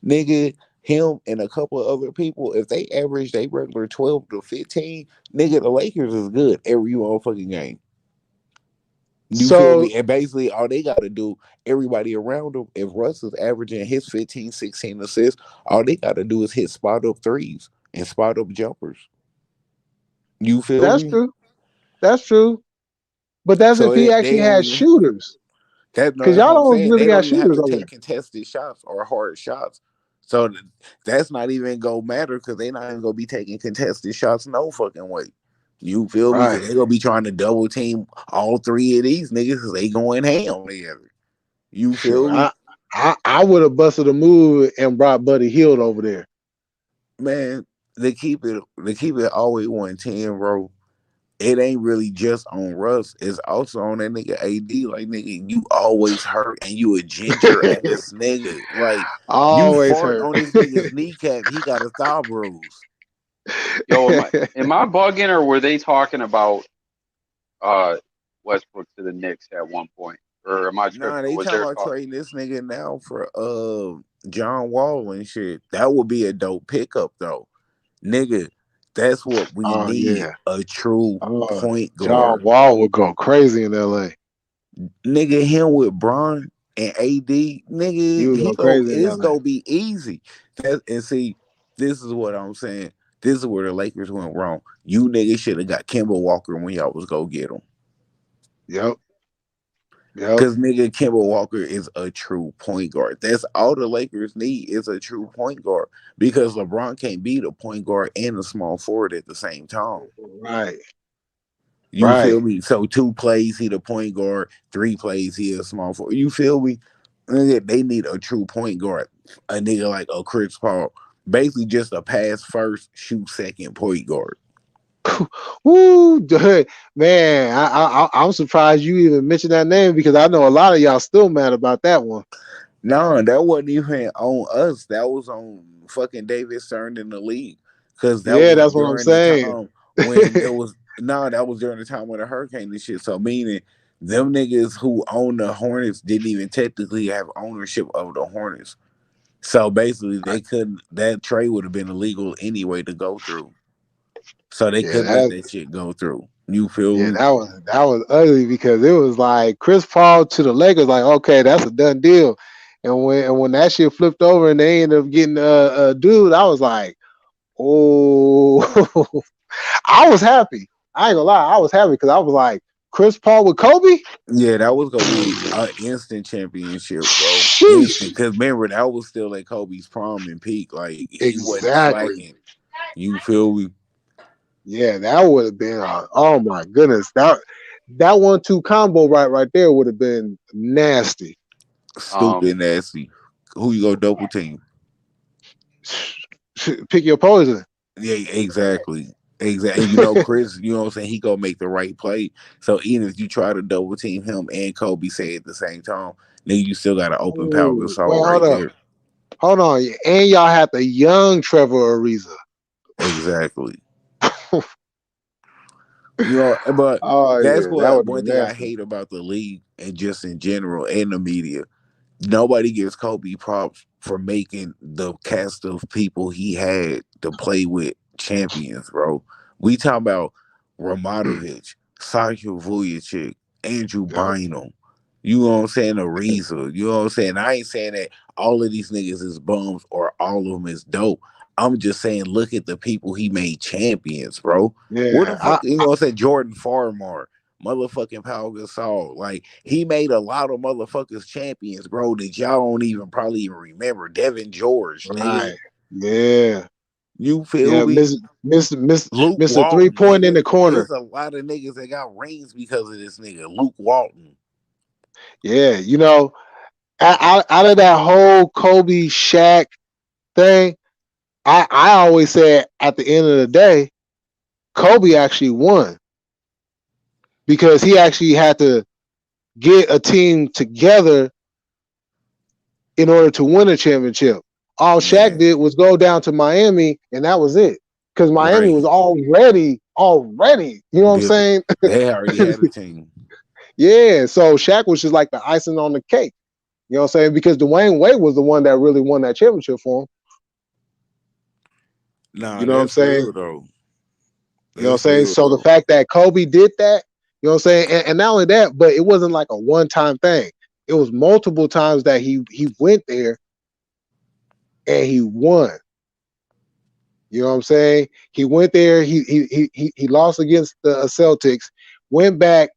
nigga, him and a couple of other people, if they average they regular 12 to 15, nigga, the Lakers is good every motherfucking game. You feel So me? And basically, all they got to do, everybody around them, if Russ is averaging his 15, 16 assists, all they got to do is hit spot up threes and spot up jumpers. You feel that's me? true. That's true. But that's So if he they actually don't has even, shooters. that, no, Because that's y'all what I'm don't saying. really They got don't even have shooters to over take there. contested shots or hard shots. So that's not even going to matter because they not even going to be taking contested shots no fucking way. You feel me? Because Right. they going to be trying to double team all three of these niggas because they going ham together. You Sure. feel me? I would have busted a move and brought Buddy Hield over there. Man, they keep it always 110, bro. It ain't really just on Russ. It's also on that nigga AD. Like nigga, you always hurt and you a ginger ass nigga. Like you Always fart hurt. on this nigga's kneecap, he got a thigh bruise. yo. Am I bugging or were they talking about uh Westbrook to the Knicks at one point, or am I Nah, tripping? Or they was talking there about talk? trading this nigga now for John Wall and shit. That would be a dope pickup though. Nigga, that's what we Oh need. yeah. A true Oh, point John guard. Wall would go crazy in LA. Nigga, him with Bron and AD, He nigga, would he go go. crazy in It's LA. gonna be easy. And see, this is what I'm saying. This is where the Lakers went wrong. You niggas should have got Kemba Walker when y'all was go get him. Yep. Yep. Cause nigga, Kemba Walker is a true point guard. That's all the Lakers need is a true point guard. Because LeBron can't be the point guard and the small forward at the same time. Right. You Right. feel me? So 2 plays, he the point guard. 3 plays, he a small forward. You feel me? Nigga, they need a true point guard. A nigga like a Chris Paul. Basically just a pass first, shoot second point guard. Woo, dude. Man, I'm surprised you even mentioned that name because I know a lot of y'all still mad about that one. No, that wasn't even on us. That was on fucking David Stern in the league. Cause that Yeah, was that's what I'm during the saying. time when it was no, that was during the time when the hurricane and shit. So meaning them niggas who own the Hornets didn't even technically have ownership of the Hornets. So basically they couldn't that trade would have been illegal anyway to go through. So they Yeah, couldn't let that that shit go through. You feel yeah, me? that was ugly because it was like Chris Paul to the Lakers, like, okay, that's a done deal. And when that shit flipped over and they ended up getting a dude, I was like, oh, I was happy. I ain't gonna lie, I was happy because I was like, Chris Paul with Kobe? Yeah, that was gonna be an instant championship, bro. Instant. Sheesh. Cause remember that was still at Kobe's prime and peak. Like he wasn't Exactly. slacking. You feel me? Yeah, that would have been oh my goodness. That 1-2 combo right there would have been nasty. Um, Stupid nasty. Who you go double team? Pick your poison. Yeah, exactly. Exactly. And you know, Chris, you know what I'm saying? He gonna make the right play. So even if you try to double team him and Kobe say at the same time, then you still got an open Pau Ooh, Gasol wait, right hold up. there. Hold on. And y'all had the young Trevor Ariza. Exactly. You know, but Oh that's yeah, that what would have one been thing I nasty. hate about the league and just in general and the media. Nobody gives Kobe props for making the cast of people he had to play with champions, bro. We talk about Ramadovich, Sasha Vujacic, Andrew Yep. Bynum. You know what I'm saying? Ariza. You know what I'm saying? I ain't saying that all of these niggas is bums or all of them is dope. I'm just saying, look at the people he made champions, bro. Where the Yeah. fuck, you know what I'm saying? Jordan Farmar, motherfucking Pau Gasol. Like, he made a lot of motherfuckers champions, bro, that y'all don't even probably even remember. Devin George, nigga. Right. Yeah. You feel Yeah. me? Luke Mr. Three Walton, point in nigga. the corner. It's a lot of niggas that got rings because of this nigga, Luke Walton. Yeah. Out of that whole Kobe Shaq thing, I always said at the end of the day, Kobe actually won because he actually had to get a team together in order to win a championship. All Shaq Man, did was go down to Miami, and that was it. Because Miami right. was already. You know what I'm Bill, saying? they already had a team. Yeah. So Shaq was just like the icing on the cake. You know what I'm saying? Because Dwayne Wade was the one that really won that championship for him. You Nah, know what I'm that's saying? real though. You know what I'm That's saying? real So the though. fact that Kobe did that, you know what I'm saying? And not only that, but it wasn't like a one time thing. It was multiple times that he went there and he won. You know what I'm saying? He went there. He lost against the Celtics. Went back,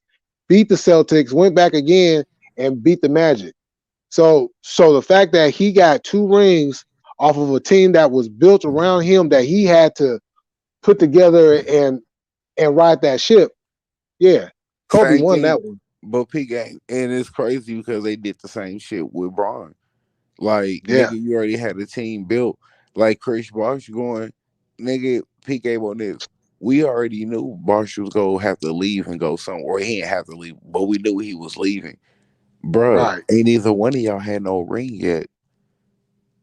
beat the Celtics. Went back again and beat the Magic. So the fact that he got 2 rings off of a team that was built around him that he had to put together and ride that ship. Yeah, Kobe Same won thing, that one. but P game, and it's crazy because they did the same shit with Braun. Like, Yeah, nigga, you already had a team built. Like Chris Bosh going, nigga, P game on this. We already knew Bosh was gonna have to leave and go somewhere. He didn't have to leave, but we knew he was leaving. Bruh, right. ain't either one of y'all had no ring yet.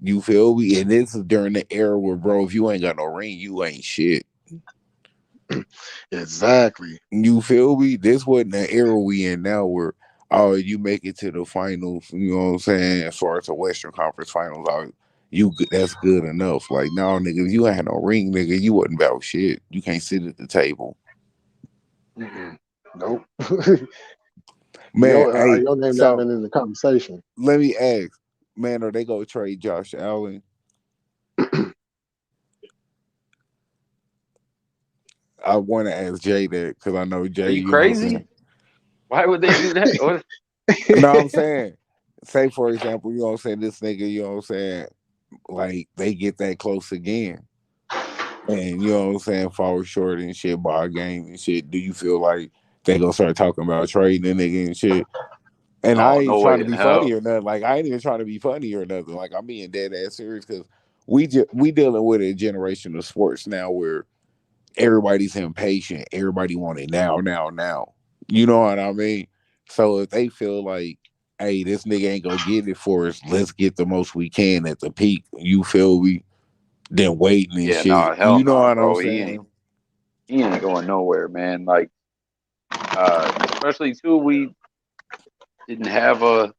You feel me? And this is during the era where, bro, if you ain't got no ring, you ain't shit. Exactly. You feel me? This wasn't the era we in now where oh you make it to the finals, you know what I'm saying, as far as the Western Conference finals, that's good enough. Like no nigga, if you ain't had no ring, nigga, you wasn't about shit. You can't sit at the table. Mm-mm. Nope. Man, hey, Your name not so been in the conversation. let me ask, man, are they gonna trade Josh Allen? I wanna ask Jay that because I know are Jay, you you know what I'm crazy? saying. Why would they do that? What? No, I'm saying, say for example, you know what I'm saying, this nigga, you know what I'm saying, like they get that close again. And you know what I'm saying, fall short and shit by a game and shit. Do you feel like they gonna start talking about trading the nigga and shit. And I No, ain't no trying way to in be hell. funny or nothing. Like I ain't even trying to be funny or nothing. Like I'm being dead ass serious because we dealing with a generation of sports now where everybody's impatient. Everybody want it now, now, now. You know what I mean? So if they feel like, hey, this nigga ain't gonna get it for us, let's get the most we can at the peak. You feel me? Then waiting and Yeah, shit. no, hell You know no, what I'm bro. saying? He ain't going nowhere, man. Like, especially too, we didn't have a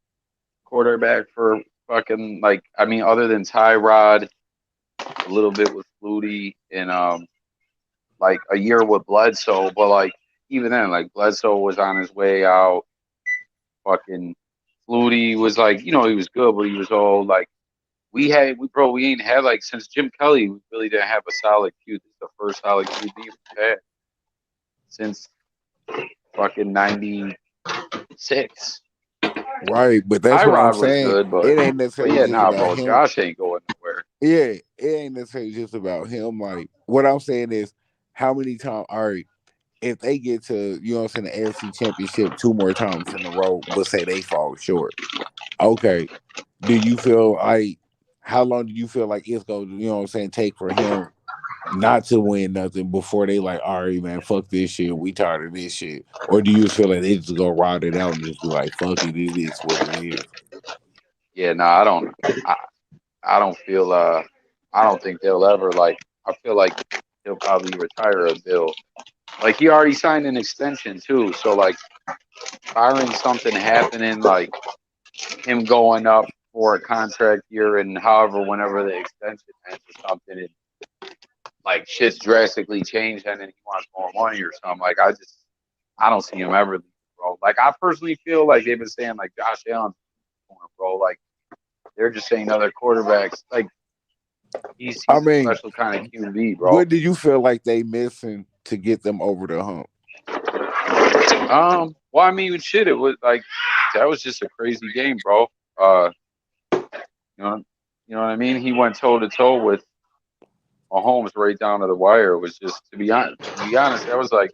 quarterback for fucking like. I mean, other than Tyrod, a little bit with Flutie, and like a year with Bledsoe. But like even then, like Bledsoe was on his way out. Fucking Flutie was like, he was good, but he was old. Like we ain't had like since Jim Kelly, we really didn't have a solid Q. This is the first solid QB we've had since fucking '96. Right, but that's what I'm Tyrod was saying. good, It ain't but necessarily yeah, just nah, about bro. him. Josh ain't going nowhere. Yeah, it ain't necessarily just about him. Like what I'm saying is how many times all right, if they get to, you know what I'm saying, the AFC championship two more times in a row, but say they fall short. Okay. Do you feel like how long do you feel like it's gonna, you know what I'm saying, take for him not to win nothing before they like, all right, man, fuck this shit, we tired of this shit? Or do you feel like they just gonna ride it out and just be like, fuck it, it is what it is? Yeah, nah, I, I don't feel I don't think they'll ever like. I feel like he'll probably retire a Bill. Like he already signed an extension too, so like barring something happening, like him going up for a contract year and however whenever the extension ends or something, and like shit's drastically changed and then he wants more money or something. Like I don't see him ever leaving, bro. Like I personally feel like they've been saying like Josh Allen's going, bro. Like they're just saying other quarterbacks. Like I he's a mean, special kind of QB, bro. what do you feel like they missing to get them over the hump? Well, I mean, shit, it was like that was just a crazy game, bro. You know, you know what I mean. He went toe to toe with Mahomes right down to the wire. It was just to be honest, that was like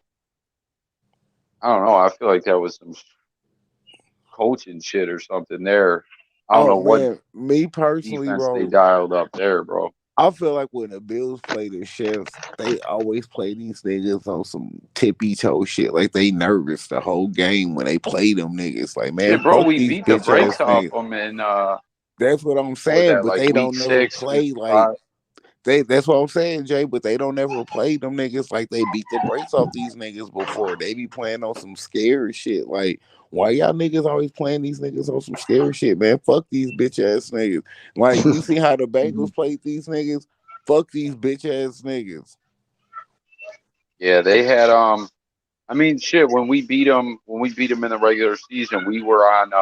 I don't know. I feel like that was some coaching shit or something there. I don't Oh know what man, me personally, defense they bro, dialed up there, bro. I feel like when the Bills play the Chefs, they always play these niggas on some tippy toe shit. Like they nervous the whole game when they play them niggas. Like, man, Shit, bro, fuck we these beat the bitch brakes ass off niggas. them in That's what I'm what was saying. that But like they week don't never six, week play like five? they. That's what I'm saying, Jay. But they don't never play them niggas like they beat the brakes off these niggas before. They be playing on some scary shit. Like, why y'all niggas always playing these niggas on some scary shit, man? Fuck these bitch ass niggas. Like, you see how the Bengals played these niggas? Fuck these bitch ass niggas. Yeah, they had I mean, shit. When we beat them in the regular season, we were on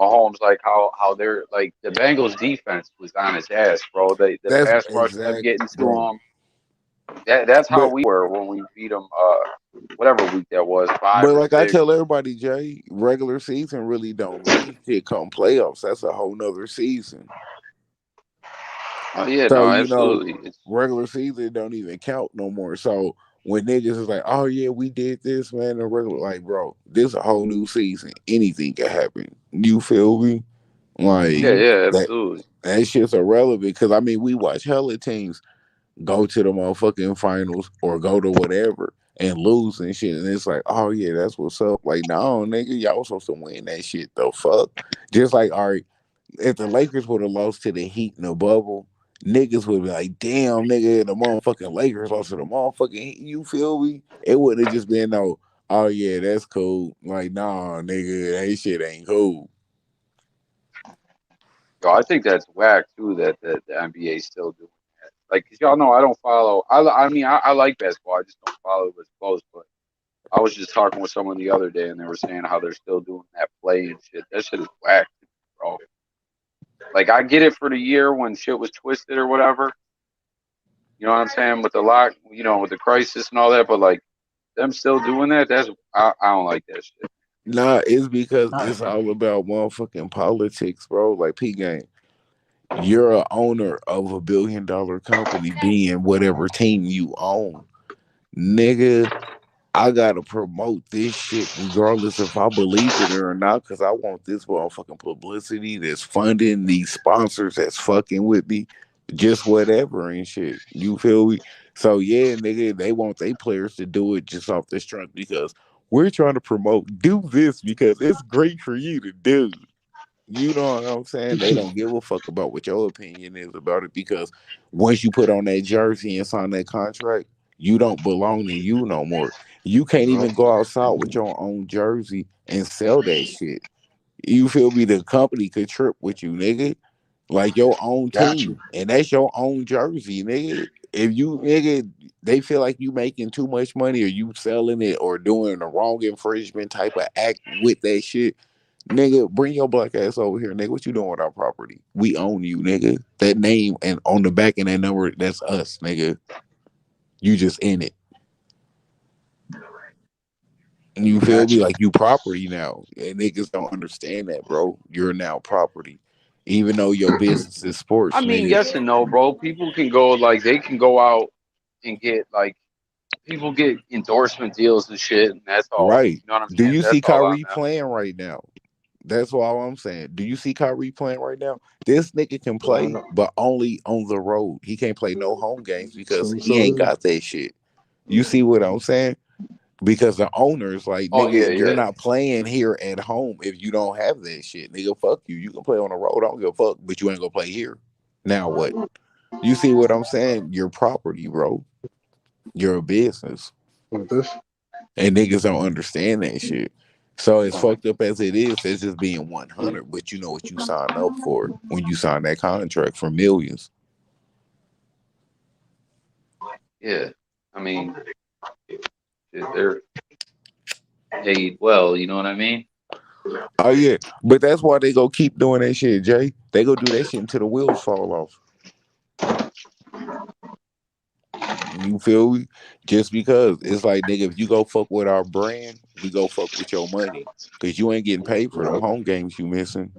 Mahomes. Like how they're like the Bengals defense was on his ass, bro. The That's pass rush kept exact, getting to bro. him. That's how But we were when we beat them. Whatever week that was, five but or like I six. tell everybody, Jay, regular season really don't mean shit come playoffs. That's a whole nother season. Oh yeah, So, no, you know, absolutely. It's regular season don't even count no more. So when niggas is like, oh yeah, we did this, man, the regular like, bro, this a whole new season. Anything can happen. You feel me? yeah, Like yeah, that absolutely. that shit's irrelevant because I mean we watch hella teams go to the motherfucking finals or go to whatever and lose and shit. And it's like, oh yeah, that's what's up. Like, no, nigga, y'all was supposed to win that shit the fuck. Just like, all right, if the Lakers would have lost to the Heat in the bubble, niggas would be like, damn, nigga, the motherfucking Lakers lost to the motherfucking Heat. You feel me? It wouldn't have just been no, oh yeah, that's cool. Like, nah, nigga, that shit ain't cool. Yo, I think that's whack too. That the NBA is still doing that. Like, 'cause y'all know I don't follow. I mean, I like basketball. I just don't follow it as close. But I was just talking with someone the other day, and they were saying how they're still doing that play and shit. That shit is whack, bro. Like, I get it for the year when shit was twisted or whatever. You know what I'm saying? With the lock, with the crisis and all that. But like them still doing that, I don't like that shit. Nah, it's because it's all about motherfucking politics, bro. Like P game. You're a owner of $1 billion company being whatever team you own. Nigga, I gotta promote this shit regardless if I believe it or not, because I want this motherfucking publicity that's funding these sponsors that's fucking with me, just whatever and shit. You feel me? So yeah, nigga, they want their players to do it just off the strength because we're trying to promote. Do this because it's great for you to do. You know what I'm saying? They don't give a fuck about what your opinion is about it because once you put on that jersey and sign that contract, you don't belong to you no more. You can't Right. even go outside with your own jersey and sell that shit. You feel me? The company could trip with you, nigga. Like your own Got you. team. And that's your own jersey, nigga. If you nigga they feel like you making too much money or you selling it or doing the wrong infringement type of act with that shit, nigga, bring your black ass over here, nigga. What you doing with our property? We own you, nigga. That name and on the back and that number, that's us, nigga. You just in it. You feel Got me? you. Like you property now. And niggas don't understand that, bro. You're now property. Even though your business is I sports, mean, nigga. yes and no, bro. People can go like they can go out and get like people get endorsement deals and shit, and that's all. Right. You know what I'm Do saying? you That's see all on Kyrie them. playing right now? That's all I'm saying. Do you see Kyrie playing right now? This nigga can Well, play, but only on the road. He can't play no home games because he ain't so got that shit. You see what I'm saying? Because the owners like Oh yeah, nigga, you're yeah. not playing here at home if you don't have that shit. Nigga, fuck you. You can play on the road. I don't give a fuck, but you ain't gonna play here. Now what? You see what I'm saying? Your property, bro. You're a business. with this. And niggas don't understand that shit. So as Right. fucked up as it is, it's just being 100. But you know what you signed up for when you signed that contract for millions. Yeah. I mean, shit, they're paid well. You know what I mean? Oh yeah, but that's why they go keep doing that shit, Jay. They go do that shit until the wheels fall off. You feel me? Just because it's like nigga, if you go fuck with our brand, we go fuck with your money. Cause you ain't getting paid for them Right. home games you missing.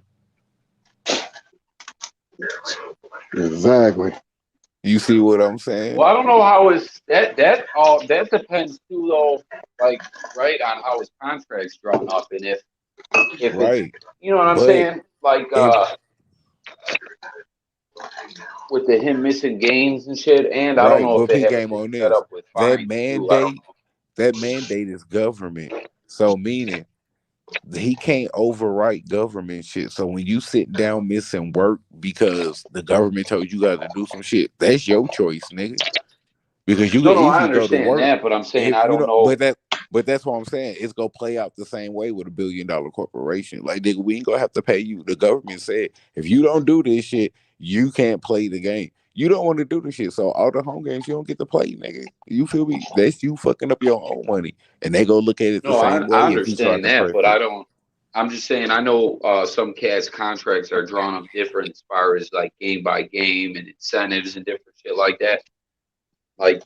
Exactly. You see what I'm Well, saying? I don't know how it's that all that depends too though, like right on how his contract's drawn up and if it's Right. you know what I'm But saying? Like if with the him missing games and shit, and I don't right, know if but they peep have game anything on set this. up with That fines too. I don't mandate, that mandate is government. So meaning he can't overwrite government shit. So when you sit down missing work because the government told you got to do some shit, that's your choice, nigga. Because you know. can No, I easily go to understand work that, but I'm saying if I you don't know, know. but that's what I'm saying. It's gonna play out the same way with $1 billion corporation. Like nigga, we ain't gonna have to pay you. The government said if you don't do this shit, you can't play the game. You don't want to do the shit, so all the home games you don't get to play, nigga. You feel me? That's you fucking up your own money, and they go look at it the No, same I way if he tried understand to that, press but it. I don't. I'm just saying I know some cats contracts are drawn up different as far as like game by game and incentives and different shit like that. Like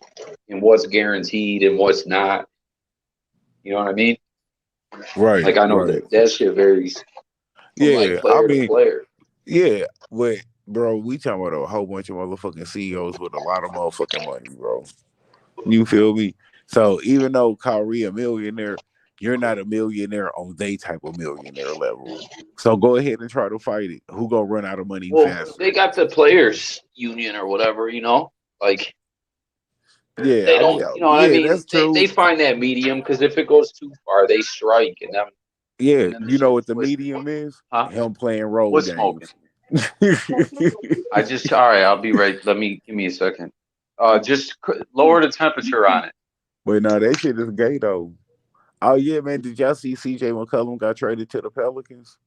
and what's guaranteed and what's not. You know what I mean? Right, Like I know right. that shit varies from like Yeah, I player to mean, player. yeah, but bro, we talking about a whole bunch of motherfucking CEOs with a lot of motherfucking money, bro. You feel me? So even though Kyrie a millionaire, you're not a millionaire on they type of millionaire level. So go ahead and try to fight it. Who gonna run out of money Well, they faster? got the players union or whatever, you know. Like Yeah, they I mean, don't, you know what I yeah, mean? that's They true. find that medium because if it goes too far, they strike Yeah, and then the you know shit's what the twisted. medium is? Huh? Him playing road What's smoking? games. I just all right. I'll be right. Let me give me a second. Just lower the temperature on it. But no, that shit is gay though. Oh yeah, man. Did y'all see CJ McCollum got traded to the Pelicans?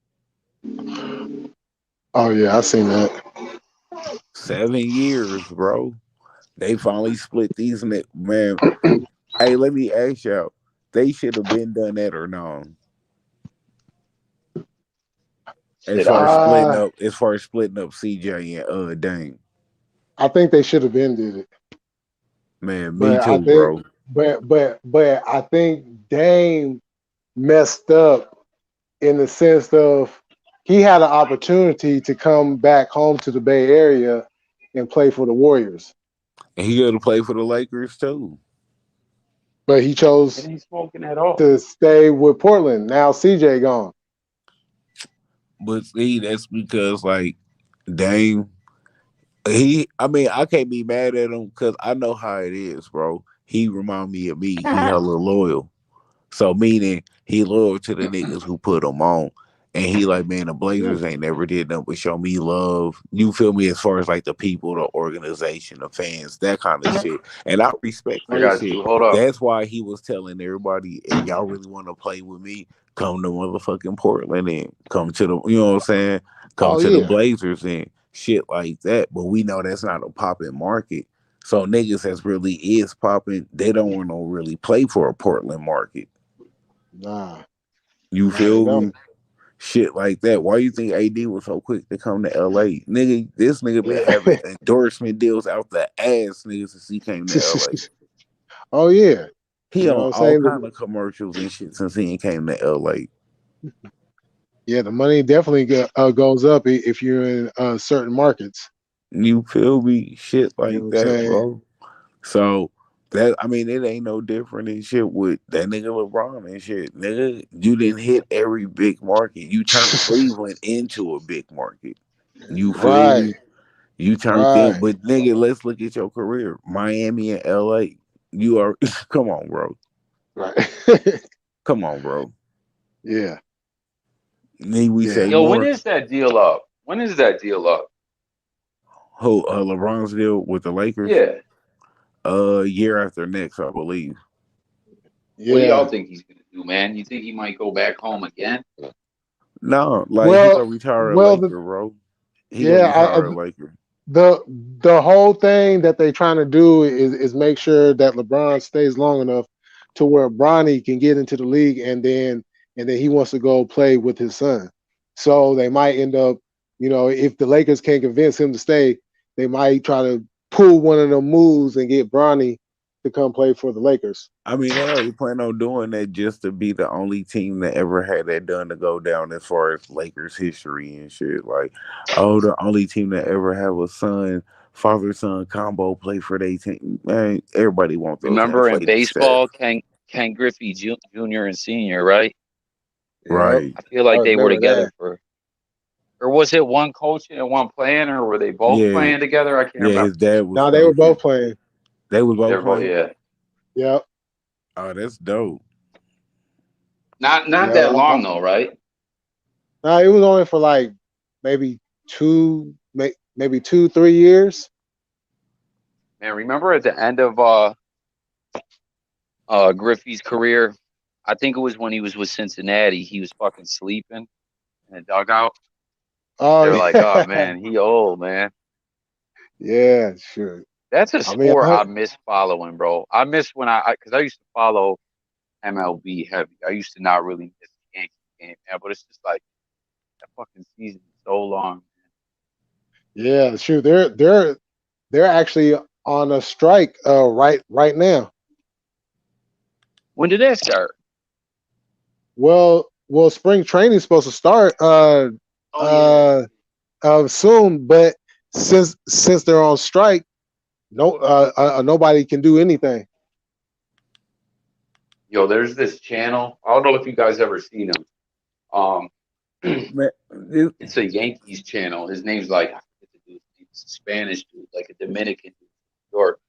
Oh yeah, I seen that. 7 years, bro. They finally split these man. Hey, let me ask y'all. They should have been done that or no? As Shit, I far don't as know. splitting Uh up, as far as splitting up CJ and Dame. I think they should have been did it. Man, me But I too, think bro. but I think Dame messed up in the sense of he had an opportunity to come back home to the Bay Area and play for the Warriors. And he got to play for the Lakers too. but he It chose ain't smoking at all. to stay with Portland. Now CJ gone. But see, that's because like Dame, I mean, I can't be mad at him because I know how it is, bro. He remind me of me. He hella loyal. So meaning he loyal to the niggas who put him on. And he like, man, the Yeah. Blazers ain't never did nothing but show me love. You feel me? As far as like the people, the organization, the fans, that kind of shit. And I respect I that got shit. you. Hold up. That's why he was telling everybody, if y'all really want to play with me, come to motherfucking Portland and come to the, you know what I'm saying? Come Oh to the yeah. Blazers and shit like that. But we know that's not a popping market. So niggas that's really is popping, they don't want to really play for a Portland market. Nah. You Nah, they feel don't. me? Shit like that. Why you think AD was so quick to come to LA? Nigga, this nigga been having endorsement deals out the ass niggas since he came to LA. Oh yeah. He You know on what I'm all saying? kind of commercials and shit since he came to LA. Yeah, the money definitely goes up if you're in certain markets. You feel me? Shit You know like what I'm that, saying? bro. So that I mean, it ain't no different than shit with that nigga LeBron and shit. Nigga, you didn't hit every big market. You turned Cleveland into a big market. You feel Right, me? You turned them, right, but nigga, let's look at your career. Miami and LA. You are come on, bro. right. Come on, bro. Yeah, Need we yeah. say Yo, when more? is that deal up? When is that deal up? Who LeBron's deal with the Lakers? Yeah. Year after next, I believe. What do y'all Yeah. think he's gonna do, man? You think he might go back home again? No, like he Well, gonna retire a well, Laker, bro. He gonna yeah. retire a Laker. The the whole thing that they're trying to do is make sure that LeBron stays long enough to where Bronny can get into the league, and then he wants to go play with his son. So they might end up, if the Lakers can't convince him to stay, they might try to pull one of them moves and get Bronny to come play for the Lakers. I mean, they already plan on doing that just to be the only team that ever had that done to go down as far as Lakers history and shit. Like, oh, the only team that ever have a son, father son combo play for their team. Man, everybody want those Remember in inflated stats. baseball, Ken Griffey Jr. and Senior, right? Yep, Right. I feel I like they were remember together that. for, or was it one coaching and one playing, or were they both Yeah. playing together? I can't Yeah, remember. his dad was No, they were both coaching. playing. They was both They're both, playing. yeah. Yep, Oh, that's dope. Not yep. that long though, right? No, it was only for like maybe maybe 2, 3 years. Man, remember at the end of Griffey's career, I think it was when he was with Cincinnati, he was fucking sleeping in a dugout. They Oh were like, "Oh yeah, man, he old man." yeah, sure. That's a I mean, sport I miss following, bro. I miss when because I used to follow MLB heavy. I used to not really miss the Yankee game, man, but it's just like that fucking season is so long. yeah, sure. They're actually on a strike right now. When did that start? Well, spring training's supposed to start Oh yeah. uh soon, but since they're on strike, nobody can do anything. Yo, there's this channel. I don't know if you guys ever seen him. Um, Man, it's a Yankees channel. His name's like I forget the dude's name. It's a Spanish dude, like a Dominican dude, from New York.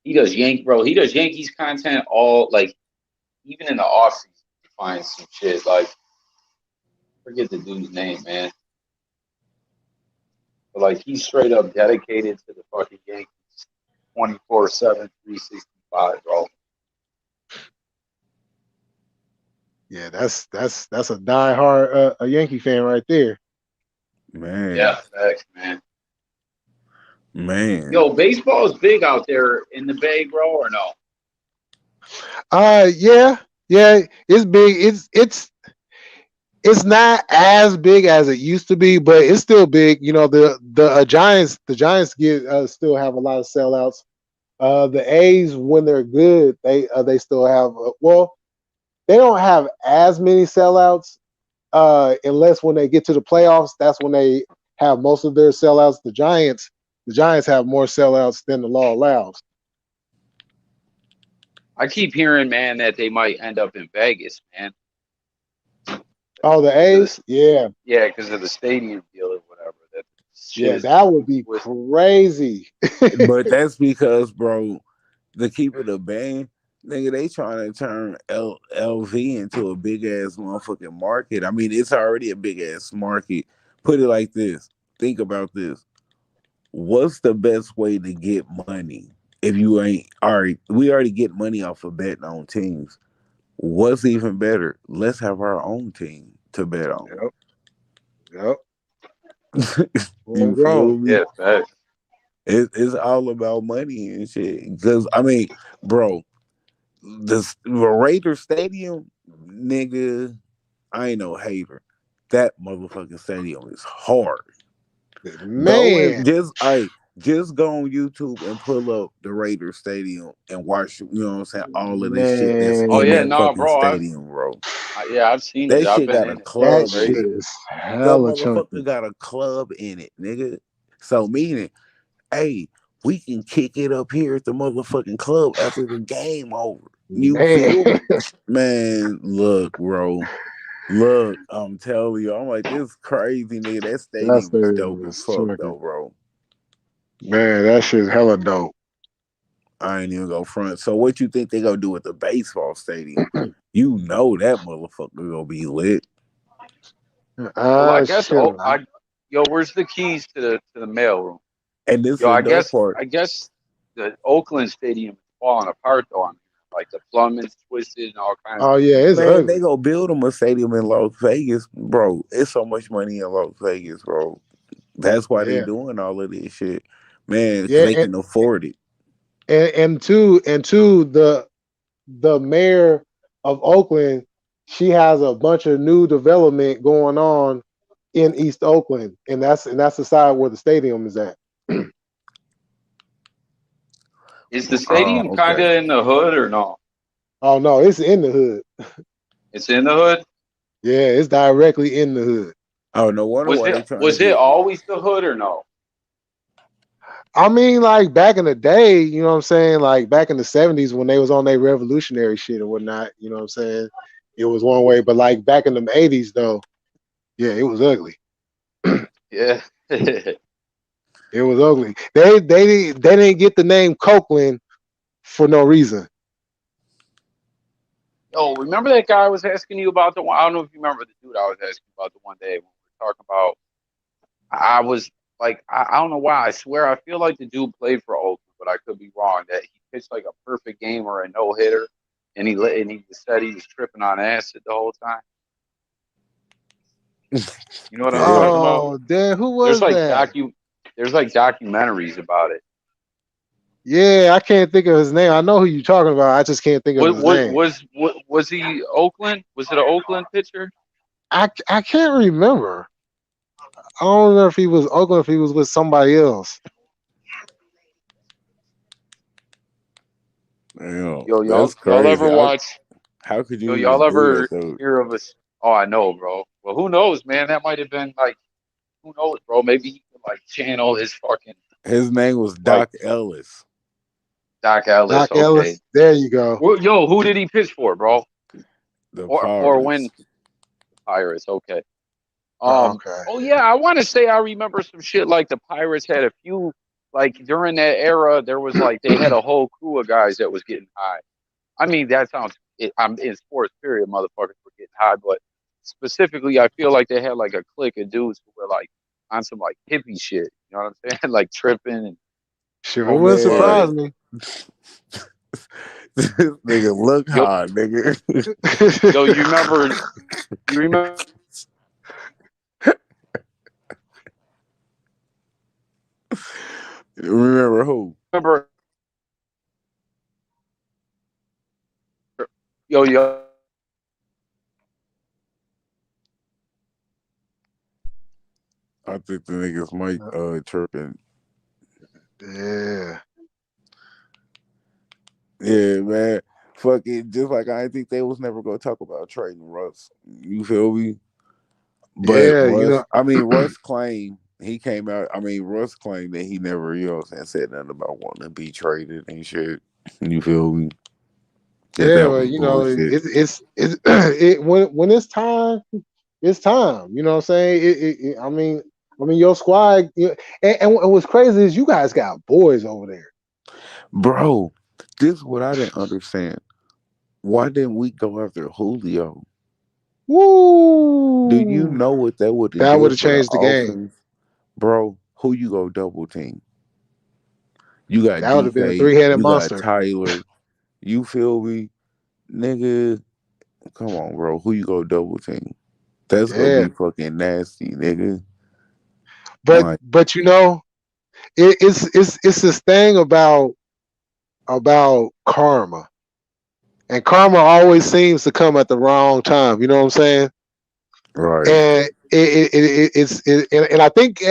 He does bro. He does Yankees content all like even in the off season. You find some shit like forget the dude's name, man. But like he's straight up dedicated to the fucking Yankees 24/7, 365, bro. Yeah, that's a diehard a Yankee fan right there. man, Yeah, facts, man. man. Yo, baseball is big out there in the Bay, bro, or no? Yeah, yeah, it's big. It's not as big as it used to be, but it's still big. The Giants get still have a lot of sellouts. The A's, when they're good, they still have they don't have as many sellouts unless when they get to the playoffs. That's when they have most of their sellouts. The Giants have more sellouts than the law allows. I keep hearing, man, that they might end up in Vegas, man, Oh, the because of this. A's? Yeah. Yeah, because of the stadium deal or whatever. That shit Yeah, is that would be twisted. crazy. But that's because, bro, to keep it a band, nigga, they trying to turn LV into a big ass motherfucking market. I mean, it's already a big ass market. Put it like this. Think about this. What's the best way to get money? If you ain't all right, we already get money off of betting on teams. What's even better? Let's have our own team to bet on. Yep. Yep. You feel Homegrown. me? Yeah, facts. It's all about money and shit. Because I mean, bro, the Raider Stadium, nigga, I ain't no hater. That motherfucking stadium is hard. Go Man, and just go on YouTube and pull up the Raider Stadium and watch, you know what I'm saying, all of the shit that's Oh in yeah, man, that no, fucking bro. stadium, bro. Yeah, I've seen it. That I've shit been got a in it. It's that club, shit crazy. nigga. is The hella motherfucker chunky. got a club in it, nigga. So meaning, hey, we can kick it up here at the motherfucking club after the game over. You Man, feel me? Man, look, bro. Look, I'm telling you, I'm like, this crazy nigga. That that stadium is dope stadium as is fuck chunky. though, bro. Man, that shit's hella dope. I ain't even go front. So what you think they gonna do with the baseball stadium? You know that motherfucker gonna be lit. Well, I guess. Shit. Yo, where's the keys to the mail room? And this is Yo, the dope part. I guess the Oakland Stadium is falling apart though. Like the plumbing's twisted and all kinds Oh of yeah, shit. it's Man, they ugly. gonna build them a stadium in Las Vegas, bro. It's so much money in Las Vegas, bro. That's why they Yeah, doing all of this shit, man, because yeah, they can afford it. and two, the mayor of Oakland, she has a bunch of new development going on in East Oakland, and that's the side where the stadium is at. Is the Oh, stadium kind okay. of in the hood or no? Oh no, it's in the hood. It's in the hood. Yeah, it's directly in the hood. Oh, no wonder why they trying to Was it get. always the hood or no? I mean, like back in the day, you know what I'm saying? Like back in the '70s when they was on their revolutionary shit and whatnot, you know what I'm saying? It was one way, but like back in the '80s though, yeah, it was ugly. Yeah. It was ugly. They didn't get the name Copeland for no reason. Oh, remember that guy I was asking you about the one? I don't know if you remember the dude I was asking about the one day when we were talking about. I was like, I don't know why. I swear, I feel like the dude played for Oakland, but I could be wrong. That he pitched like a perfect game or a no hitter, and he said he was tripping on acid the whole time. You know what I'm Yeah. talking about? Oh, damn, who There's was like that? there's like documentaries about it. Yeah, I can't think of his name. I know who you're talking about. I just can't think of What his name. was he Oakland? Was it an Oakland pitcher? I can't remember. I don't know if he was Oakland, if he was with somebody else. Damn, Yo, that's y'all crazy. ever watch? How could Yo, you y'all even do that ever though? hear of us? Oh, I know, bro. Well, who knows, man? That might have been like, who knows, bro? Maybe he could like channel his fucking His name was like Doc Ellis. Doc Ellis. Doc Okay. Ellis. There you go. Well, yo, who did he pitch for, bro? The Or when Pirates. Pirates? Okay. Okay. Oh yeah, I want to say I remember some shit like the Pirates had a few like during that era. There was like they had a whole crew of guys that was getting high. I mean, that sounds. I'm in sports. Period. Motherfuckers were getting high, but specifically, I feel like they had like a clique of dudes who were like on some like hippie shit. You know what I'm saying? Like tripping and Sure, it wouldn't smoking bud. surprise Man, me. this nigga look Yo, hard, nigga. yo, you remember? You remember? Remember who? Yo, I think the niggas might tripping. Yeah. Yeah, man. Fuck it. Just like I didn't think they was never gonna talk about trading Russ. You feel me? But Yeah, Russ claimed he came out. I mean, Russ claimed that he never, you know what I'm saying, said nothing about wanting to be traded and shit. You feel me? Yeah, Yeah, that well, was bullshit. when it's time. You know what I'm saying? I mean, your squad. And what's crazy is you guys got boys over there. Bro, this is what I didn't understand. Why didn't we go after Julio? Do you Woo! know what that would have That would did have for the changed the game. offense? Bro, who you go double team? You got That would have been a DK, three-headed you got monster. Tyler. You feel me? Nigga, come on, bro. Who you go double team? That's gonna Yeah, be fucking nasty, nigga. but Like, but it's this thing about karma, and karma always seems to come at the wrong time. You know what I'm saying? right. And and I think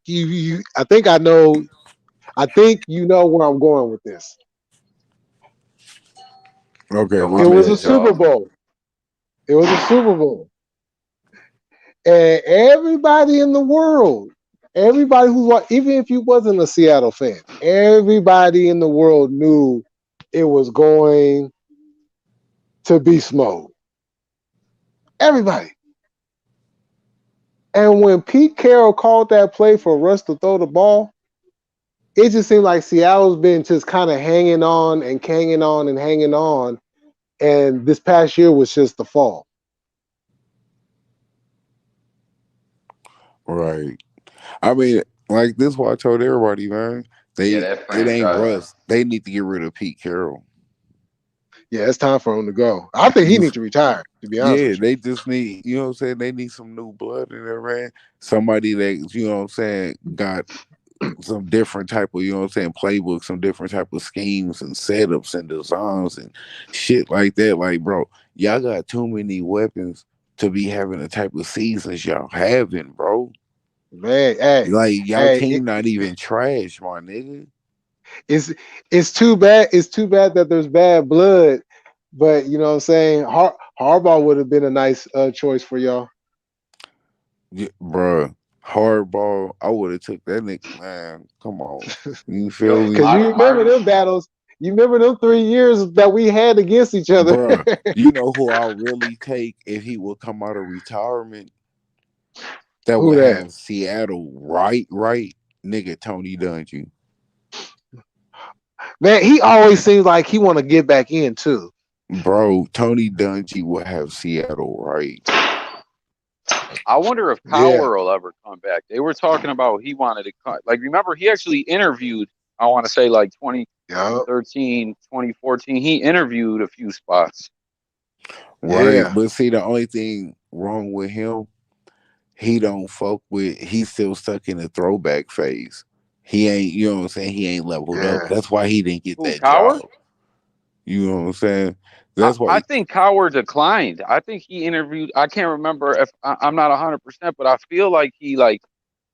you I think you know where I'm going with this. Okay, Yo, what my It you was a bad, got? Super y'all. Bowl. It was a Super Bowl, and everybody in the world, everybody even if you wasn't a Seattle fan, everybody in the world knew it was going to beast mode. Everybody. And when Pete Carroll called that play for Russ to throw the ball, it just seemed like Seattle's been just kind of hanging on and hanging on and hanging on. And this past year was just the fall. Right. I mean, like this is what I told everybody, man. Yeah, They that it ain't franchise. Russ. They need to get rid of Pete Carroll. Yeah, it's time for him to go. I think he You needs to retire, to be honest Yeah, with you. they just need, you know what I'm saying? They need some new blood in there, man. Somebody that, you know what I'm saying, got some different type of, you know what I'm saying, playbook, some different type of schemes and setups and designs and shit like that. Like, bro, y'all got too many weapons to be having the type of seasons y'all having, bro. Man, hey, Like, y'all hey, team not even trash, my nigga. it's it's too bad. It's too bad that there's bad blood. But you know what I'm saying? Harbaugh would have been a nice choice for y'all. Yeah, bruh. Hardball, I would have took that nigga, man. Come on. You Yo, feel Because me? you remember them battles. You remember them 3 years that we had against each other. Bruh, you know who I'll really take if he would come out of retirement that Who would that? have Seattle right? Nigga, Tony Dungy. Man, he always seems like he want to get back in too. Bro, Tony Dungy will have Seattle right. I wonder if Yeah, Cowher will ever come back. They were talking about he wanted to come. Like, remember, he actually interviewed, I want to say like yeah, 2013, 2014. He interviewed a few spots. Right. yeah, But see, the only thing wrong with him, he don't fuck with, he's still stuck in the throwback phase. He ain't, you know what I'm saying? He ain't leveled up. yeah. That's why he didn't get Who, that Cowher? job. You know what I'm saying? I, That's why I think Cowher declined. I think he interviewed, I can't remember if I'm not 100%, but I feel like he like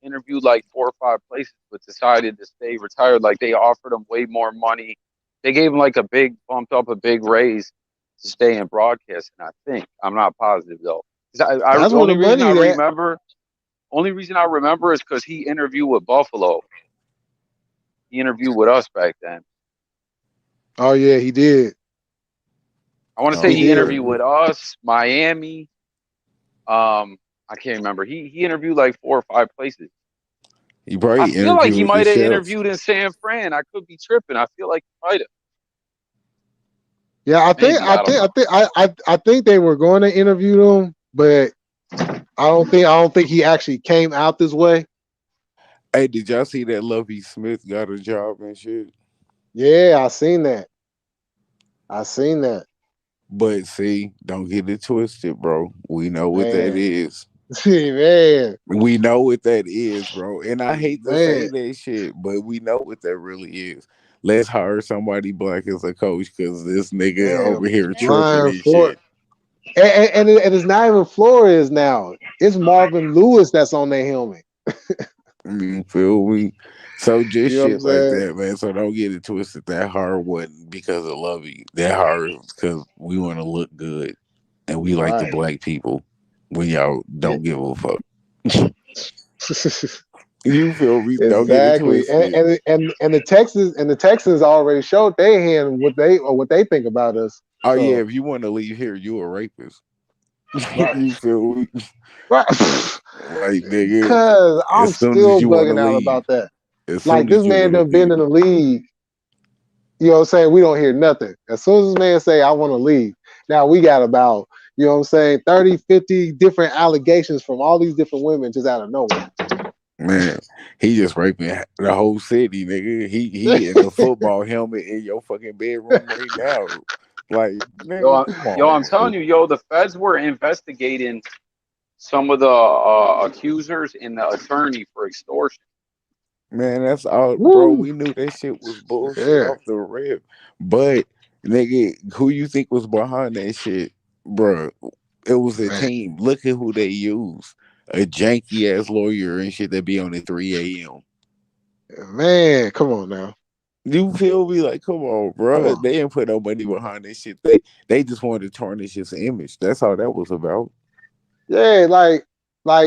interviewed like 4 or 5 places, but decided to stay retired. Like they offered him way more money. They gave him like a big bumped up a big raise to stay in broadcasting. I think I'm not positive though. 'Cause That's the where the money at. only reason I remember is because he interviewed with Buffalo. He interviewed with us back then. Oh yeah, he did. I want to say He oh he did. interviewed okay. with us, Miami. I can't remember. He interviewed like 4 or 5 places. He I probably feel like interviewed he with the might have chefs. interviewed in San Fran. I could be tripping. I feel like he might have. Yeah, Maybe I don't know. I think they were going to interview him, but I don't think he actually came out this way. Hey, did y'all see that Lovey Smith got a job and shit? Yeah, I seen that. I seen that. But see, don't get it twisted, bro. We know what that Man, is. man, We know what that is, bro. And I hate to say man, that shit, but we know what that really is. Let's hire somebody black as a coach because this nigga over man. here tripping Brian and Flores, shit. and it's not even Flores now. It's Marvin Lewis that's on their helmet. You feel me? So just You know what I'm shit like saying? that, man. So don't get it twisted. That hard wasn't because of Lovey. That hard because we want to look good and we like the Right. black people when y'all Yeah. don't give a fuck. You feel me? Don't get it Exactly. twisted. And the Texans already showed their hand what they think about us. Oh yeah, So if you want to leave here, you a rapist. right. You feel me? Right. Like nigga, Cause I'm as soon as still you want to bugging out leave, about that. as Like soon this as you man want done to been leave, in the league, you know what I'm saying? We don't hear nothing. As soon as this man say, I want to leave, now we got about, you know what I'm saying, 30, 50 different allegations from all these different women just out of nowhere. man, he just raping the whole city, nigga. He in the football helmet in your fucking bedroom right now. Like Yo, nigga, come yo, on, I'm telling man. you, yo, the feds were investigating some of the accusers and the attorney for extortion. Man, that's all, bro. Woo. We knew that shit was bullshit Yeah, off the rip. But nigga, who you think was behind that shit, bro? It was a man. team. Look at who they used. A janky ass lawyer and shit that be on at 3 a.m. Man, come on now. You feel me? Like, come on, Come bro. on. They didn't put no money behind this shit. They just wanted to tarnish his image. That's all that was about. Yeah, like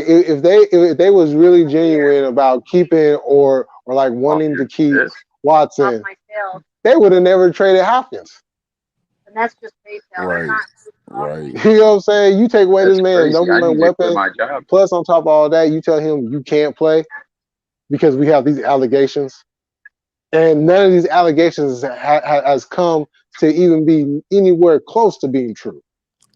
if they was really genuine about keeping or like Oh, wanting to here's keep this. Watson, they would have never traded Hopkins. Right, right, You know what I'm saying? You take away this That's man's crazy. number I one need to quit weapon, my job. plus on top of all that, you tell him you can't play because we have these allegations, and none of these allegations has come to even be anywhere close to being true.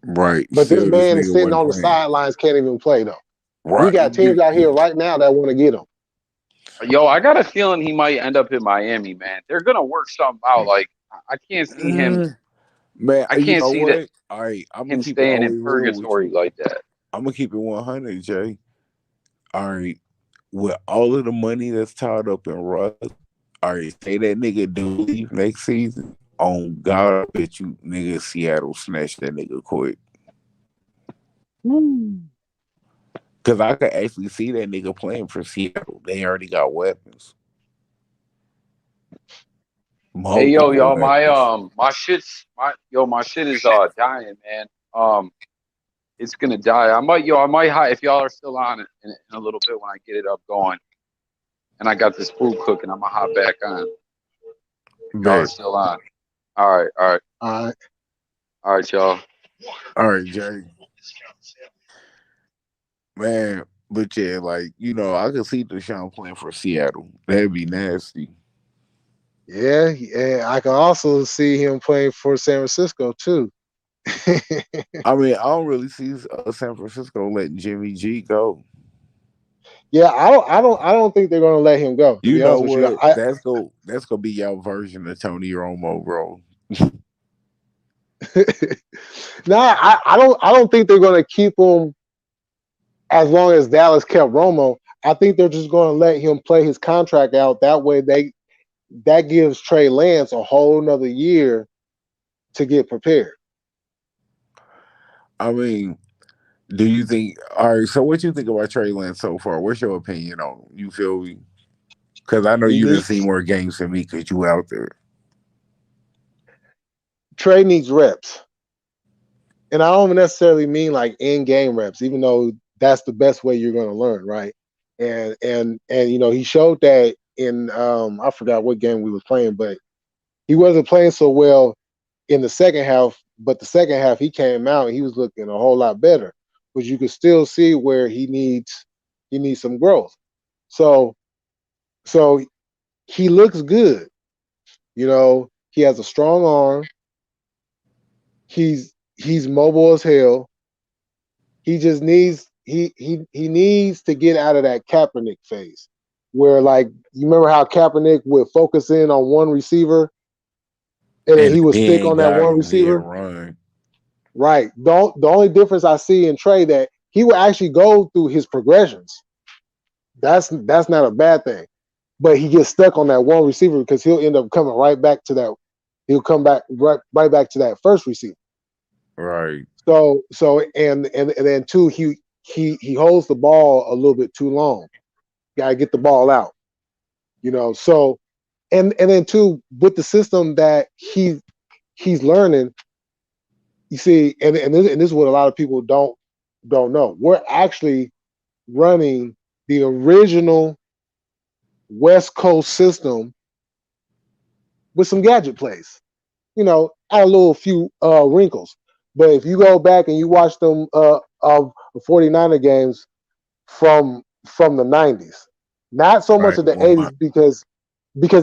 right. But this Still, this man is nigga sitting wasn't on the playing. sidelines, can't even play though. We Right. got teams out here right now that want to get him. Yo, I got a feeling he might end up in Miami, man. They're gonna work something out. Like I can't see him. Man, I you can't know see that what? All right, I'm gonna him keep it staying in always real with purgatory you. like that. I'm gonna keep it 100, Jay. All right, with all of the money that's tied up in Russ, all right, say that nigga do leave next season. On God, I bet you nigga Seattle snatch that nigga quick. Cause I could actually see that nigga playing for Seattle. They already got weapons, Hey, yo, multiple yo, weapons. my shit is dying, man. It's gonna die. I might if y'all are still on it in a little bit when I get it up going and I got this food cooking. I'm gonna hop back on. Y'all are Bet. still on. All right, all right, All right. all right, y'all. All right, Jay. Man, but yeah, like, I could see Deshaun playing for Seattle. That'd be nasty. Yeah, yeah. I can also see him playing for San Francisco too. I mean, I don't really see San Francisco letting Jimmy G go. Yeah, I don't think they're gonna let him go. To You be know honest with you, what? That's gonna be your version of Tony Romo, bro. nah, I don't think they're gonna keep him as long as Dallas kept Romo. I think they're just gonna let him play his contract out. That way, that gives Trey Lance a whole nother year to get prepared. I mean, do you think? All right, so what you think about Trey Lance so far? What's your opinion on him? You feel me? Because I know He you didn't need see more games than me because you out there. Trey needs reps, and I don't necessarily mean like in game reps, even though that's the best way you're gonna learn, right? And he showed that in I forgot what game we was playing, but he wasn't playing so well in the second half. But the second half, he came out and he was looking a whole lot better. But you could still see where he needs some growth. So so he looks good. He has a strong arm. He's mobile as hell. He just needs to get out of that Kaepernick phase, where like you remember how Kaepernick would focus in on one receiver and then And he would he stick ain't on that got one him. Yeah, receiver. run. Right. The only difference I see in Trey that he will actually go through his progressions. That's not a bad thing. But he gets stuck on that one receiver because he'll end up coming right back to that. He'll come back right back to that first receiver. Right. And then two, he holds the ball a little bit too long. Gotta get the ball out. So and then two, with the system that he's learning, you see, and this is what a lot of people don't know. We're actually running the original. West Coast system with some gadget plays. Add a little few wrinkles. But if you go back and you watch them of the 49er games from the 90s, not so much Right. of the One. 80s because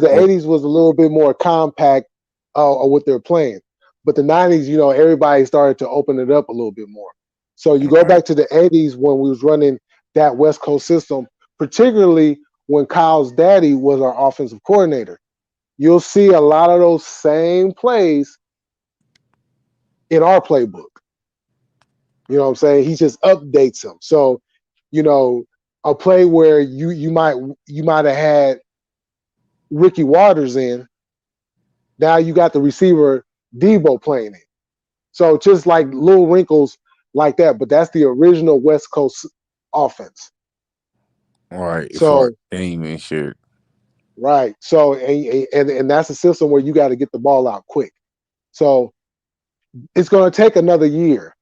the 80s was a little bit more compact of what they're playing. But the 90s, everybody started to open it up a little bit more. So you go Right. back to the 80s when we was running that West Coast system, particularly when Kyle's daddy was our offensive coordinator. You'll see a lot of those same plays in our playbook. You know what I'm saying? He just updates them. So, you know, a play where you might have had Ricky Waters in, now you got the receiver Debo playing it. So just like little wrinkles like that, but that's the original West Coast offense. Right. As far as So game and shit. right. So and that's a system where you got to get the ball out quick. So it's going to take another year.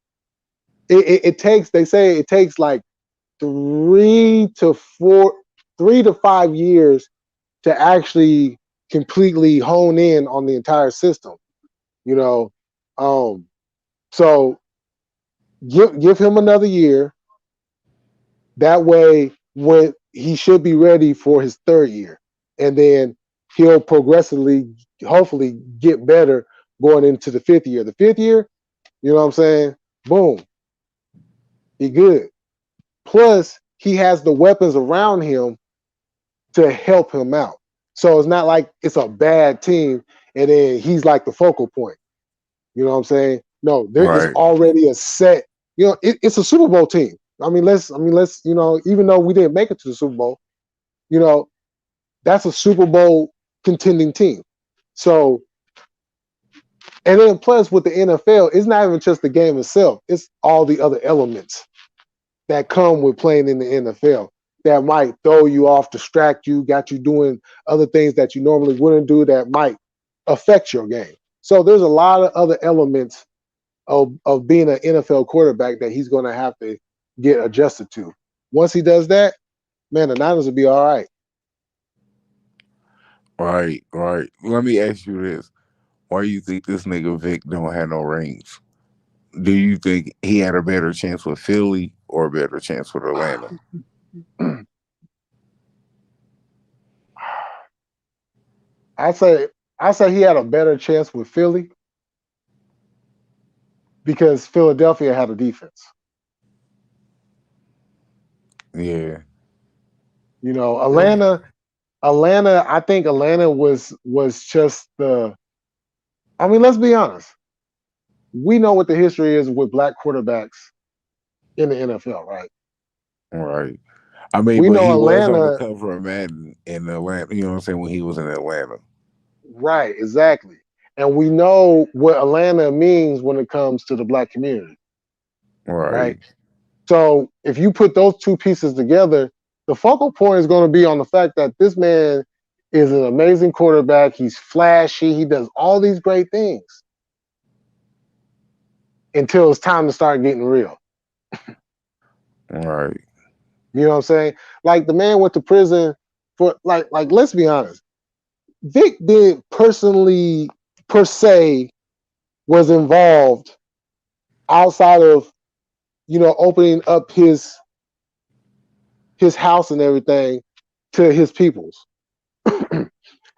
It takes. They say it takes like 3 to 5 years to actually completely hone in on the entire system. You know, um, so give him another year. That way, when he should be ready for his third year, and then he'll progressively, hopefully, get better going into the fifth year. The fifth year, you know what I'm saying? Boom, he good. Plus, he has the weapons around him to help him out. So it's not like it's a bad team and then he's like the focal point. You know what I'm saying? No, there is Right. already a set. It's a Super Bowl team. Let's, even though we didn't make it to the Super Bowl, you know, that's a Super Bowl contending team. So, and then plus with the NFL, it's not even just the game itself, it's all the other elements that come with playing in the NFL that might throw you off, distract you, got you doing other things that you normally wouldn't do that might affect your game. So there's a lot of other elements of being an NFL quarterback that he's going to have to get adjusted to. Once he does that, man, the Niners will be all right. Right. Right. Let me ask you this: why do you think this nigga Vic don't have no rings? Do you think he had a better chance with Philly or a better chance with Atlanta? I say I say he had a better chance with Philly because Philadelphia had a defense. Yeah. Yeah. Atlanta, I think Atlanta was just the. I mean, let's be honest. We know what the history is with black quarterbacks in the NFL, right? Right. I mean, We but know he was on the Atlanta, cover of Madden in Atlanta. You know what I'm saying? When he was in Atlanta. right? Exactly, and we know what Atlanta means when it comes to the black community, right? Right. So if you put those two pieces together, the focal point is going to be on the fact that this man is an amazing quarterback. He's flashy. He does all these great things until it's time to start getting real. Right. You know what I'm saying? Like the man went to prison for like let's be honest. Vic did personally per se was involved outside of opening up his house and everything to his peoples.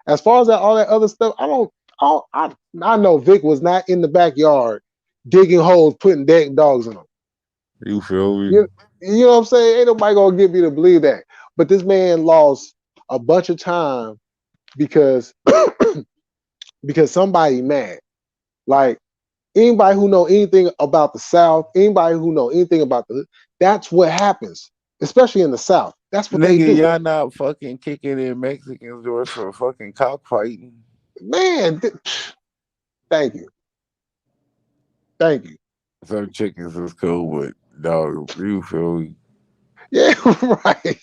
As far as all that other stuff, I know Vic was not in the backyard digging holes, putting dead dogs in them. You feel me? You, you know what I'm saying? Ain't nobody gonna get me to believe that. But this man lost a bunch of time because because somebody mad. Like anybody who know anything about the South, anybody who know anything about that's what happens, especially in the South. That's what they Nigga, do. y'all not fucking kicking in Mexicans doors for fucking cockfighting. Man, thank you, thank you. Some chickens is cool, but dog, you feel me? Yeah, right.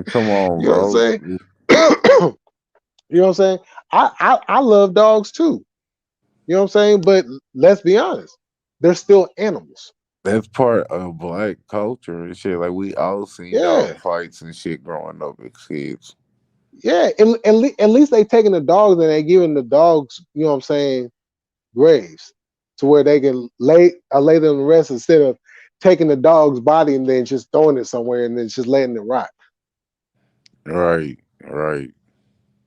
Come on, You know what I'm bro. saying? You know what I'm saying? I love dogs too. You know what I'm saying? But let's be honest, they're still animals. That's part of black culture and shit. Like we all seen dog Yeah, fights and shit growing up as kids. Yeah, at least they taking the dogs and they giving the dogs, you know what I'm saying, graves to where they can lay them to rest instead of taking the dog's body and then just throwing it somewhere and then just letting it rot. Right, right.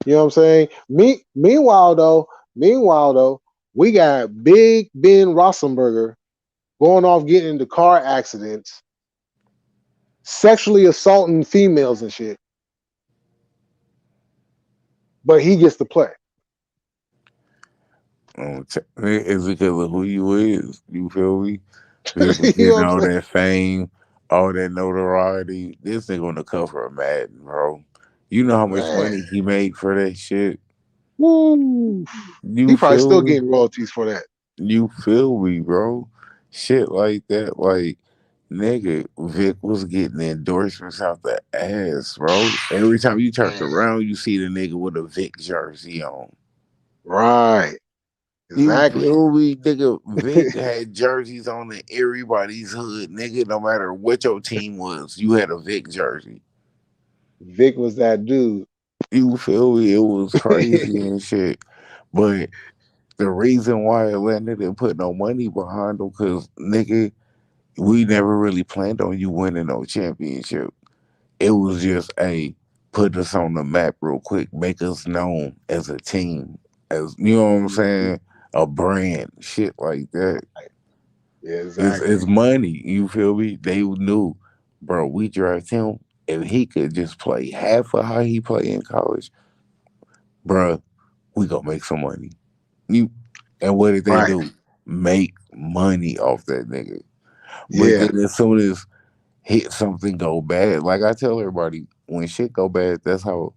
You know what I'm saying? Meanwhile though, we got Big Ben Roethlisberger going off getting into car accidents, sexually assaulting females and shit, but he gets to play. It's because of who you is. You feel me? Vic was You know getting what I'm all saying? that fame, all that notoriety. This nigga on the cover of Madden, bro. You know how much Man, money he made for that shit. woo. You He probably feel still me? getting royalties for that. You feel me, bro? Shit like that, like nigga, Vic was getting endorsements out the ass, bro. Every time you turned Man, around, you see the nigga with a Vic jersey on. right. You Exactly. feel me, nigga? Vic had jerseys on in everybody's hood, nigga. No matter what your team was, you had a Vic jersey. Vic was that dude. You feel me? It was crazy and shit. But the reason why Atlanta didn't put no money behind them, cause nigga, we never really planned on you winning no championship. It was just a put us on the map real quick, make us known as a team, as you know what I'm Mhm. saying, a brand, shit like that. Yeah, It's exactly. money. You feel me? They knew, bro. We draft him if he could just play half of how he played in college, bro. We gonna make some money. You and what did they Right. do? Make money off that nigga. But Yeah. then as soon as hit something go bad, like I tell everybody, when shit go bad, that's how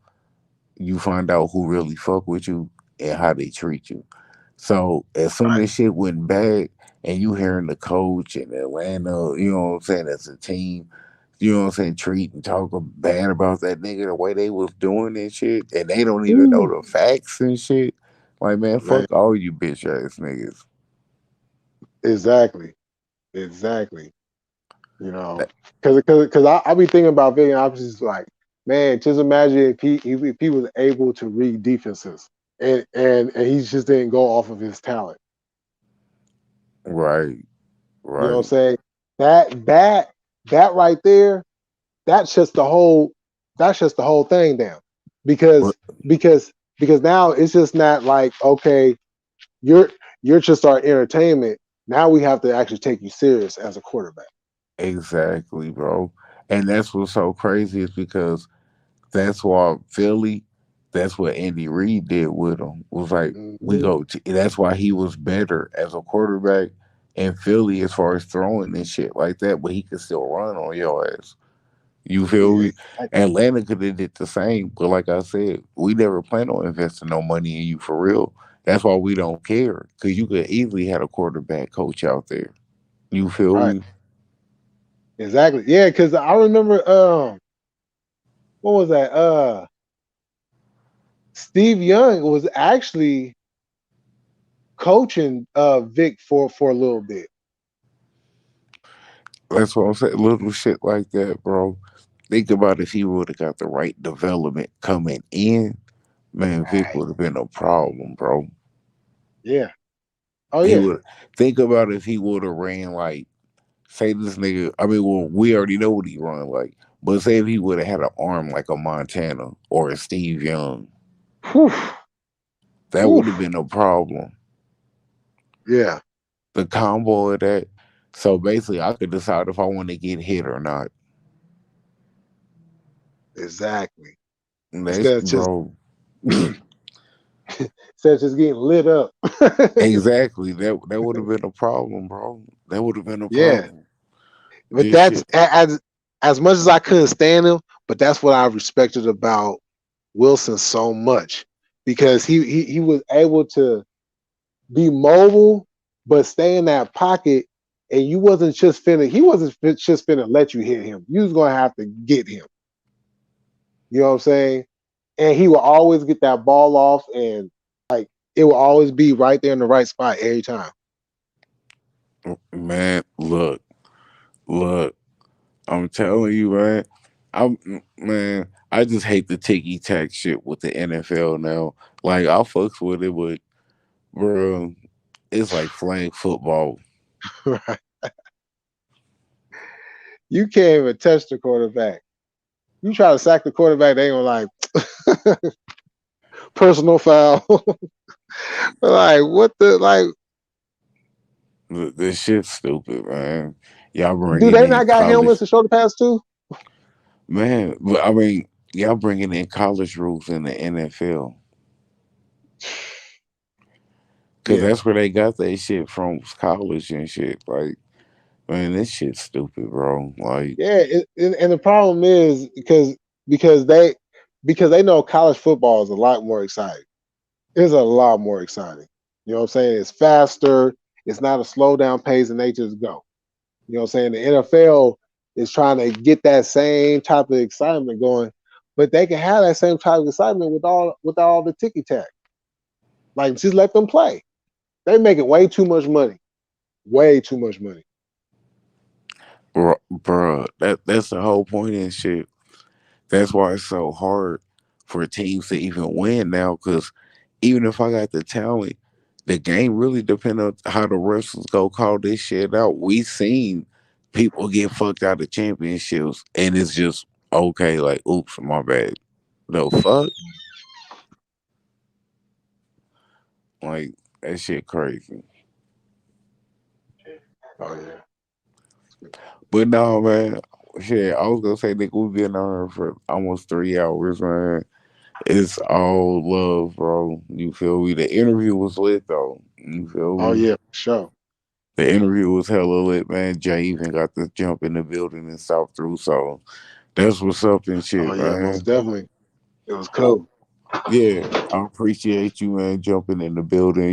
you find out who really fuck with you and how they treat you. So as soon Right. as shit went bad and you hearing the coach and Atlanta, you know what I'm saying, as a team, you know what I'm saying, treat and talk bad about that nigga the way they was doing and shit, and they don't even know Ooh, the facts and shit. Like man, man. fuck all you bitch ass niggas. Exactly. Exactly. You know, That- because I be thinking about Vic and I was just like, man, just imagine if he was able to read defenses and he just didn't go off of his talent. right, You know what I'm right. saying? That that that right there, that's just the whole that's just the whole thing down. But Because because because now it's just not like, okay, you're you're just our entertainment. Now we have to actually take you serious as a quarterback. exactly, bro. And that's what's so crazy is because that's why Philly, that's what Andy Reid did with him. Was like Hmm. that's why he was better as a quarterback in Philly as far as throwing and shit like that, but he could still run on your ass. You feel Yeah, me? Atlanta could have did the same, but like I said, we never plan on investing no money in you for real. That's why we don't care, because you could easily have a quarterback coach out there. You feel right. me? Exactly. Yeah, because I remember what was that? Steve Young was actually coaching Vic for a little bit. That's what I'm saying. Little shit like that, bro. Think about if he would have got the right development coming in, man, Vic Right. would have been a problem, bro. Yeah. Oh He yeah. would think about if he would have ran like, say this nigga. I mean, well, we already know what he run like, but say if he would have had an arm like a Montana or a Steve Young, Whew. that Whew. would have been a problem. Yeah. The combo of that. So basically, I could decide if I want to get hit or not. Exactly. And that's Instead of just bro. instead of just getting lit up. Exactly. That would have been a problem, bro. That would have been a Yeah. problem. But This that's shit. as much as I couldn't stand him, but that's what I respected about Wilson so much because he was able to be mobile, but stay in that pocket. And you wasn't just finna. He wasn't just finna let you hit him. You was gonna have to get him. You know what I'm saying? And he will always get that ball off, and like it will always be right there in the right spot every time. Man, look. I'm telling you, man. Man, I just hate the ticky tack shit with the NFL now. Like I fucks with it, but bro, it's like flag football. Right. You can't even touch the quarterback. You try to sack the quarterback, they gonna like personal foul. Like what the like? This shit's stupid, man. Y'all Do bringing they in not got helmets college, to show the pass too? man. But I mean, y'all bringing in college rules in the NFL because Yeah, that's where they got that shit from, college and shit. Like, man, this shit's stupid, bro. Like, yeah. And the problem is because because they know college football is a lot more exciting. It's a lot more exciting. You know what I'm saying? It's faster. It's not a slow down pace, and they just go. You know what I'm saying? The NFL is trying to get that same type of excitement going, but they can have that same type of excitement with all the ticky tack. Like just let them play. They making way too much money. Way too much money. bro, that's the whole point and shit. That's why it's so hard for teams to even win now. Because even if I got the talent, the game really depends on how the wrestlers go call this shit out. We seen people get fucked out of championships, and it's just okay. Like, oops, my bad. No fuck, like that shit crazy. Oh yeah. But no, man. Shit, I was gonna say, nigga, we been on here for almost 3 hours, man. It's all love, bro. You feel me? The interview was lit though. You feel Oh me? yeah, for sure. The interview was hella lit, man. Jay even got to jump in the building and stop through. So that's what's up and Oh shit, yeah, most man. definitely. It was cool. Yeah, I appreciate you, man, jumping in the building,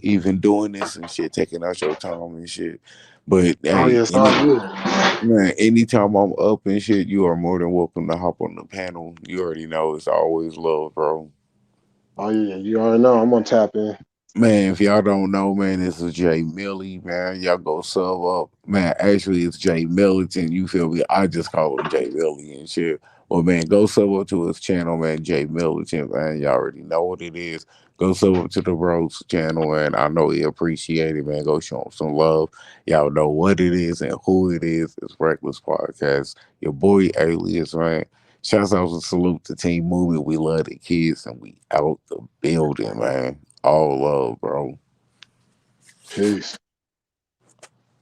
even doing this and shit, taking out your time and shit. But Oh hey, yeah, it's all good. man, anytime I'm up and shit, you are more than welcome to hop on the panel. You already know it's always love, bro. Oh yeah, you already know. I'm gonna tap in. Man, if y'all don't know, man, this is Jay Millie, man. Y'all go sub up. Man, actually, it's Jay Militant. You feel me? I just call him Jay Millie and shit. Well, man, go sub up to his channel, man, Jay Militant, man. Y'all already know what it is. Go sub up to the Rose channel, man. I know he appreciate it, man. Go show him some love. Y'all know what it is and who it is. It's Reckless Podcast. Your boy Alias, man. Shouts out and salute to Team Movement. We love the kids and we out the building, man. All love, bro. Peace.